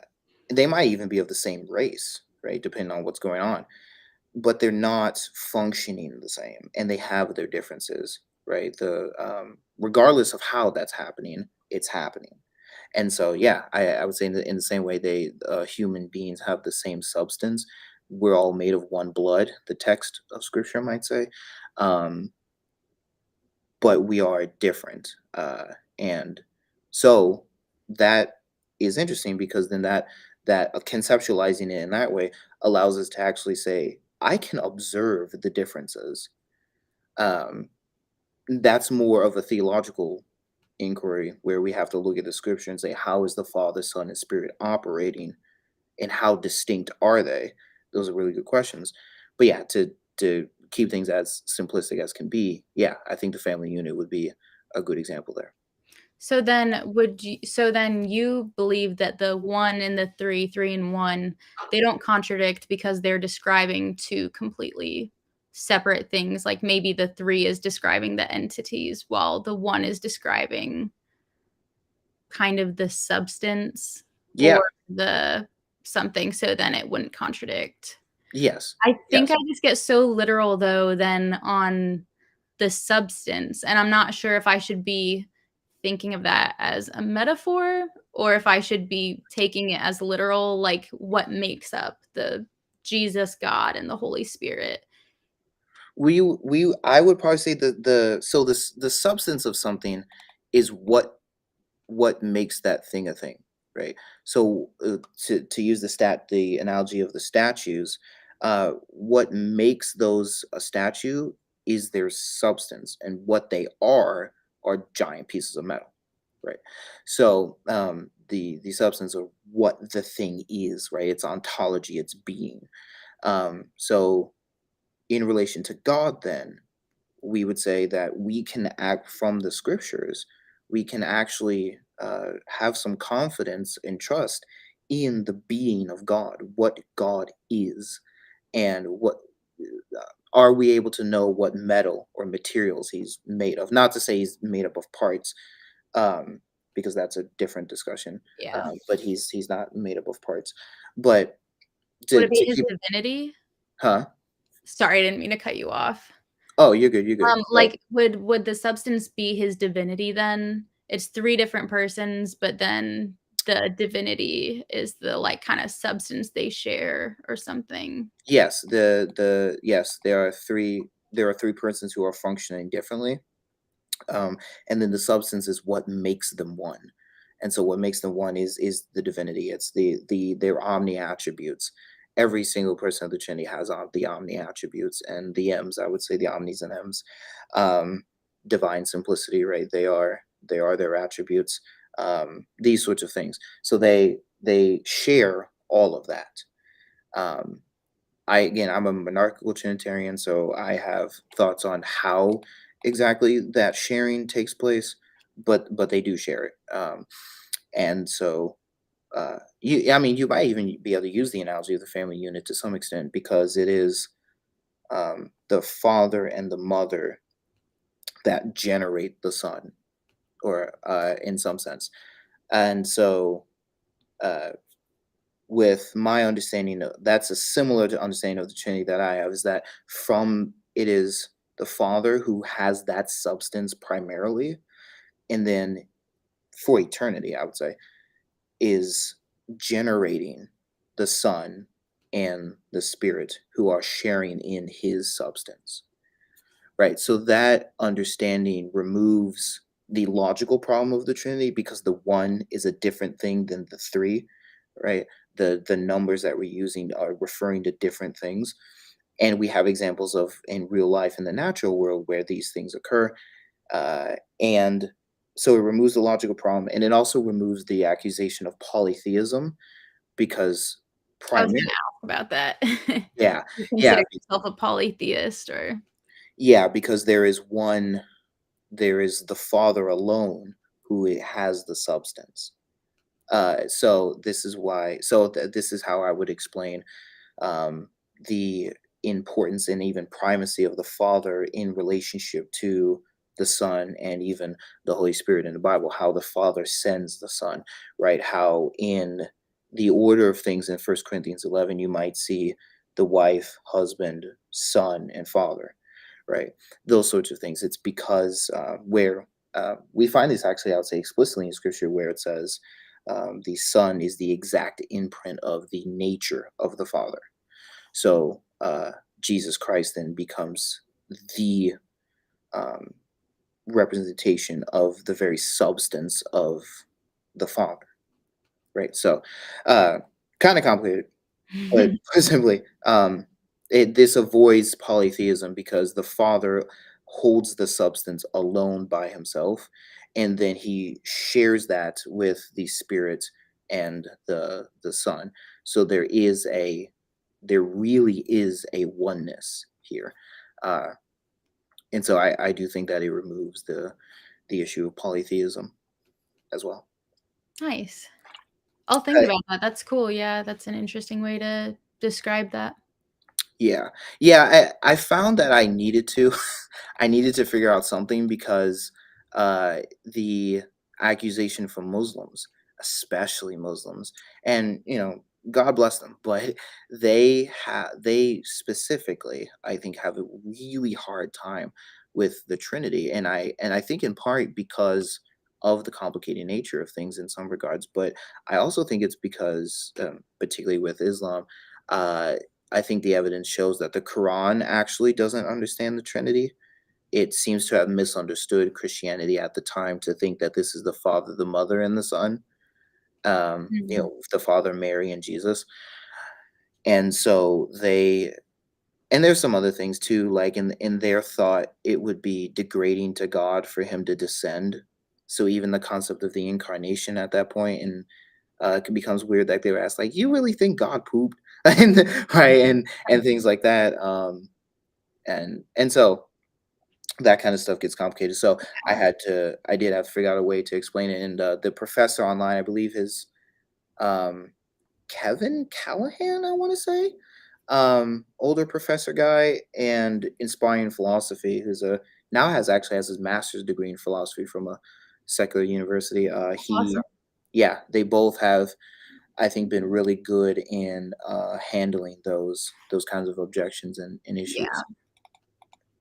Speaker 1: they might even be of the same race, right? Depending on what's going on, but they're not functioning the same, and they have their differences, right? The Regardless of how that's happening, it's happening. And so, yeah, I would say in the same way human beings have the same substance. We're all made of one blood. The text of Scripture might say, um, but we are different. And so that is interesting because then conceptualizing it in that way allows us to actually say, I can observe the differences. Um, that's more of a theological inquiry where we have to look at the scripture and say, how is the Father, Son, and Spirit operating, and how distinct are they? Those are really good questions. But yeah, to keep things as simplistic as can be, yeah, I think the family unit would be a good example there.
Speaker 2: So then you believe that the 1 and the 3, 3 and 1, they don't contradict because they're describing 2 completely separate things, like, maybe the 3 is describing the entities while the 1 is describing kind of the substance
Speaker 1: Yeah.
Speaker 2: or the something, so then it wouldn't contradict.
Speaker 1: Yes.
Speaker 2: I think I
Speaker 1: Yes.
Speaker 2: just get so literal though then on the substance, and I'm not sure if I should be thinking of that as a metaphor or if I should be taking it as literal, like what makes up the Jesus, God, and the Holy Spirit.
Speaker 1: We I would probably say the substance of something is what makes that thing a thing, right? So to use the analogy of the statues, what makes those a statue is their substance, and what they are giant pieces of metal, right? So the substance of what the thing is, right? Its ontology, its being. So in relation to God, then, we would say that we can act from the scriptures. We can actually have some confidence and trust in the being of God, what God is, and what are we able to know what metal or materials he's made of? Not to say he's made up of parts, um, because that's a different discussion.
Speaker 2: Yeah.
Speaker 1: But he's not made up of parts. But
Speaker 2: Would it be
Speaker 1: to
Speaker 2: his
Speaker 1: keep,
Speaker 2: divinity?
Speaker 1: huh?
Speaker 2: Sorry, I didn't mean to cut you off.
Speaker 1: Oh, you're good. You're good. So
Speaker 2: Like, would the substance be his divinity then? It's 3 different persons, but then the divinity is the, like, kinda substance they share or something.
Speaker 1: yes, yes, there are three persons who are functioning differently, and then the substance is what makes them one. And so what makes them one is the divinity. It's their omni attributes. Every single person of the Trinity has the omni attributes, and the M's, I would say the omnis and M's, um, divine simplicity, right? They are their attributes. These sorts of things. So they share all of that. Um, I'm a monarchical Trinitarian, so I have thoughts on how exactly that sharing takes place, but they do share it. And so I mean, you might even be able to use the analogy of the family unit to some extent because it is the father and the mother that generate the son, or in some sense. And so uh, with my understanding that's a similar to understanding of the Trinity that I have, is that from it is the Father who has that substance primarily, and then for eternity, I would say, is generating the Son and the Spirit who are sharing in his substance. Right. So that understanding removes the logical problem of the Trinity because the one is a different thing than the three, right? The numbers that we're using are referring to different things. And we have examples of in real life in the natural world where these things occur. And so it removes the logical problem, and it also removes the accusation of polytheism because
Speaker 2: I was
Speaker 1: primarily,
Speaker 2: gonna ask about that.
Speaker 1: yeah,
Speaker 2: You
Speaker 1: yeah,
Speaker 2: consider yourself a polytheist or
Speaker 1: yeah, because there is the Father alone who has the substance. So this is why. So this is how I would explain the importance and even primacy of the Father in relationship to the Son and even the Holy Spirit in the Bible. How the Father sends the Son, right? How in the order of things in 1 Corinthians 11, you might see the wife, husband, son, and father, right? Those sorts of things. It's because where we find this actually, I would say explicitly in Scripture, where it says the Son is the exact imprint of the nature of the Father. So Jesus Christ then becomes the um, representation of the very substance of the Father, right? So kind of complicated, but put simply, this avoids polytheism because the Father holds the substance alone by himself, and then he shares that with the Spirit and the Son. So there really is a oneness here, uh, and so I do think that it removes the issue of polytheism as well.
Speaker 2: Nice. I'll think about that. That's cool. Yeah, that's an interesting way to describe that.
Speaker 1: Yeah. Yeah, I found that I needed to I needed to figure out something because the accusation from Muslims, especially Muslims, and God bless them, but they specifically, I think, have a really hard time with the Trinity, and I think in part because of the complicated nature of things in some regards, but I also think it's because, particularly with Islam, uh, I think the evidence shows that the Quran actually doesn't understand the Trinity. It seems to have misunderstood Christianity at the time to think that this is the Father, the Mother, and the Son.
Speaker 2: Mhm.
Speaker 1: The Father, Mary, and Jesus. And so and there's some other things too, like in their thought, it would be degrading to God for him to descend. So even the concept of the incarnation at that point, and it becomes weird that they were asked, like, "You really think God pooped?" and right, and things like that. And so that kind of stuff gets complicated. So I did have to figure out a way to explain it. And the professor online, I believe his um, Kevin Callahan, I want to say, older professor guy and inspiring philosophy, who's a now has actually has his master's degree in philosophy from a secular university.
Speaker 2: Awesome.
Speaker 1: Yeah, they both have, I think, been really good in handling those kinds of objections and
Speaker 2: Yeah.
Speaker 1: issues.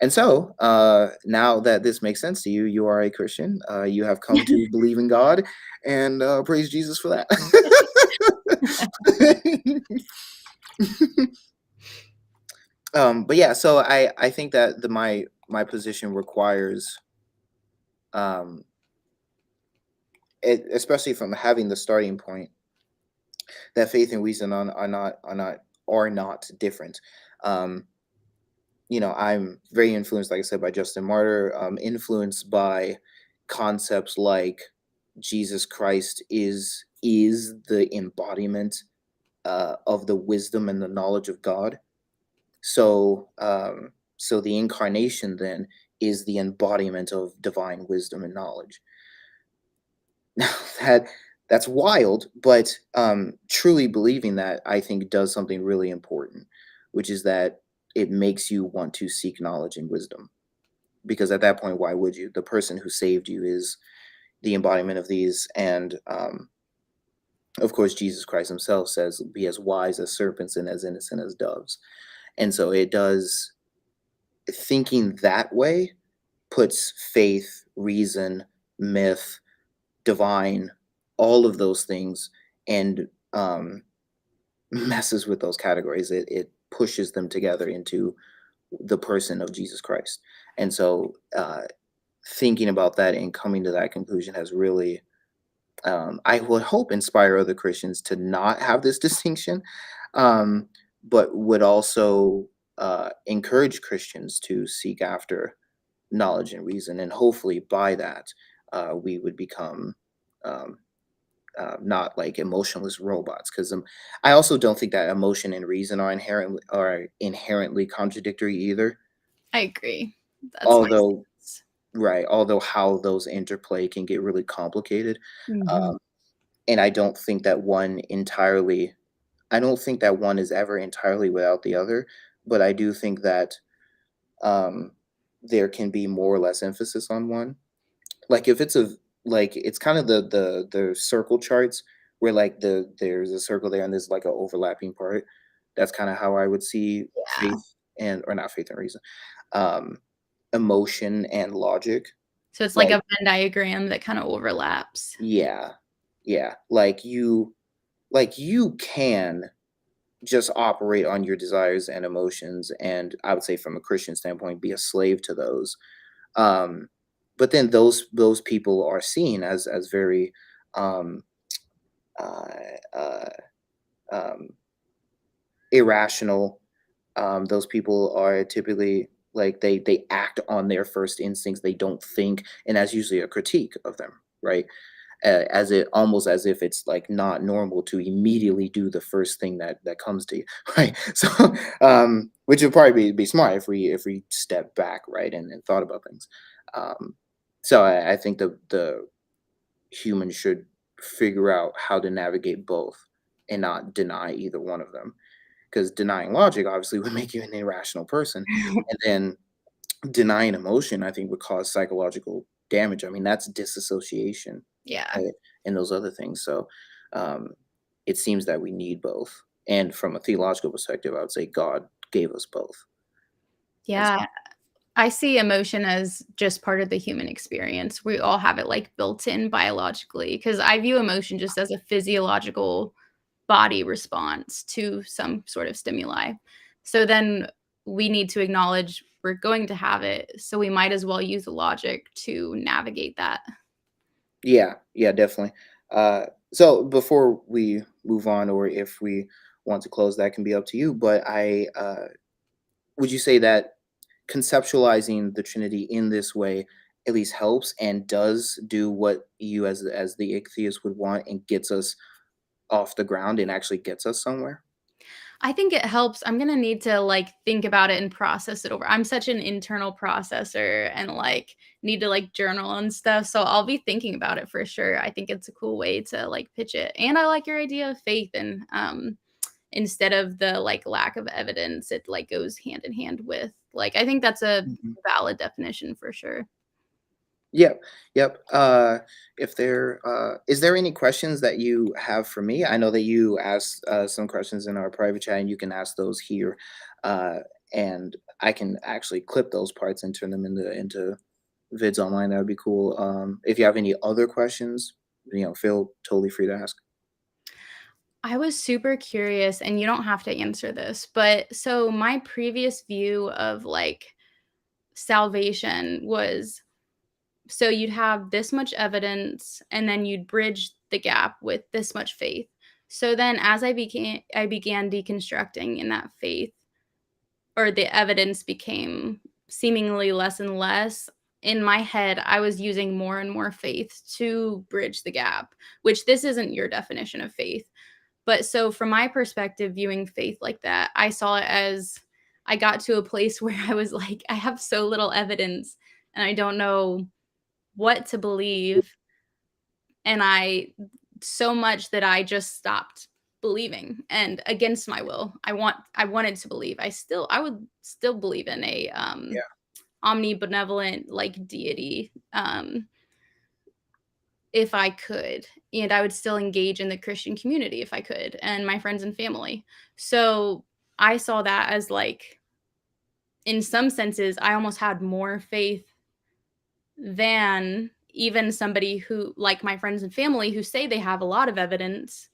Speaker 1: And so, now that this makes sense to you, you are a Christian. You have come to believe in God, and praise Jesus for that. But yeah, so I think that my position requires, um, especially from having the starting point, that faith and reason are not different. Um, I'm very influenced, like I said, by Justin Martyr, influenced by concepts like Jesus Christ is the embodiment of the wisdom and the knowledge of God. So the incarnation then is the embodiment of divine wisdom and knowledge. Now that's wild, but truly believing that, I think, does something really important, which is that it makes you want to seek knowledge and wisdom. Because at that point, why would you? The person who saved you is the embodiment of these, and of course, Jesus Christ Himself says, "Be as wise as serpents and as innocent as doves." And so it does. Thinking that way puts faith, reason, myth, divine, all of those things, and messes with those categories. It pushes them together into the person of Jesus Christ. And so, thinking about that and coming to that conclusion has really, I would hope, inspire other Christians to not have this distinction, um, but would also encourage Christians to seek after knowledge and reason, and hopefully by that, we would become, um, not like emotionless robots. Because I also don't think that emotion and reason are inherently contradictory either.
Speaker 2: I agree. That's my
Speaker 1: Although,
Speaker 2: stance.
Speaker 1: right, although how those interplay can get really complicated,
Speaker 2: Mhm.
Speaker 1: um, and I don't think that one is ever entirely without the other, but I do think that, um, there can be more or less emphasis on one. Like, if it's a like, it's kind of the circle charts where, like, there's a circle there and there's, like, a overlapping part. That's kinda how I would see
Speaker 2: Yeah.
Speaker 1: faith and or not faith and reason, um, emotion and logic.
Speaker 2: So it's like
Speaker 1: Like,
Speaker 2: a Venn diagram that kinda overlaps.
Speaker 1: yeah, yeah, like, you can just operate on your desires and emotions, and I would say from a Christian standpoint, be a slave to those. Um, but then those people are seen as very, um, uh, uh, um, irrational. Those people are typically like they act on their first instincts. They don't think, and that's usually a critique of them, right? As it almost as if it's like not normal to immediately do the first thing that comes to you, right? So, which would probably be smart if we step back, right, and thought about things. Um, so I think the human should figure out how to navigate both and not deny either one of them, because denying logic obviously would make you an irrational person, and then denying emotion, I think, would cause psychological damage. I mean, that's disassociation,
Speaker 2: Yeah.
Speaker 1: right, and those other things. So, um, it seems that we need both. And from a theological perspective, I would say God gave us both. And so,
Speaker 2: Yeah. I see emotion as just part of the human experience. We all have it, like, built in biologically, because I view emotion just as a physiological body response to some sort of stimuli. So then we need to acknowledge we're going to have it, so we might as well use the logic to navigate that.
Speaker 1: yeah, yeah, definitely. So before we move on, or if we want to close, that can be up to you. But would you say that conceptualizing the Trinity in this way at least helps and does do what you as the ichthyists would want and gets us off the ground and actually gets us somewhere?
Speaker 2: I think it helps. I'm gonna need to, like, think about it and process it over. I'm such an internal processor and, like, need to, like, journal and stuff, so I'll be thinking about it for sure. I think it's a cool way to, like, pitch it, and I like your idea of faith and, instead of the, like, lack of evidence, it, like, goes hand in hand with like, I think that's a
Speaker 1: Mhm.
Speaker 2: valid definition for sure.
Speaker 1: Yep, yep. If there is there any questions that you have for me? I know that you asked some questions in our private chat, and you can ask those here, uh, and I can actually clip those parts and turn them into vids online. That would be cool. If you have any other questions, feel totally free to ask.
Speaker 2: I was super curious, and you don't have to answer this, but so my previous view of, like, salvation was so you'd have this much evidence, and then you'd bridge the gap with this much faith. So then as I began deconstructing in that faith, or the evidence became seemingly less and less, in my head, I was using more and more faith to bridge the gap, which this isn't your definition of faith. But so from my perspective, viewing faith like that, I saw it as I got to a place where I was like, I have so little evidence and I don't know what to believe. And I so much that I just stopped believing and against my will. I wanted to believe. I would still believe in a
Speaker 1: Yeah.
Speaker 2: omnibenevolent like deity if I could. And I would still engage in the Christian community if I could and my friends and family. So I saw that as like, in some senses, I almost had more faith than even somebody who, like my friends and family, who say they have a lot of evidence.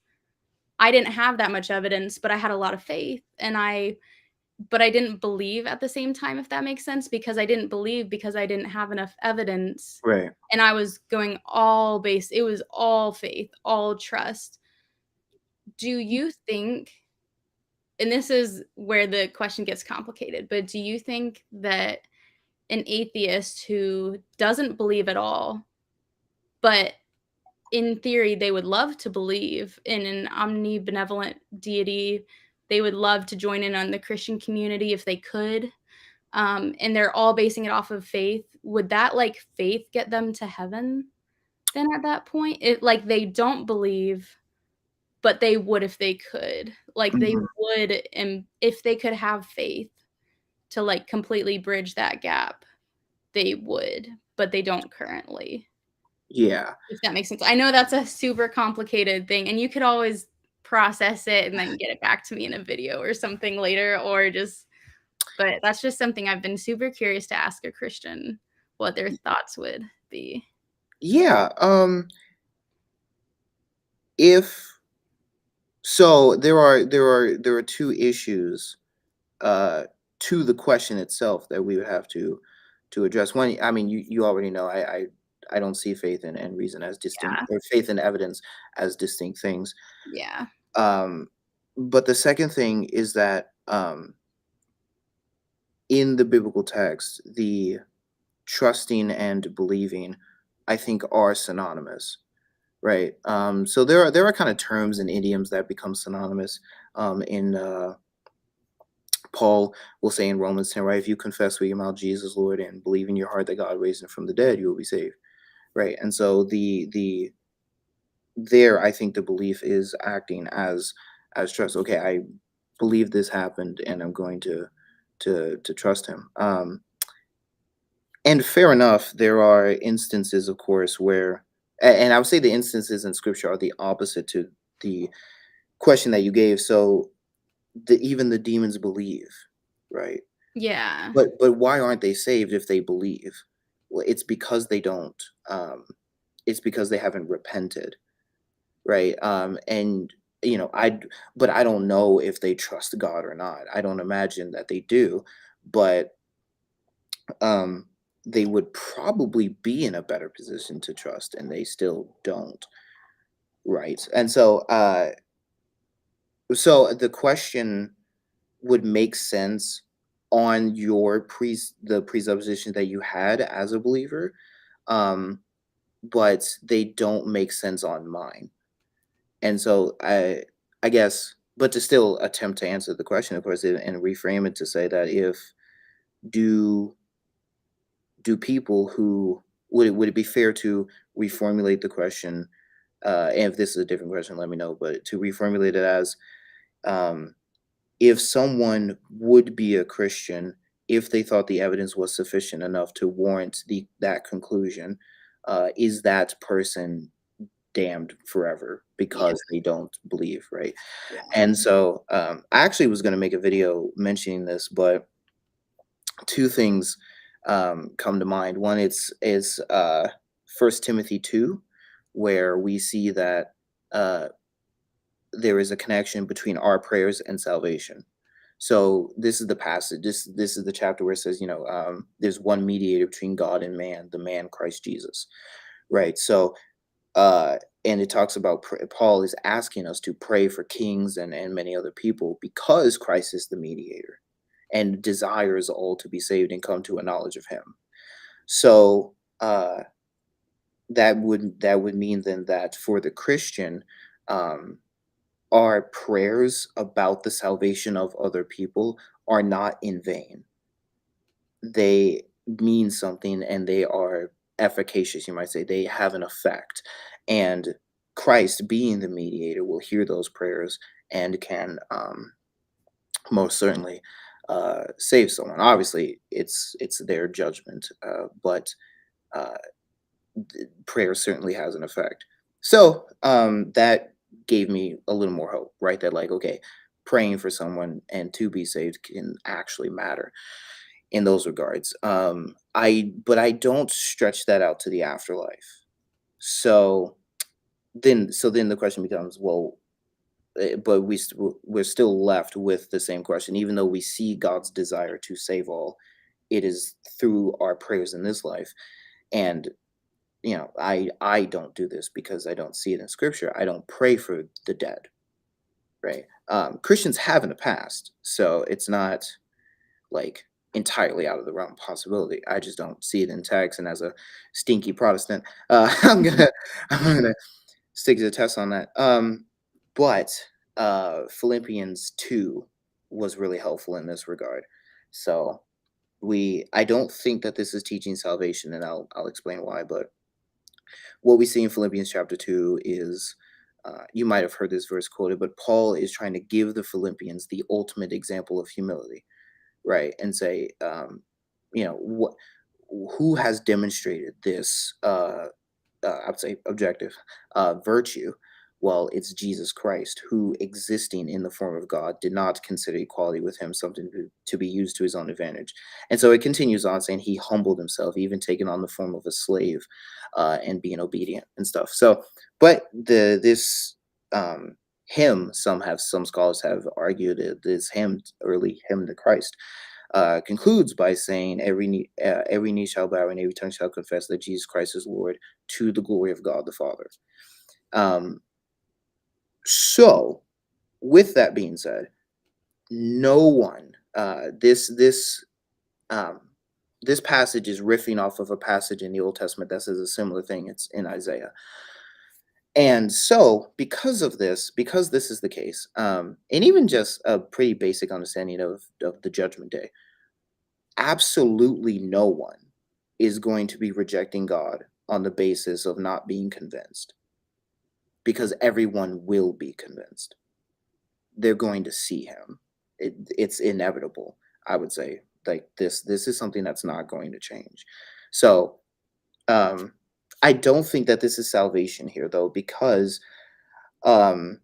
Speaker 2: I didn't have that much evidence, but I had a lot of faith. But I didn't believe at the same time, if that makes sense, because I didn't believe because I didn't have enough evidence.
Speaker 1: Right.
Speaker 2: And I was going all base, it was all faith, all trust. Do you think, and this is where the question gets complicated, but do you think that an atheist who doesn't believe at all, but in theory they would love to believe in an omnibenevolent deity, they would love to join in on the Christian community if they could, and they're all basing it off of faith, would that, like, faith get them to heaven then at that point? It like, they don't believe, but they would if they could. Like, they
Speaker 1: Mhm.
Speaker 2: would, and if they could have faith to, like, completely bridge that gap, they would, but they don't currently,
Speaker 1: Yeah.
Speaker 2: if that makes sense. I know that's a super complicated thing, and you could always process it and then get it back to me in a video or something later, or just but that's just something I've been super curious to ask a Christian what their thoughts would be.
Speaker 1: Yeah. If so, there are two issues uh, to the question itself that we would have to address. One, I mean, you already know I don't see faith and reason as distinct,
Speaker 2: Yeah,
Speaker 1: or faith and evidence as distinct things.
Speaker 2: yeah,
Speaker 1: Um, but the second thing is that in the biblical text, the trusting and believing, I think, are synonymous, right? So there are kind of terms and idioms that become synonymous. In Paul will say in Romans 10, right? If you confess with your mouth Jesus Lord and believe in your heart that God raised him from the dead, you will be saved, right? And so the there, I think the belief is acting as trust. Okay, I believe this happened, and I'm going to trust him. And fair enough, there are instances, of course, where, and I would say the instances in Scripture are the opposite to the question that you gave. So even the demons believe, right?
Speaker 2: yeah,
Speaker 1: But why aren't they saved if they believe? Well, it's because they don't. It's because they haven't repented, right? And but I don't know if they trust God or not. I don't imagine that they do, but um, they would probably be in a better position to trust, and they still don't, right? And so the question would make sense on the presupposition that you had as a believer, um, but they don't make sense on mine. And so I guess but to still attempt to answer the question, of course, and reframe it to say that if do do people who would it be fair to reformulate the question, and if this is a different question, let me know, but to reformulate it as, um, if someone would be a Christian if they thought the evidence was sufficient enough to warrant that conclusion, is that person damned forever
Speaker 2: Yeah.
Speaker 1: because they don't believe, right?
Speaker 2: Yeah.
Speaker 1: And so, I actually was going to make a video mentioning this, but two things come to mind. One, is 1 Timothy 2, where we see that uh, there is a connection between our prayers and salvation. So this is the passage. This is the chapter where it says, there's one mediator between God and man, the man Christ Jesus. Right. So, and it talks about Paul is asking us to pray for kings and many other people because Christ is the mediator and desires all to be saved and come to a knowledge of Him. So that would mean then that for the Christian, um, our prayers about the salvation of other people are not in vain. They mean something and they are efficacious, you might say. They have an effect. And Christ, being the mediator, will hear those prayers and can most certainly save someone. Obviously, it's their judgment, but uh, prayer certainly has an effect. So that gave me a little more hope, right? That like, okay, praying for someone and to be saved can actually matter in those regards. I don't stretch that out to the afterlife. So then the question becomes, well, but we're still left with the same question, even though we see God's desire to save all. It is through our prayers in this life, and I don't do this because I don't see it in Scripture. I don't pray for the dead, right? Christians have in the past, so it's not like entirely out of the realm of possibility. I just don't see it in text, and as a stinky Protestant, I'm gonna stick to the test on that. But Philippians 2 was really helpful in this regard. So I don't think that this is teaching salvation, and I'll explain why. But what we see in Philippians chapter 2 is, you might have heard this verse quoted, but Paul is trying to give the Philippians the ultimate example of humility, right? And say, what who has demonstrated this I would say objective virtue? Well, it's Jesus Christ, who, existing in the form of God, did not consider equality with Him something to be used to His own advantage. And so it continues on saying He humbled Himself, even taking on the form of a slave, and being obedient and stuff. So, but this hymn, some scholars have argued it, this hymn, early hymn to Christ, concludes by saying, every knee shall bow and every tongue shall confess that Jesus Christ is Lord, to the glory of God the Father. Um, so, with that being said, no one, um, this passage is riffing off of a passage in the Old Testament that says a similar thing. It's in Isaiah. And so, because this is the case, and even just a pretty basic understanding of the Judgment Day, absolutely no one is going to be rejecting God on the basis of not being convinced, because everyone will be convinced. They're going to see Him. It's inevitable, I would say. Like this is something that's not going to change. So, um, I don't think that this is salvation here, though, um,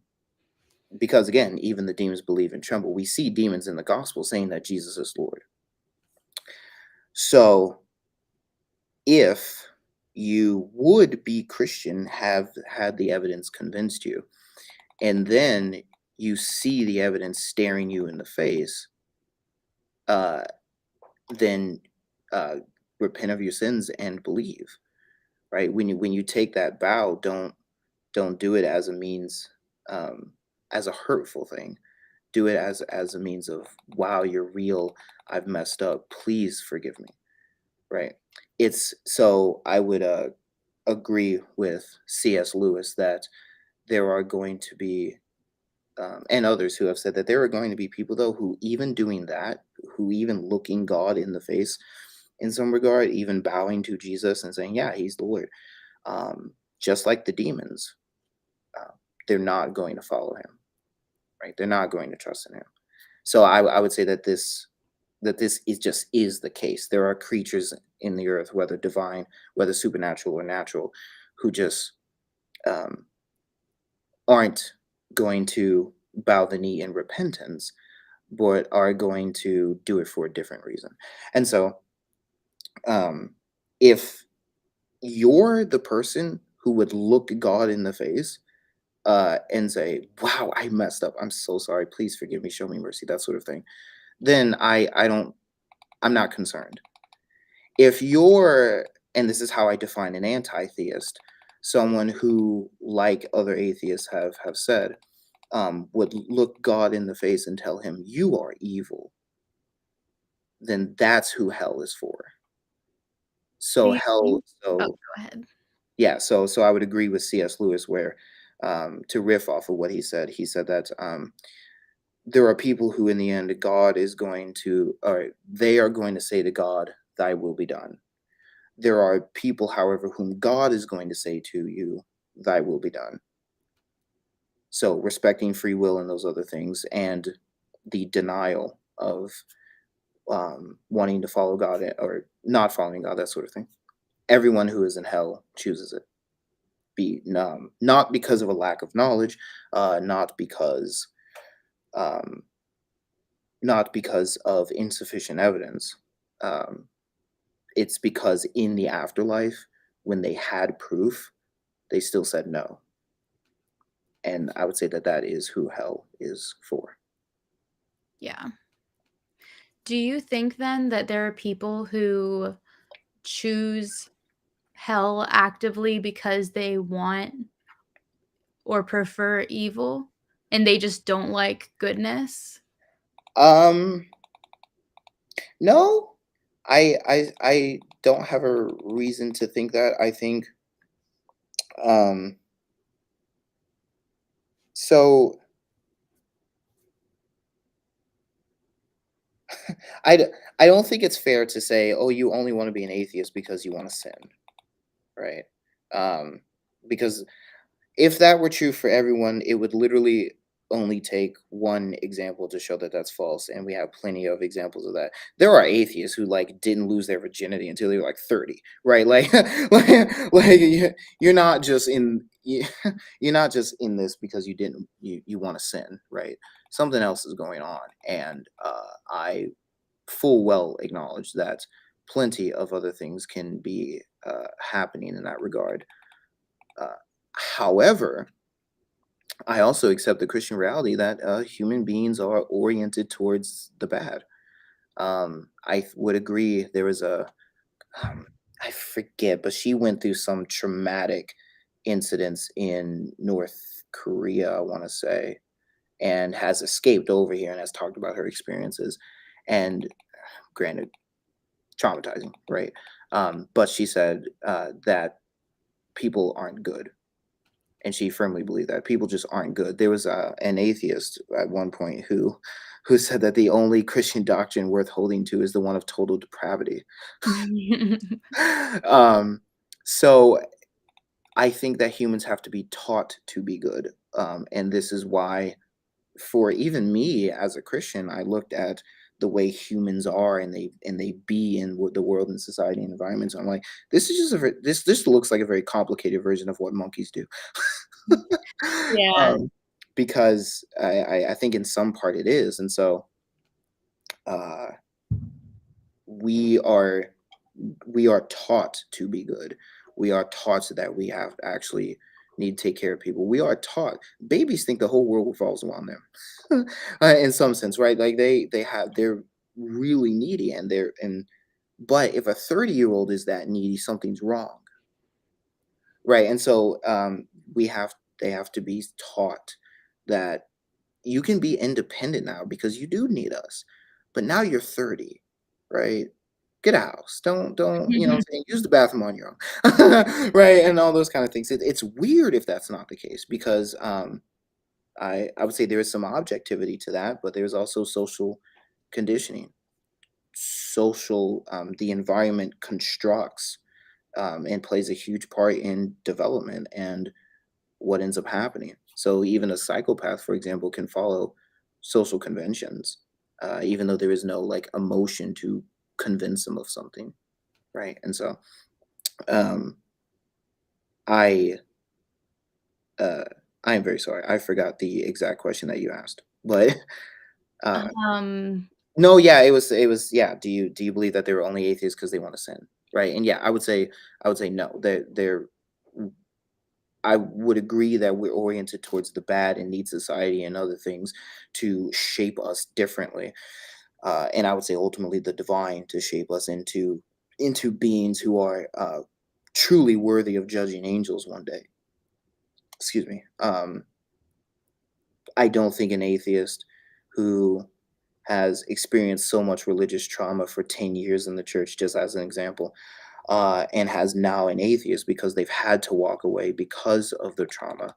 Speaker 1: because again, even the demons believe and tremble. We see demons in the gospel saying that Jesus is Lord. So if you would be Christian, have had the evidence convinced you, and then you see the evidence staring you in the face, uh, then uh, repent of your sins and believe. Right? When you take that vow, don't do it as a means, um, as a hurtful thing. Do it as a means of, wow, you're real. I've messed up. Please forgive me. Right? It's so I would agree with C.S. Lewis that there are going to be and others who have said that there are going to be people though who even doing that, who even looking God in the face in some regard, even bowing to Jesus and saying, "Yeah, He's the Lord," just like the demons, uh, they're not going to follow Him, right? They're not going to trust in Him. So I would say that this is just is the case. There are creatures in the earth, whether divine, whether supernatural or natural, who just um, aren't going to bow the knee in repentance, but are going to do it for a different reason. And so, um, if you're the person who would look God in the face and say, "Wow, I messed up. I'm so sorry. Please forgive me. Show me mercy." That sort of thing. Then I'm not concerned. If you're, and this is how I define an anti-theist, someone who, like other atheists have said, would look God in the face and tell him, "You are evil," then that's who hell is for.
Speaker 2: Do
Speaker 1: So
Speaker 2: you
Speaker 1: hell,
Speaker 2: think Oh,
Speaker 1: so
Speaker 2: go ahead.
Speaker 1: yeah, so I would agree with C.S. Lewis where, to riff off of what he said that there are people who, in the end, God is going to, or they are going to say to God, "Thy will be done." There are people, however, whom God is going to say to you, "Thy will be done." So respecting free will and those other things, and the denial of wanting to follow God or not following God, that sort of thing. Everyone who is in hell chooses it. Not because of a lack of knowledge, not because um, not because of insufficient evidence. Um, it's because in the afterlife, when they had proof, they still said no. And I would say that that is who hell is for.
Speaker 2: Yeah. Do you think then that there are people who choose hell actively because they want or prefer evil and they just don't like goodness?
Speaker 1: Um, no, I don't have a reason to think that. I think um, so. I d- I don't think it's fair to say, "Oh, you only want to be an atheist because you want to sin," right? Um, because if that were true for everyone, it would literally only take one example to show that that's false, and we have plenty of examples of that. There are atheists who like didn't lose their virginity until they were like 30, right? Like, you're not just you're not just in this because you want to sin, right? Something else is going on, and I full well acknowledge that plenty of other things can be happening in that regard. Uh, However, I also accept the Christian reality that human beings are oriented towards the bad. Would agree. There was um, I forget, but she went through some traumatic incidents in North Korea, I want to say, and has escaped over here and has talked about her experiences. And granted, traumatizing, right? But she said that people aren't good, and she firmly believed that people just aren't good. There was an atheist at one point who said that the only Christian doctrine worth holding to is the one of total depravity. um, so I think that humans have to be taught to be good, and this is why, for even me as a Christian, I looked at the way humans are and they be in the world and society and environments. I'm like, this is just this looks like a very complicated version of what monkeys do.
Speaker 2: Yeah.
Speaker 1: um, because I think in some part it is, and so uh, we are we are taught to be good. We are taught that we have actually need to take care of people. We are taught. Babies think the whole world revolves around them, in some sense, right? Like they're really needy, and but if a 30-year-old is that needy, something's wrong, right? And so they have to be taught that you can be independent now because you do need us. But now you're 30, right? Get a house. Don't, you know what I'm saying, use the bathroom on your own. Right? And all those kind of things. It's weird if that's not the case because I would say there is some objectivity to that, but there's also social conditioning. The environment constructs and plays a huge part in development and what ends up happening. So even a psychopath, for example, can follow social conventions, even though there is no like emotion to convince them of something, right? And so um, I uh, I am very sorry. I forgot the exact question that you asked, but uh,
Speaker 2: Um,
Speaker 1: no, yeah, it was yeah. Do you believe that they were only atheists because they want to sin, right? And yeah, I would say no. They're I would agree that we're oriented towards the bad and need society and other things to shape us differently. And I would say ultimately the divine to shape us into beings who are truly worthy of judging angels one day. Excuse me. I don't think an atheist who has experienced so much religious trauma for 10 years in the church, just as an example, and has now an atheist because they've had to walk away because of their trauma,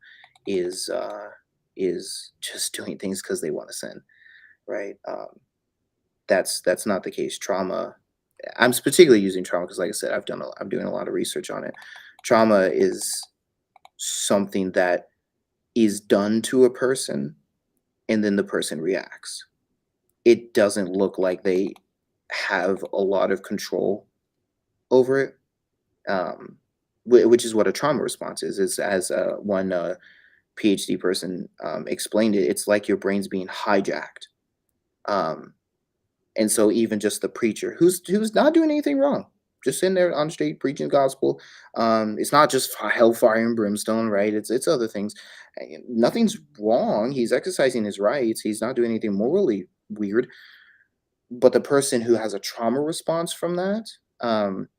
Speaker 1: is uh, is just doing things because they want to sin, right? That's not the case. Trauma. I'm particularly using trauma because, like I said, I'm doing a lot of research on it. Trauma is something that is done to a person, and then the person reacts. It doesn't look like they have a lot of control over it, um, which is what a trauma response is. Is as one PhD person explained it, it's like your brain's being hijacked. Um, and so even just the preacher who's not doing anything wrong, just sitting there on the street preaching the gospel. It's not just hellfire and brimstone, right? It's other things. Nothing's wrong. He's exercising his rights. He's not doing anything morally weird. But the person who has a trauma response from that, um,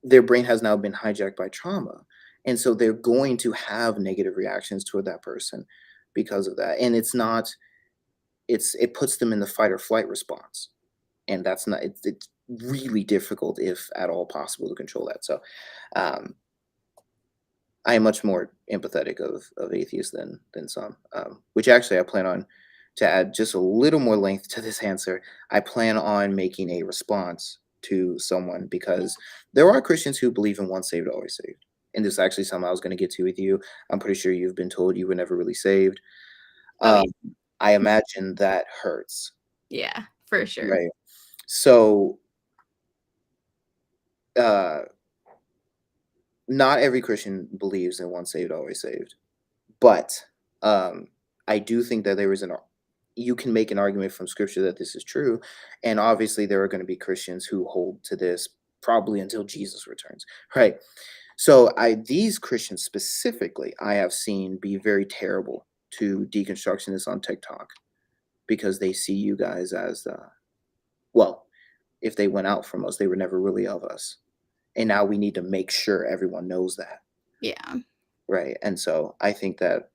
Speaker 1: their brain has now been hijacked by trauma. And so they're going to have negative reactions toward that person because of that. And it puts them in the fight or flight response. And that's not it's really difficult, if at all possible, to control that. So um I am much more empathetic of atheists than some. Which actually I plan on, to add just a little more length to this answer. I plan on making a response to someone because there are Christians who believe in once saved, always saved. And this is actually something I was going to get to with you. I'm pretty sure you've been told you were never really saved.
Speaker 2: oh
Speaker 1: Um,
Speaker 2: yeah,
Speaker 1: I imagine that hurts,
Speaker 2: yeah, for sure.
Speaker 1: right? So, uh, not every Christian believes in once saved, always saved. But, um, I do think that there is an ar you can make an argument from scripture that this is true, and obviously there are gonna be Christians who hold to this probably until Jesus returns, right? So, these Christians specifically, I have seen be very terrible to deconstructionists on TikTok because they see you guys as, well, if they went out from us, they were never really of us, and now we need to make sure everyone knows that,
Speaker 2: Yeah,
Speaker 1: right? And so, I think that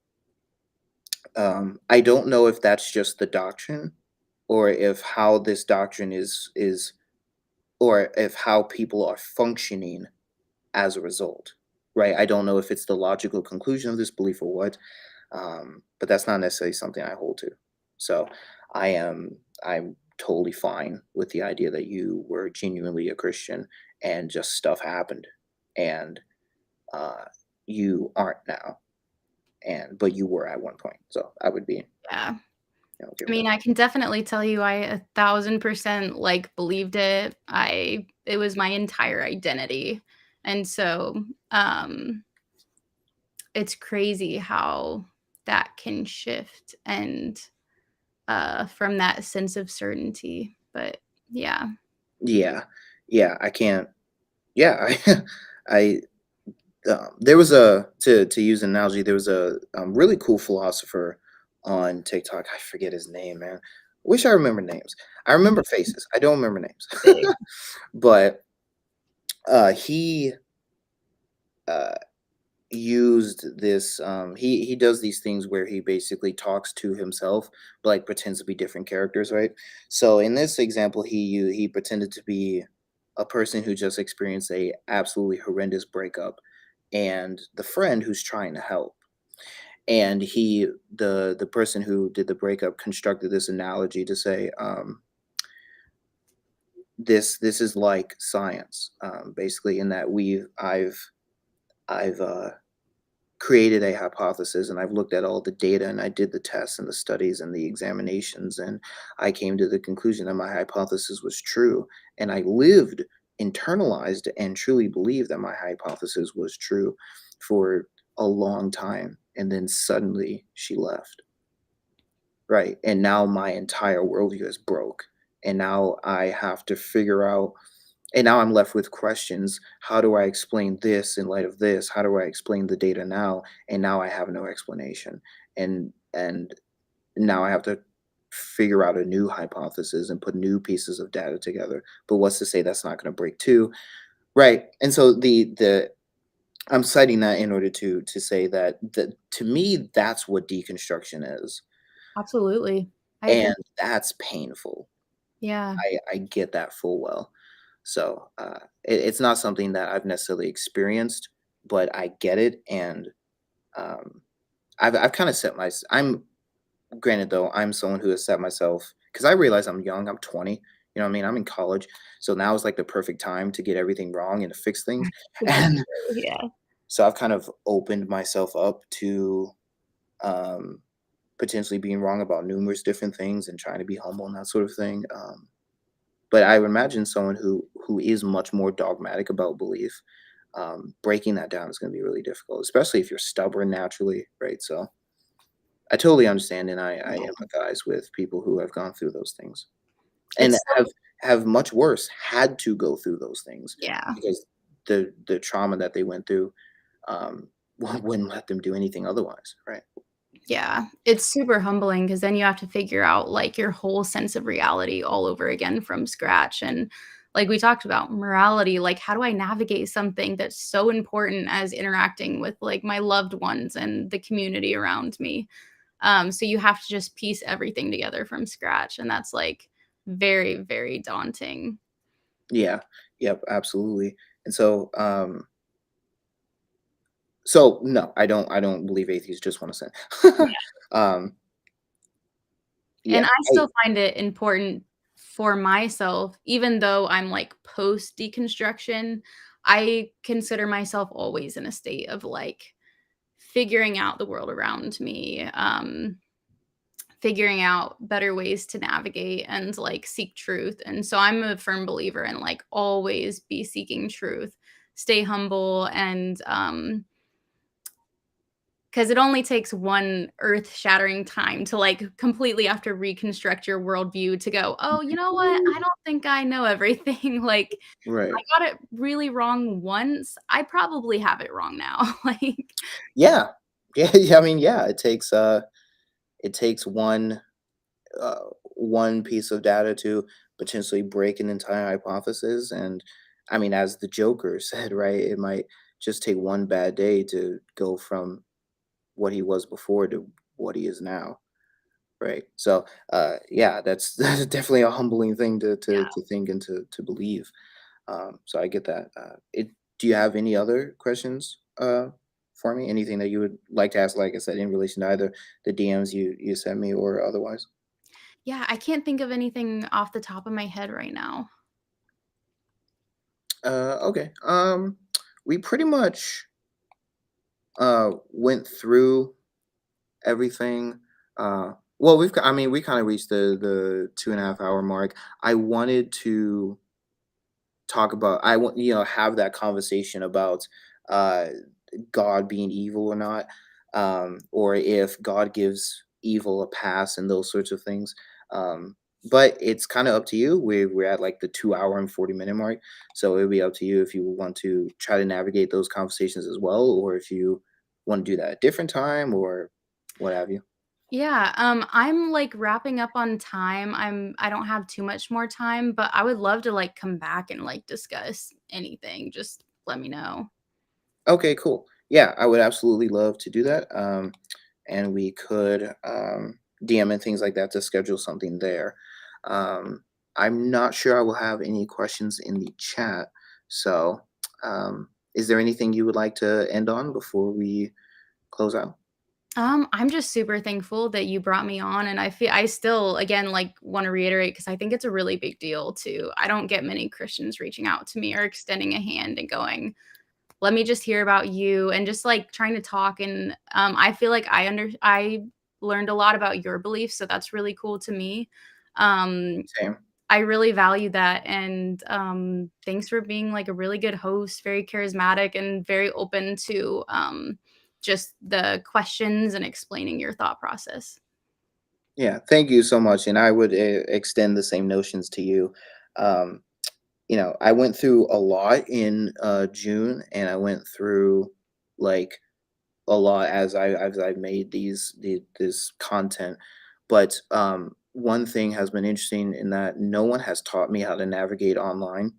Speaker 1: I don't know if that's just the doctrine, or if how this doctrine is, or if how people are functioning as a result, right? I don't know if it's the logical conclusion of this belief or what, but that's not necessarily something I hold to. So I'm totally fine with the idea that you were genuinely a Christian and just stuff happened, and uh, you aren't now, and but you were at one point. So I would be,
Speaker 2: yeah.
Speaker 1: okay
Speaker 2: I
Speaker 1: with
Speaker 2: mean,
Speaker 1: that.
Speaker 2: I can definitely tell you I 1,000%, like, believed it. It was my entire identity, and so, it's crazy how that can shift and, from that sense of certainty, but yeah.
Speaker 1: Yeah, yeah, I can't. Yeah, I there was a to use an analogy. There was a really cool philosopher on TikTok. I forget his name, man. Wish I remember names. I remember faces. I don't remember names.
Speaker 2: Big.
Speaker 1: But he uh, used this. He does these things where he basically talks to himself, but like pretends to be different characters, right? So in this example, he pretended to be a person who just experienced a absolutely horrendous breakup, and the friend who's trying to help. and the person who did the breakup constructed this analogy to say, this is like science, basically, in that I've created a hypothesis, and I've looked at all the data, and I did the tests and the studies and the examinations, and I came to the conclusion that my hypothesis was true, and I lived, internalized, and truly believed that my hypothesis was true for a long time, and then suddenly she left, right? And now my entire worldview is broke, and now I have to figure out, and now I'm left with questions. How do I explain this in light of this? How do I explain the data now? And now I have no explanation. And now I have to figure out a new hypothesis and put new pieces of data together. But what's to say that's not going to break too? Right. And so the I'm citing that in order to say that to me that's what deconstruction is.
Speaker 2: Absolutely. I agree.
Speaker 1: And that's painful.
Speaker 2: Yeah.
Speaker 1: I get that full well. So, it's not something that I've necessarily experienced, but I get it, and, um, I've kinda set my I'm granted, though, I'm someone who has set myself, because I realize I'm young, I'm 20, you know what I mean? I'm in college, so now is, like, the perfect time to get everything wrong and to fix things,
Speaker 2: To get
Speaker 1: and
Speaker 2: through, yeah.
Speaker 1: so I've kind of opened myself up to, um, potentially being wrong about numerous different things and trying to be humble and that sort of thing, but I would imagine someone who is much more dogmatic about belief, breaking that down is going to be really difficult, especially if you're stubborn naturally, right? So I totally understand, and I
Speaker 2: Yeah.
Speaker 1: empathize with people who have gone through those things and
Speaker 2: It's so
Speaker 1: have much worse had to go through those things
Speaker 2: yeah.
Speaker 1: because the trauma that they went through, um, wouldn't let them do anything otherwise, right?
Speaker 2: Yeah, it's super humbling because then you have to figure out, like, your whole sense of reality all over again from scratch, and, like we talked about, morality, like, how do I navigate something that's so important as interacting with, like, my loved ones and the community around me? So you have to just piece everything together from scratch, and that's, like, very, very daunting.
Speaker 1: Yeah. Yep. Absolutely. And so, so no, I don't believe atheists just want to sin. um,
Speaker 2: And
Speaker 1: Yeah,
Speaker 2: I
Speaker 1: I
Speaker 2: still find it important for myself, even though I'm, like, post deconstruction, I consider myself always in a state of, like, figuring out the world around me, figuring out better ways to navigate and, like, seek truth, and so I'm a firm believer in, like, always be seeking truth, stay humble, and, 'cause it only takes one earth-shattering time to, like, completely have to reconstruct your worldview to go, "Oh, you know what? I don't think I know everything." Like,
Speaker 1: right.
Speaker 2: I got it really wrong once, I probably have it wrong now. Like
Speaker 1: Yeah. Yeah, yeah, I mean, yeah, it takes one piece of data to potentially break an entire hypothesis, and, I mean, as the Joker said, right, it might just take one bad day to go from what he was before to what he is now, right? So, yeah, that's that's definitely a humbling thing to think and to believe. So I get that. Do you have any other questions for me? Anything that you would like to ask? Like I said, in relation to either the DMs you sent me or otherwise.
Speaker 2: yeah, I can't think of anything off the top of my head right now.
Speaker 1: Okay. We pretty much went through everything. Well, I mean, we kind of reached the 2.5 hour mark. I wanted to talk about. I want have that conversation about uh God being evil or not, or if God gives evil a pass and those sorts of things. But it's kind of up to you. We're at like the 2 hour and 40 minute mark, so it'll be up to you if you want to try to navigate those conversations as well, or if you want to do that at a different time or what have you.
Speaker 2: Yeah, I'm, like, wrapping up on time, I don't have too much more time, but I would love to, like, come back and, like, discuss anything, just let me know.
Speaker 1: Okay, cool. Yeah, I would absolutely love to do that. And we could DM and things like that to schedule something there. Um, I'm not sure I will have any questions in the chat. So, is there anything you would like to end on before we close out?
Speaker 2: I'm just super thankful that you brought me on, and I still, again, like, wanna reiterate because I think it's a really big deal too. I don't get many Christians reaching out to me or extending a hand and going, "Let me just hear about you," and just, like, trying to talk, and, I feel like I learned a lot about your beliefs, so that's really cool to me. Um,
Speaker 1: Same.
Speaker 2: I really value that, and, thanks for being, like, a really good host, very charismatic, and very open to, just the questions and explaining your thought process.
Speaker 1: Yeah, thank you so much, and I would extend the same notions to you. Um, I went through a lot in June, and I went through like a lot as I've made this content. But one thing has been interesting in that no one has taught me how to navigate online.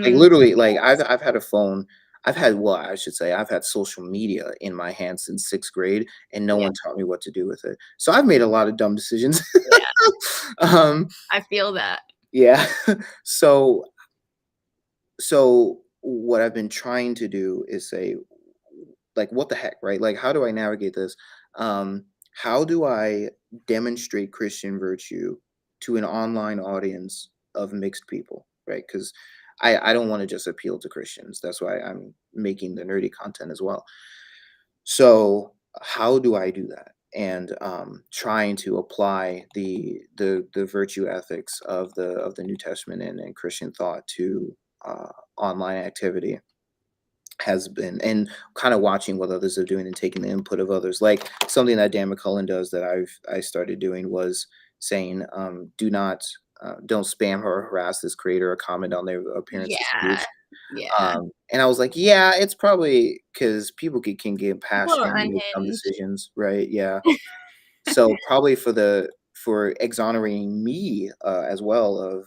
Speaker 1: Like,
Speaker 2: Mm,
Speaker 1: literally, like, I've had a phone well, I should say, I've had social media in my hand since 6th grade, and no
Speaker 2: yeah,
Speaker 1: one taught me what to do with it. So I've made a lot of dumb decisions.
Speaker 2: yeah,
Speaker 1: Um,
Speaker 2: I feel that.
Speaker 1: yeah. So so what I've been trying to do is say, like, what the heck, right? Like, how do I navigate this? How do I demonstrate Christian virtue to an online audience of mixed people, right? Because I don't want to just appeal to Christians. That's why I'm making the nerdy content as well. So how do I do that? And trying to apply the virtue ethics of the New Testament and Christian thought to online activity has been, and kind of watching what others are doing and taking the input of others. Like something that Dan McCullen does that I started doing was saying, do not don't spam or harass this creator or comment on their appearances
Speaker 2: Yeah,
Speaker 1: page.
Speaker 2: yeah.
Speaker 1: And I was like, yeah, it's probably because people can get
Speaker 2: People
Speaker 1: passionate
Speaker 2: are
Speaker 1: and make dumb
Speaker 2: unhinged.
Speaker 1: decisions, right? Yeah. So probably for exonerating me as well of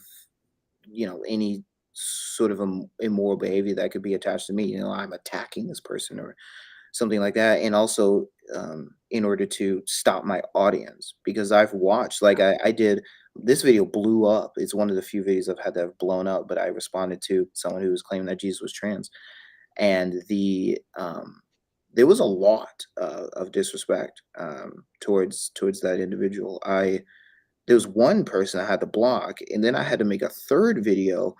Speaker 1: any sort of immoral behavior that could be attached to me. I'm attacking this person or something like that, and also in order to stop my audience because I've watched, like, I did this video blew up. It's one of the few videos I've had that have blown up, but I responded to someone who was claiming that Jesus was trans, and there was a lot of disrespect towards that individual. I There was one person I had to block, and then I had to make a third video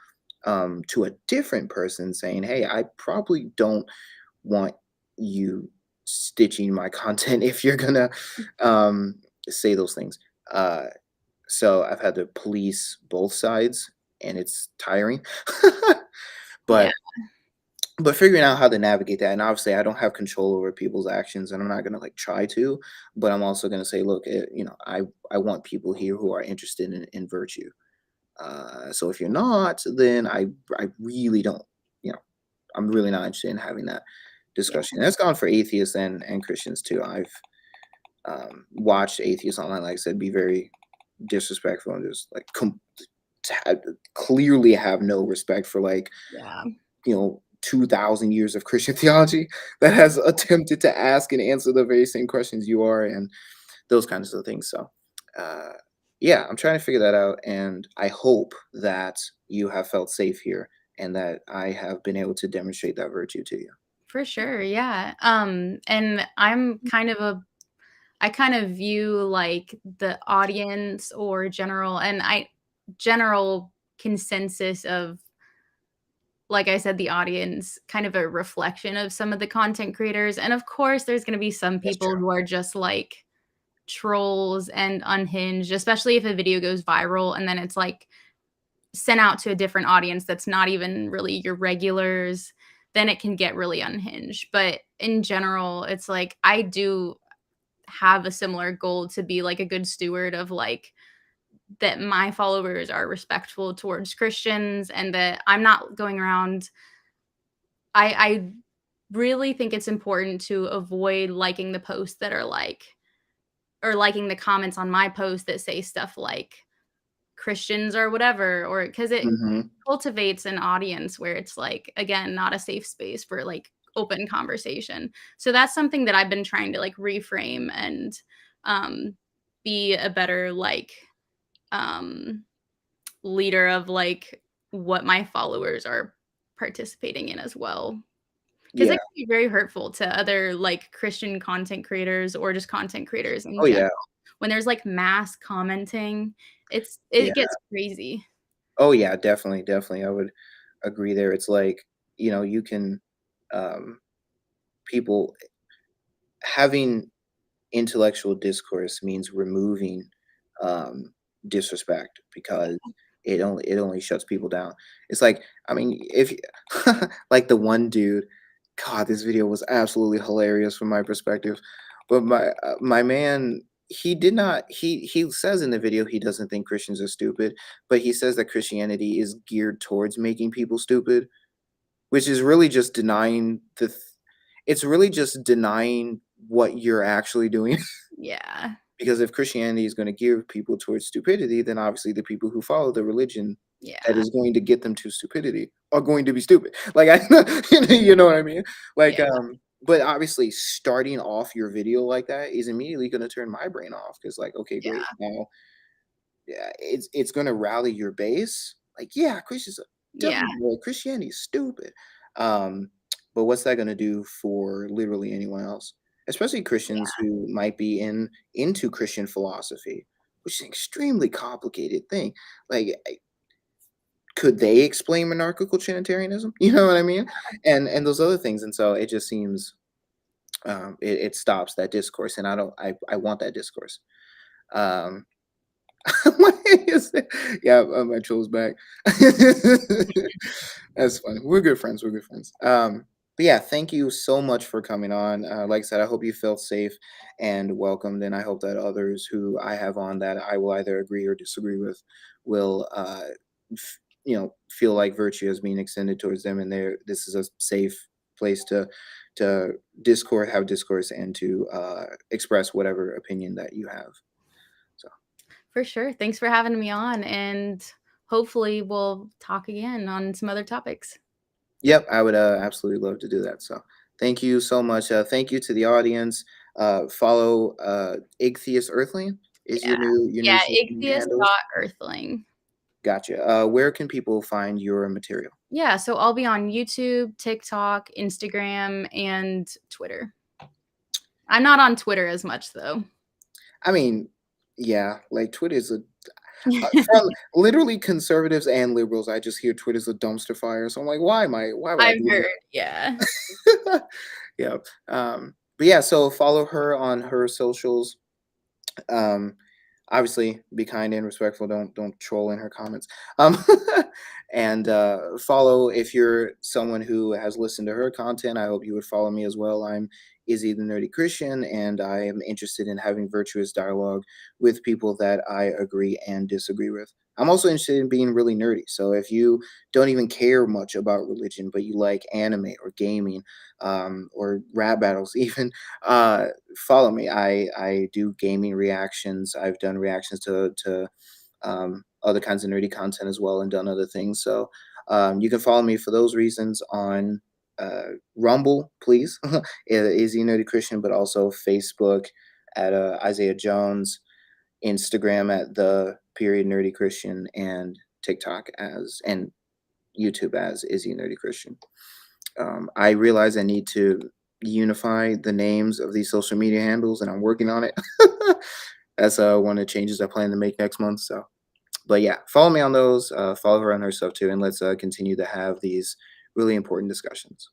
Speaker 1: to a different person saying, "Hey, I probably don't want you stitching my content if you're gonna um, say those things." Uh, so I've had to police both sides, and it's tiring.
Speaker 2: Yeah,
Speaker 1: but figuring out how to navigate that, and obviously I don't have control over people's actions, and I'm not gonna like try to, but I'm also gonna say, look, I want people here who are interested in virtue. So if you're not, then I really don't, you know, I'm really not interested in having that
Speaker 2: yeah,
Speaker 1: discussion. That's gone for atheists and Christians too. I've watched atheists online, like I said, be very disrespectful and just like clearly have no respect for, like,
Speaker 2: yeah.
Speaker 1: 2,000 years of Christian theology that has attempted to ask and answer the very same questions you are, and those kinds of things. So, uh, yeah, I'm trying to figure that out, and I hope that you have felt safe here and that I have been able to demonstrate that virtue to you.
Speaker 2: For sure, yeah. And I kind of view, like, the audience or general consensus of, like I said, the audience, kind of a reflection of some of the content creators, and of course, there's gonna be some
Speaker 1: That's
Speaker 2: people
Speaker 1: true.
Speaker 2: who are just, like, trolls and unhinged, especially if a video goes viral and then it's, like, sent out to a different audience that's not even really your regulars, then it can get really unhinged. But in general, it's like I do have a similar goal to be like a good steward of like that my followers are respectful towards Christians and that I'm not going around. I really think it's important to avoid liking the posts that are like or liking the comments on my post that say stuff like Christians or whatever, or because it
Speaker 1: Mhm.
Speaker 2: cultivates an audience where it's like, again, not a safe space for like open conversation. So that's something that I've been trying to like reframe and um, be a better like um, leader of like what my followers are participating in as well. 'Cause
Speaker 1: Yeah.
Speaker 2: that can be very hurtful to other, like, Christian content creators or just content creators in
Speaker 1: Oh,
Speaker 2: general.
Speaker 1: yeah.
Speaker 2: When there's, like, mass commenting,
Speaker 1: Yeah.
Speaker 2: it gets crazy.
Speaker 1: Oh, yeah, definitely, definitely, I would agree there. It's like, you can, um people having intellectual discourse means removing, um, disrespect because it only shuts people down. It's like, I mean, if like the one dude, God, this video was absolutely hilarious from my perspective. But my man, he did not. He says in the video he doesn't think Christians are stupid, but he says that Christianity is geared towards making people stupid, which is really just denying it's really just denying what you're actually doing.
Speaker 2: Yeah.
Speaker 1: Because if Christianity is gonna gear people towards stupidity, then obviously the people who follow the religion that
Speaker 2: Yeah.
Speaker 1: is going to get them to stupidity are going to be stupid. Like, I you know what I mean? Like,
Speaker 2: Yeah.
Speaker 1: but obviously starting off your video like that is immediately gonna turn my brain off because, like, okay, great.
Speaker 2: Yeah.
Speaker 1: Now, yeah, it's gonna rally your base. Like, yeah, Christians are
Speaker 2: Yeah.
Speaker 1: dumb, boy, Christianity is stupid. Um, but what's that gonna do for literally anyone else? Especially Christians
Speaker 2: Yeah.
Speaker 1: who might be into Christian philosophy, which is an extremely complicated thing. Like, could they explain monarchical Trinitarianism? You know what I mean? And those other things. And so it just seems it stops that discourse, and I want that discourse. Um, Why is it? Yeah, my troll's back. That's funny. We're good friends. We're good friends. But yeah, thank you so much for coming on. Like I said, I hope you felt safe and welcomed, and I hope that others who I have on that I will either agree or disagree with will, feel like virtue is being extended towards them, and this is a safe place to have discourse, and to express whatever opinion that you have. So.
Speaker 2: For sure. Thanks for having me on, and hopefully we'll talk again on some other topics.
Speaker 1: Yep, I would absolutely love to do that. So thank you so much. Thank you to the audience. Follow Igtheist Earthling is
Speaker 2: Yeah.
Speaker 1: your new
Speaker 2: Yeah,
Speaker 1: social media handles.
Speaker 2: Igtheist.earthling.
Speaker 1: Gotcha. Where can people find your material?
Speaker 2: Yeah, so I'll be on YouTube, TikTok, Instagram, and Twitter. I'm not on Twitter as much though.
Speaker 1: I mean, yeah, like Twitter is from literally conservatives and liberals. I just hear Twitter's a dumpster fire. So I'm like, why would I
Speaker 2: I've
Speaker 1: do
Speaker 2: heard, yeah.
Speaker 1: that? Yeah. But yeah, so follow her on her socials. Um, Obviously, be kind and respectful. Don't troll in her comments. Um, and follow if you're someone who has listened to her content. I hope you would follow me as well. I'm Izzy the Nerdy Christian, and I am interested in having virtuous dialogue with people that I agree and disagree with. I'm also interested in being really nerdy. So if you don't even care much about religion, but you like anime or gaming, or rap battles, even, follow me. I do gaming reactions. I've done reactions to other kinds of nerdy content as well, and done other things. So you can follow me for those reasons on Rumble, please, is he nerdy Christian, but also Facebook at Isaiah Jones, Instagram at the period nerdy Christian, and TikTok and YouTube as is he nerdy Christian. I realize I need to unify the names of these social media handles, and I'm working on it. That's one of the changes I plan to make next month. So, but yeah, follow me on those. Follow her on her stuff too, and let's continue to have these really important discussions.